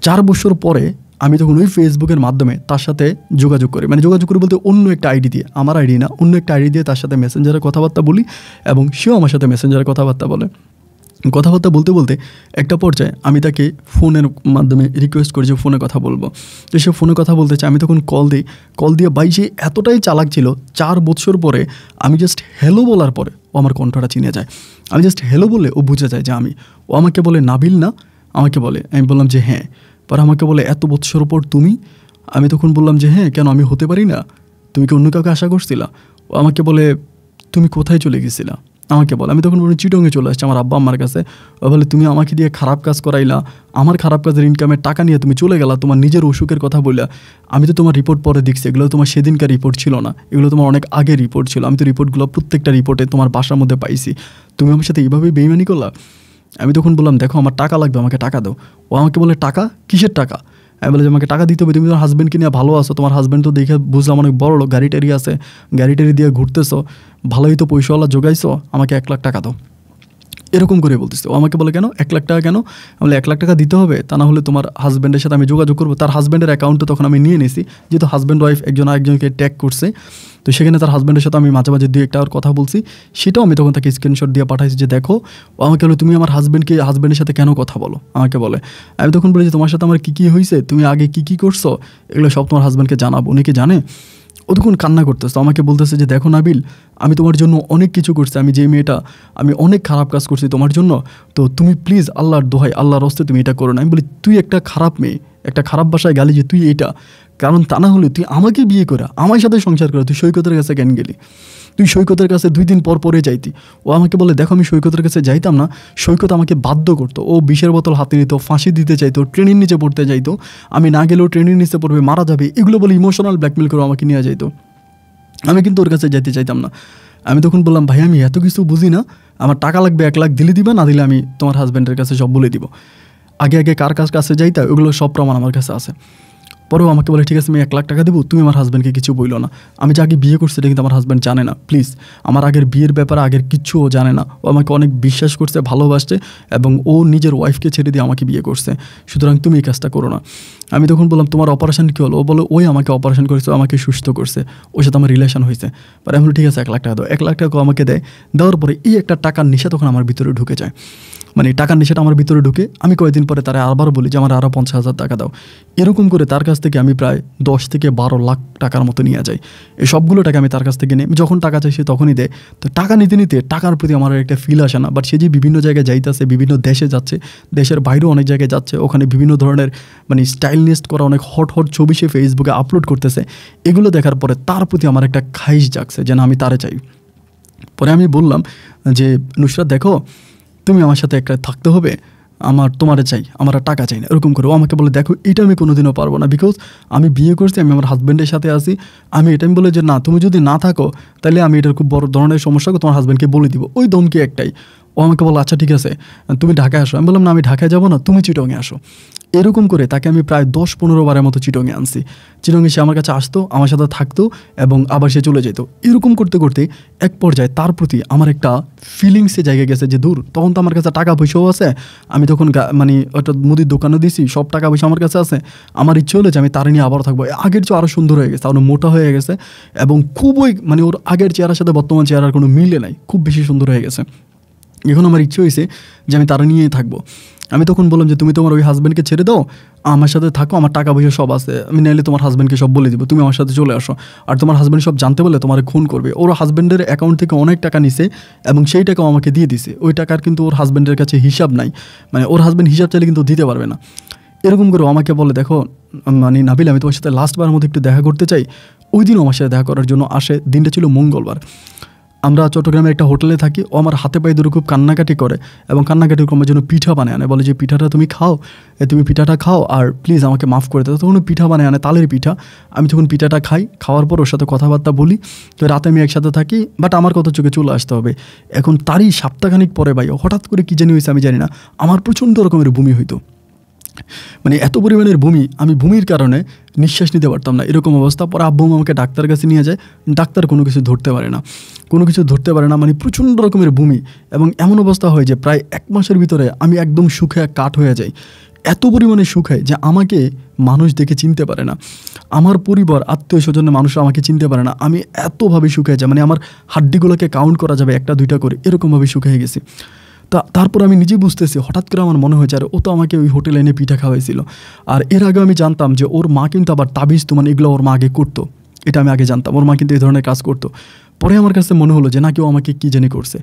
4 বছর পরে আমি তখন ওই ফেসবুকের মাধ্যমে তার সাথে যোগাযোগ করি, মানে যোগাযোগ করি বলতে অন্য একটা আইডি দিয়ে, আমার আইডি না, অন্য একটা আইডি দিয়ে তার সাথে মেসেঞ্জারে কথাবার্তা বলি এবং সেও আমার সাথে মেসেঞ্জারে কথাবার্তা বলে। কথাবার্তা বলতে বলতে একটা পর্যায়ে আমি তাকে ফোনের মাধ্যমে রিকোয়েস্ট করি যে ফোনে কথা বলবো। তো সে ফোনে কথা বলতে চাই, আমি তখন কল দিই। কল দিয়ে সে এতটাই চালাক ছিল, 4 বছর পরে আমি জাস্ট হ্যালো বলার পরে ও আমার কণ্ঠটা চিনে যায়। আমি জাস্ট হ্যালো বললে ও বুঝে যায় যে আমি। ও আমাকে বলে নাবিল না, আমাকে বলে। আমি বললাম যে হ্যাঁ। পরে আমাকে বলে এত বছর পর তুমি? আমি তখন বললাম যে হ্যাঁ, কেন আমি হতে পারি না? তুমি কি অন্য কাউকে আশা করছিলা? ও আমাকে বলে তুমি কোথায় চলে গেছিলা? আমাকে বলে। আমি তখন বলি চিটংয়ে চলে আসছি আমার আব্বা আম্মার কাছে। ও বলে তুমি আমাকে দিয়ে খারাপ কাজ করাইলা, আমার খারাপ কাজের ইনকামের টাকা নিয়ে তুমি চলে গেলা তোমার নিজের অসুখের কথা বললা। আমি তো তোমার রিপোর্ট পরে দেখছি, এগুলো তোমার সেদিনকার রিপোর্ট ছিল না, এগুলো তোমার অনেক আগের রিপোর্ট ছিল। আমি তো রিপোর্টগুলো প্রত্যেকটা রিপোর্টে তোমার বাসার মধ্যে পাইছি। তুমি আমার সাথে এইভাবেই বেইমানি করলা। আমি তখন বললাম দেখো আমার টাকা লাগবে, আমাকে টাকা দাও। ও আমাকে বলে টাকা? কিসের টাকা? আমি বলে যে আমাকে টাকা দিতে হবে, তুমি তোমার হাজব্যান্ডকে নিয়ে ভালো আছো, তোমার হাজব্যান্ড তো দেখে বুঝলাম অনেক বড় লোক, গাড়ি টাড়ি আছে, গাড়ি টাড়ি দিয়ে ঘুরতেছো, ভালোই তো পয়সাওয়ালা জোগাইছো, আমাকে 1 লাখ টাকা দাও। এরকম করে বলতেছে। ও আমাকে বলে কেন 1 লাখ টাকা কেন? আমি বলে 1 লাখ টাকা দিতে হবে, তা না হলে তোমার হাজব্যান্ডের সাথে আমি যোগাযোগ করবো। তার হাজব্যান্ডের অ্যাকাউন্টে তখন আমি নিয়ে নিয়েছি, যেহেতু হাজব্যান্ড ওয়াইফ একজন আরেকজনকে ট্যাগ করছে, তো সেখানে তার হাজব্যান্ডের সাথে আমি মাঝে মাঝে 2-1 টাকার কথা বলছি। সেটাও আমি তখন তাকে স্ক্রিনশট দিয়ে পাঠাইছি যে দেখো। ও আমাকে বলে তুমি আমার হাজব্যান্ডের সাথে কেন কথা বলো? আমাকে বলে। আমি তখন বলি যে তোমার সাথে আমার কী হয়েছে, তুমি আগে কী করছো, এগুলো সব তোমার হাজব্যান্ডকে জানাবো, উনি কি জানে? ও তখন কান্না করতেছে, আমাকে বলতেছে যে দেখো নাবিল, আমি তোমার জন্য অনেক কিছু করছি, আমি যে মেয়েটা, আমি অনেক খারাপ কাজ করছি তোমার জন্য, তো তুমি প্লিজ আল্লাহর দোহাই, আল্লাহর হস্তে তুমি এটা করো না। আমি বলি তুই একটা খারাপ মেয়ে, একটা খারাপ বাসায় গেলি যে তুই এইটা, কারণ তা না হলে তুই আমাকে বিয়ে করা, আমার সাথে সংসার করা, তুই সৈকতের কাছে কেন গেলি? তুই সৈকতের কাছে 2 দিন পরে যাইতি। ও আমাকে বলে দেখো আমি সৈকতের কাছে যাইতাম না, সৈকত আমাকে বাধ্য করতো, ও বিষের বোতল হাতে নিত, ফাঁসি দিতে চাইতো, ট্রেনের নিচে পড়তে চাইতো, আমি না গেলেও ট্রেনের নিচে পড়বে, মারা যাবে, এগুলো বলে ইমোশনাল ব্ল্যাকমেল করে আমাকে নিয়ে যাইতো। আমি কিন্তু ওর কাছে যেতে চাইতাম না। আমি তখন বললাম ভাই আমি এত কিছু বুঝি না, আমার টাকা লাগবে 1 লাখ দিলে দিবা, না দিলে আমি তোমার হাজব্যান্ডের কাছে সব বলে দিব। আগে কার কাছে যাইতা ওগুলো সব প্রমাণ আমার কাছে আছে। পরেও আমাকে বলে ঠিক আছে আমি 1 লাখ টাকা দেবো, তুমি আমার হাজব্যান্ডকে কিছু বইলো না। আমি যে আগে বিয়ে করছি এটা কিন্তু আমার হাজব্যান্ড জানে না, প্লিজ। আমার আগের বিয়ের ব্যাপারে আগের কিচ্ছু ও জানে না, ও আমাকে অনেক বিশ্বাস করছে, ভালোবাসছে, এবং ও নিজের ওয়াইফকে ছেড়ে দিয়ে আমাকে বিয়ে করছে, সুতরাং তুমি এই কাজটা করো না। আমি তখন বললাম তোমার অপারেশন কী হলো? ও বলো ওই আমাকে অপারেশন করেছে, আমাকে সুস্থ করছে, ওর সাথে আমার রিলেশন হয়েছে। পরে আমি বলি ঠিক আছে 1 লাখ টাকা দাও। 1 লাখ টাকা আমাকে দেয়। দেওয়ার পরে এই একটা টাকার নেশা তখন আমার ভিতরে ঢুকে যায়, মানে টাকার নেশাটা আমার ভিতরে ঢুকে আমি কয়েকদিন পরে তারা আবার বলি যে আমার আরও 50,000 টাকা দাও। এরকম করে তার কাছ থেকে আমি প্রায় 10 থেকে 12 লাখ টাকার মতো নিয়ে যাই। এই সবগুলো টাকা আমি তার কাছ থেকে নিই, যখন টাকা চাই সে তখনই দেয়। তো টাকা নিতে নিতে টাকার প্রতি আমার একটা ফিল আসে না, বাট সে যে বিভিন্ন জায়গায় যাইতেছে, বিভিন্ন দেশে যাচ্ছে, দেশের বাইরেও অনেক জায়গায় যাচ্ছে, ওখানে বিভিন্ন ধরনের মানে স্টাইলিস্ট করা অনেক হট ছবি সে ফেসবুকে আপলোড করতেছে, এগুলো দেখার পরে তার প্রতি আমার একটা খাইশ জাগছে যে না আমি তারে চাই। পরে আমি বললাম যে নুসরাত দেখো তুমি আমার সাথে একটা থাকতে হবে, আমার তোমারে চাই, আমার আর টাকা চাই না, এরকম করে। ও আমাকে বলে দেখো এটা আমি কোনোদিনও পারবো না, বিকজ আমি বিয়ে করছি, আমি আমার হাজব্যান্ডের সাথে আছি। আমি এটা আমি বলে যে না তুমি যদি না থাকো তাহলে আমি এটার খুব বড় ধরনের সমস্যা তোমার হাজব্যান্ডকে বলে দিব, ওই দমকি একটাই। ও আমাকে বলো আচ্ছা ঠিক আছে তুমি ঢাকায় আসো। আমি বললাম না আমি ঢাকায় যাবো না, তুমি চিটংয়ে আসো। এরকম করে তাকে আমি প্রায় 10-15 বারের মতো চিটংয়ে আনছি। চিটংয়ে সে আমার কাছে আসতো, আমার সাথে থাকতো এবং আবার সে চলে যেত। এরকম করতে করতে এক পর্যায়ে তার প্রতি আমার একটা ফিলিংসে জায়গা গেছে যে দূর, তখন তো আমার কাছে টাকা পয়সাও আছে, আমি তখন মানে একটা মুদির দোকানও দিছি, সব টাকা পয়সা আমার কাছে আছে। আমার ইচ্ছে হলো যে আমি তার নিয়ে আবারও থাকবো। আগের চেয়ে আরও সুন্দর হয়ে গেছে, আরও মোটা হয়ে গেছে, এবং খুবই মানে ওর আগের চেহারার সাথে বর্তমান চেহারার কোনো মিলে নাই, খুব বেশি সুন্দর হয়ে গেছে। এখন আমার ইচ্ছে হয়েছে যে আমি তারা নিয়েই থাকবো। আমি তখন বললাম যে তুমি তোমার ওই হাজব্যান্ডকে ছেড়ে দাও, আমার সাথে থাকো, আমার টাকা পয়সা সব আছে, আমি নাইলে তোমার হাজব্যান্ডকে সব বলে দিব, তুমি আমার সাথে চলে আসো। আর তোমার হাজব্যান্ড সব জানতে বলে তোমার খুন করবে। ওর হাজব্যান্ডের অ্যাকাউন্ট থেকে অনেক টাকা নিছে এবং সেই টাকাও আমাকে দিয়ে দিছে। ওই টাকার কিন্তু ওর হাজব্যান্ডের কাছে হিসাব নাই, মানে ওর হাজব্যান্ড হিসাব চাইলে কিন্তু দিতে পারবে না। এরকম করে আমাকে বলে দেখো মানে নাবিল আমি তোমার সাথে লাস্টবারের মধ্যে একটু দেখা করতে চাই। ওই দিনও আমার সাথে দেখা করার জন্য আসে। দিনটা ছিল মঙ্গলবার। আমরা চট্টগ্রামের একটা হোটেলে থাকি। ও আমার হাতে পায়ে ধরে খুব কান্নাকাটি করে এবং কান্নাকাটি আমার জন্য পিঠা বানিয়ে আনে, বলে যে পিঠাটা তুমি খাও, তুমি পিঠাটা খাও আর প্লিজ আমাকে মাফ করে দাও। তখন পিঠা বানিয়ে আনে, তালের পিঠা। আমি তখন পিঠাটা খাই, খাওয়ার পর ওর সাথে কথাবার্তা বলি। তো রাতে আমি একসাথে থাকি, বাট আমার কথা চোখে চলে আসতে হবে। এখন তারই সপ্তাহখানিক পরে ভাই হঠাৎ করে কী জানি হয়েছে আমি জানি না, আমার প্রচণ্ড রকমের বমি হইতো, মানে এত পরিমাণের বমি, আমি বমির কারণে নিঃশ্বাস নিতে পারতাম না, এরকম অবস্থা। পরে আব্বু আমাকে ডাক্তার কাছে নিয়ে যায়, ডাক্তার কোনো কিছু ধরতে পারে না, মানে প্রচণ্ড রকমের বমি। এবং এমন অবস্থা হয় যে প্রায় 1 মাসের ভিতরে আমি একদম শুকিয়ে কাঠ হয়ে যাই। এত পরিমাণে শুকায় যে আমাকে মানুষ দেখে চিনতে পারে না, আমার পরিবার আত্মীয় স্বজনের মানুষ আমাকে চিনতে পারে না। আমি এতভাবে শুকিয়ে যাই, মানে আমার হাড্ডিগুলোকে কাউন্ট করা যাবে একটা দুইটা করে, এরকমভাবে শুকিয়ে গেছি। তারপর আমি নিজে বুঝতেছি, হঠাৎ করে আমার মনে হয়েছে আর ও তো আমাকে ওই হোটেলে এনে পিঠা খাওয়াইছিল। আর এর আগে আমি জানতাম যে ওর মা কিন্তু আবার তাবিজ তো মানে এগুলো ওর মা আগে করতো, এটা আমি আগে জানতাম, ওর মা কিন্তু এই ধরনের কাজ করতো। পরে আমার কাছে মনে হলো যে না, কেউ আমাকে কী জানি করছে।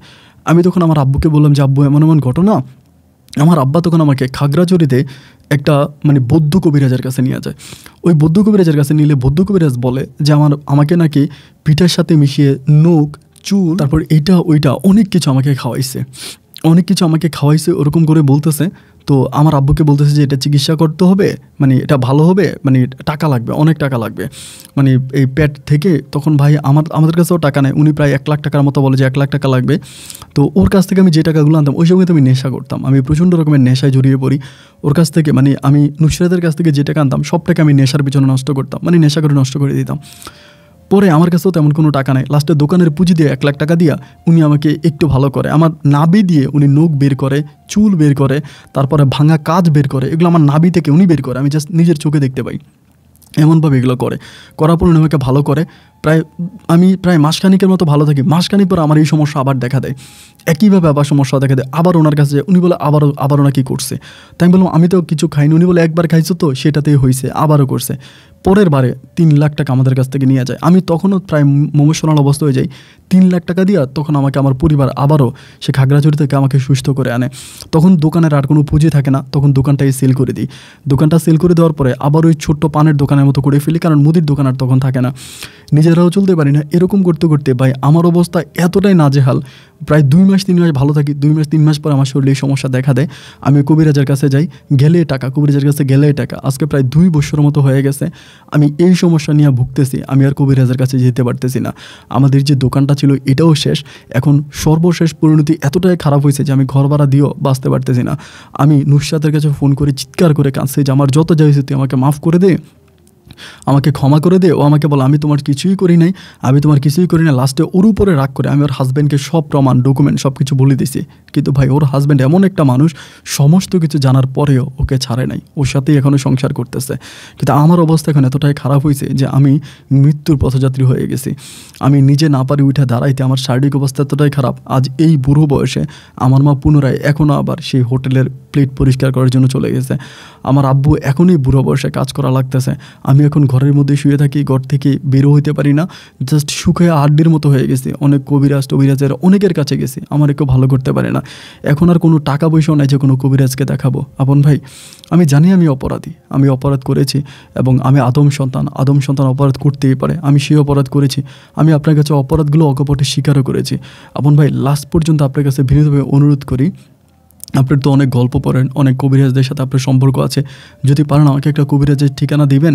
আমি তখন আমার আব্বুকে বললাম যে আব্বু এমন এমন ঘটনা। আমার আব্বা তখন আমাকে খাগড়াছড়িতে একটা মানে বৌদ্ধ কবিরাজের কাছে নিয়ে যায়। ওই বৌদ্ধ কবিরাজের কাছে নিলে বৌদ্ধ কবিরাজ বলে যে আমাকে নাকি পিঠার সাথে মিশিয়ে নখ, চুল, তারপর এইটা ওইটা অনেক কিছু আমাকে খাওয়াইছে ওরকম করে বলতেছে। তো আমার আব্বুকে বলতেছে যে এটা চিকিৎসা করতে হবে, মানে এটা ভালো হবে, মানে টাকা লাগবে, অনেক টাকা লাগবে, মানে এই পেট থেকে। তখন ভাই আমাদের কাছেও টাকা নেই, উনি প্রায় 1 লাখ টাকার মতো বলে যে 1 লাখ টাকা লাগবে। তো ওর কাছ থেকে আমি যে টাকাগুলো আনতাম ওই সময় তো আমি নেশা করতাম, আমি প্রচণ্ড রকমের নেশায় জড়িয়ে পড়ি। ওর কাছ থেকে মানে আমি নুসরাতের কাছ থেকে যে টাকা আনতাম সব টাকা আমি নেশার পিছনে নষ্ট করতাম, মানে নেশা করে নষ্ট করে দিতাম। পরে আমার কাছেও তেমন কোনো টাকা নেই, লাস্টে দোকানের পুঁজি দিয়ে 1 লাখ টাকা দিয়া উনি আমাকে একটু ভালো করে, আমার নাভি দিয়ে উনি নখ বের করে, চুল বের করে, তারপরে ভাঙা কাজ বের করে, এগুলো আমার নাভি থেকে উনি বের করে, আমি জাস্ট নিজের চোখে দেখতে পাই। এমনভাবে এগুলো করার পর উনি আমাকে ভালো করে, আমি প্রায় মাসখানিকের মতো ভালো থাকি। মাসখানিক পর আমার এই সমস্যা আবার দেখা দেয়, একইভাবে আবার সমস্যা দেখা দেয়। আবার ওনার কাছে উনি বলে আবার ওনাকে করছে। তাই আমি বললাম আমি তো কিছু খাইনি। উনি বলে একবার খাইছো তো সেটাতেই হয়েছে, আবারও করছে। পরের বারে 3 লাখ টাকা আমাদের কাছ থেকে নিয়ে যায়। আমি তখনও প্রায় ইমোশনাল অবস্থা হয়ে যাই। 3 লাখ টাকা দিয়া তখন আমাকে আমার পরিবার আবারও সে খাগড়াছড়ি থেকে আমাকে সুস্থ করে আনে। তখন দোকানের আর কোনো পুঁজি থাকে না, তখন দোকানটাই সেল করে দিই। দোকানটা সেল করে দেওয়ার পরে আবার ওই ছোট্ট পানের দোকানের মতো করে ফেলি, কারণ মুদির দোকান আর তখন থাকে না, নিজেরাও চলতে পারি না। এরকম করতে করতে ভাই আমার অবস্থা এতটাই নাজেহাল, প্রায় 2 মাস 3 মাস ভালো থাকি। 2 মাস 3 মাস পর আমার শরীরে এই সমস্যা দেখা দেয়। আমি কবিরাজের কাছে যাই, কবিরাজের কাছে গেলে টাকা। আজকে প্রায় 2 বছরের মতো হয়ে গেছে আমি এই সমস্যা নিয়ে ভুগতেছি। আমি আর কবিরাজের কাছে যেতে পারতেছি না। আমাদের যে দোকানটা ছিল এটাও শেষ। এখন সর্বশেষ পরিণতি এতটাই খারাপ হয়েছে যে আমি ঘর ভাড়া দিয়েও বাঁচতে পারতেছি না। আমি নুসরাতের কাছে ফোন করে চিৎকার করে কাঁদছি যে আমার যত যা হয়েছে তুই আমাকে মাফ করে দে, আমাকে ক্ষমা করে দে। ও আমাকে বলে আমি তোমার কিছুই করি নাই, লাস্টে ওর উপরে রাগ করে আমি ওর হাজব্যান্ডকে সব প্রমাণ ডকুমেন্ট সব কিছু বলে দিছি। কিন্তু ভাই ওর হাজব্যান্ড এমন একটা মানুষ, সমস্ত কিছু জানার পরেও ওকে ছাড়ে নাই, ওর সাথেই এখনও সংসার করতেছে। কিন্তু আমার অবস্থা এখন এতটাই খারাপ হয়েছে যে আমি মৃত্যুর পথযাত্রী হয়ে গেছি। আমি নিজে না পারি উঠে দাঁড়াইতে, আমার শারীরিক অবস্থা এতটাই খারাপ। আজ এই বুড়ো বয়সে আমার মা পুনরায় এখনও আবার সেই হোটেলের প্লেট পরিষ্কার করার জন্য চলে গেছে। আমার আব্বু এখনই বুড়ো বয়সে কাজ করা লাগতেছে। আমি এখন ঘরের মধ্যে শুয়ে থাকি, ঘর থেকে বেরো হইতে পারি না, জাস্ট শুকিয়ে হাড্ডির মতো হয়ে গেছি। অনেক কবিরাজের অনেকের কাছে গেছি, আমার কেউ ভালো করতে পারে না। এখন আর কোনো টাকা পয়সাও নাই যে কোনো কবিরাজকে দেখাবো। আপন ভাই, আমি জানি আমি অপরাধী, আমি অপরাধ করেছি এবং আমি আদম সন্তান অপরাধ করতেই পারে। আমি সেই অপরাধ করেছি, আমি আপনার কাছে অপরাধগুলো অকপটে স্বীকারও করেছি। আপন ভাই, লাস্ট পর্যন্ত আপনার কাছে বিনীতভাবে অনুরোধ করি, আপনার তো অনেক গল্প পড়েন, অনেক কবিরাজদের সাথে আপনার সম্পর্ক আছে, যদি পারেন আমাকে একটা কবিরাজের ঠিকানা দিবেন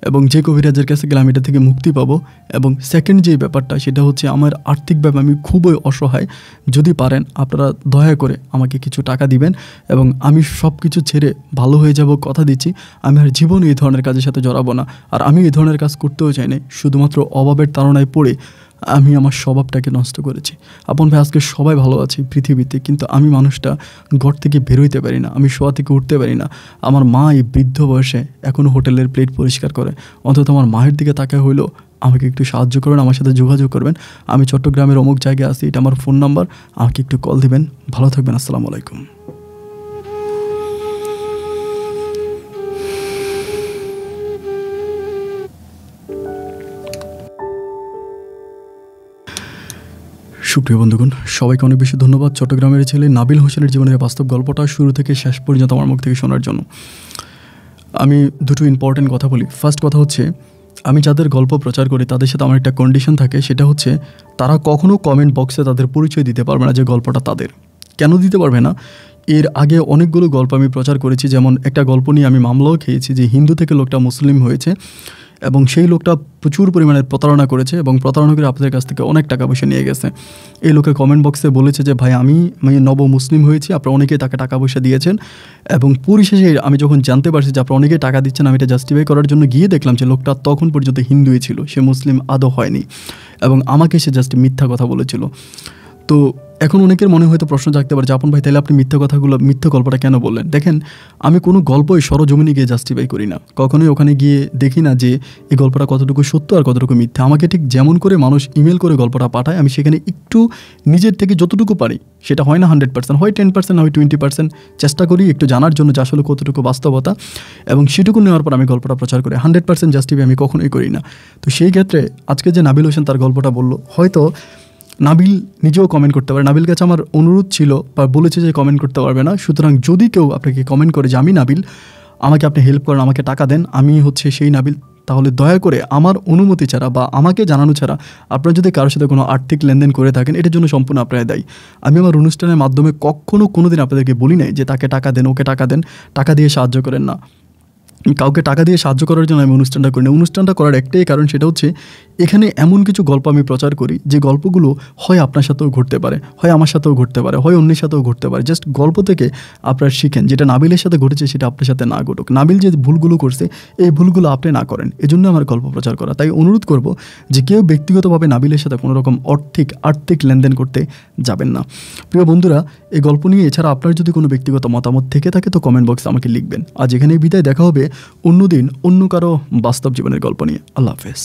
এবং যে কবিরাজের কাছে গেলে আমি এটা থেকে মুক্তি পাবো। এবং সেকেন্ড যে ব্যাপারটা সেটা হচ্ছে আমার আর্থিকভাবে আমি খুবই অসহায়, যদি পারেন আপনারা দয়া করে আমাকে কিছু টাকা দিবেন এবং আমি সব কিছু ছেড়ে ভালো হয়ে যাব, কথা দিচ্ছি। আমি আর জীবনে এই ধরনের কাজের সাথে জড়াবো না। আর আমি এই ধরনের কাজ করতেও চাই না, শুধুমাত্র অভাবের তাড়নায় পড়ে আমি আমার স্বভাবটাকে নষ্ট করেছি। আপন ভাই, আজকে সবাই ভালো আছি পৃথিবীতে, কিন্তু আমি মানুষটা ঘর থেকে বেরোইতে পারি না, আমি শোয়া থেকে উঠতে পারি না। আমার মা এই বৃদ্ধ বয়সে এখনও হোটেলের প্লেট পরিষ্কার করে, অন্তত আমার মায়ের দিকে তাকায় হইলো আমাকে একটু সাহায্য করবেন, আমার সাথে যোগাযোগ করবেন। আমি চট্টগ্রামের অমুক জায়গায় আছি, এটা আমার ফোন নাম্বার, আমাকে একটু কল দিবেন। ভালো থাকবেন, আসসালামু আলাইকুম। সুপ্রিয় বন্ধুগণ, সবাইকে অনেক বেশি ধন্যবাদ চট্টগ্রামের ছেলে নাবিল হোসেনের জীবনের বাস্তব গল্পটা শুরু থেকে শেষ পর্যন্ত আমার মুখ থেকে শোনার জন্য। আমি দুটো ইম্পর্টেন্ট কথা বলি। ফার্স্ট কথা হচ্ছে, আমি যাদের গল্প প্রচার করি তাদের সাথে আমার একটা কন্ডিশন থাকে, সেটা হচ্ছে তারা কখনও কমেন্ট বক্সে তাদের পরিচয় দিতে পারবে না যে গল্পটা তাদের। কেন দিতে পারবে না? এর আগে অনেকগুলো গল্প আমি প্রচার করেছি, যেমন একটা গল্প নিয়ে আমি মামলাও খেয়েছি যে হিন্দু থেকে লোকটা মুসলিম হয়েছে এবং সেই লোকটা প্রচুর পরিমাণে প্রতারণা করেছে এবং প্রতারণা করে আপনাদের কাছ থেকে অনেক টাকা পয়সা নিয়ে গেছে। এই লোকে কমেন্ট বক্সে বলেছে যে ভাই আমি নব মুসলিম হয়েছি, আপনারা অনেকেই তাকে টাকা পয়সা দিয়েছেন। এবং পরিশেষে আমি যখন জানতে পারছি যে আপনারা অনেকেই টাকা দিচ্ছেন, আমি এটা জাস্টিফাই করার জন্য গিয়ে দেখলাম যে লোকটা তখন পর্যন্ত হিন্দুই ছিল, সে মুসলিম আদৌ হয়নি এবং আমাকে সে জাস্ট মিথ্যা কথা বলেছিল। তো এখন অনেকের মনে হয়তো প্রশ্ন জাগতে পারে যে আপন ভাই তাহলে আপনি মিথ্যা গল্পটা কেন বললেন? দেখেন, আমি কোনো গল্পই সরজমিনে গিয়ে জাস্টিফাই করি না, কখনোই ওখানে গিয়ে দেখি না যে এই গল্পটা কতটুকু সত্য আর কতটুকু মিথ্যা। আমাকে ঠিক যেমন করে মানুষ ইমেল করে গল্পটা পাঠায়, আমি সেখানে একটু নিজের থেকে যতটুকু পারি, সেটা হয় না 100%, হয় 10%, হয় 20%, চেষ্টা করি একটু জানার জন্য যে আসলে কতটুকু বাস্তবতা, এবং সেটুকু নেওয়ার পর আমি গল্পটা প্রচার করি। 100% জাস্টিফাই আমি কখনোই করি না। তো সেই ক্ষেত্রে আজকে যে নাবিল হোসেন তার গল্পটা বলল, হয়তো নাবিল নিজেও কমেন্ট করতে পারে। নাবিল কাছে আমার অনুরোধ ছিল বা বলেছে যে কমেন্ট করতে পারবে না। সুতরাং যদি কেউ আপনাকে কমেন্ট করে যে আমি নাবিল, আমাকে আপনি হেল্প করেন, আমাকে টাকা দেন, আমি হচ্ছে সেই নাবিল, তাহলে দয়া করে আমার অনুমতি ছাড়া বা আমাকে জানানো ছাড়া আপনারা যদি কারোর সাথে কোনো আর্থিক লেনদেন করে থাকেন, এটার জন্য সম্পূর্ণ আপনারা দায়ী। আমি আমার অনুষ্ঠানের মাধ্যমে কোনো দিন আপনাদেরকে বলি নাই যে তাকে টাকা দেন, ওকে টাকা দেন, টাকা দিয়ে সাহায্য করেন না। কাউকে টাকা দিয়ে সাহায্য করার জন্য আমি অনুষ্ঠানটা করি না। অনুষ্ঠানটা করার একটাই কারণ, সেটা হচ্ছে এখানে এমন কিছু গল্প আমি প্রচার করি যে গল্পগুলো হয় আপনার সাথেও ঘটতে পারে, হয় আমার সাথেও ঘটতে পারে, হয় অন্যের সাথেও ঘটতে পারে। জাস্ট গল্প থেকে আপনারা শিখেন, যেটা নাবিলের সাথে ঘটেছে সেটা আপনার সাথে না ঘটুক। নাবিল যে ভুলগুলো করছে, এই ভুলগুলো আপনি না করেন, এজন্য আমার গল্প প্রচার করা। তাই অনুরোধ করব যে কেউ ব্যক্তিগতভাবে নাবিলের সাথে কোনো রকম আর্থিক লেনদেন করতে যাবেন না। প্রিয় বন্ধুরা, এই গল্প নিয়ে এছাড়া আপনার যদি কোনো ব্যক্তিগত মতামত থেকে থাকে তো কমেন্ট বক্সে আমাকে লিখবেন। আজ এখানেই বিদায়, দেখা হবে অন্যদিন অন্য কারো বাস্তব জীবনের গল্প নিয়ে। আল্লাহ হাফেজ।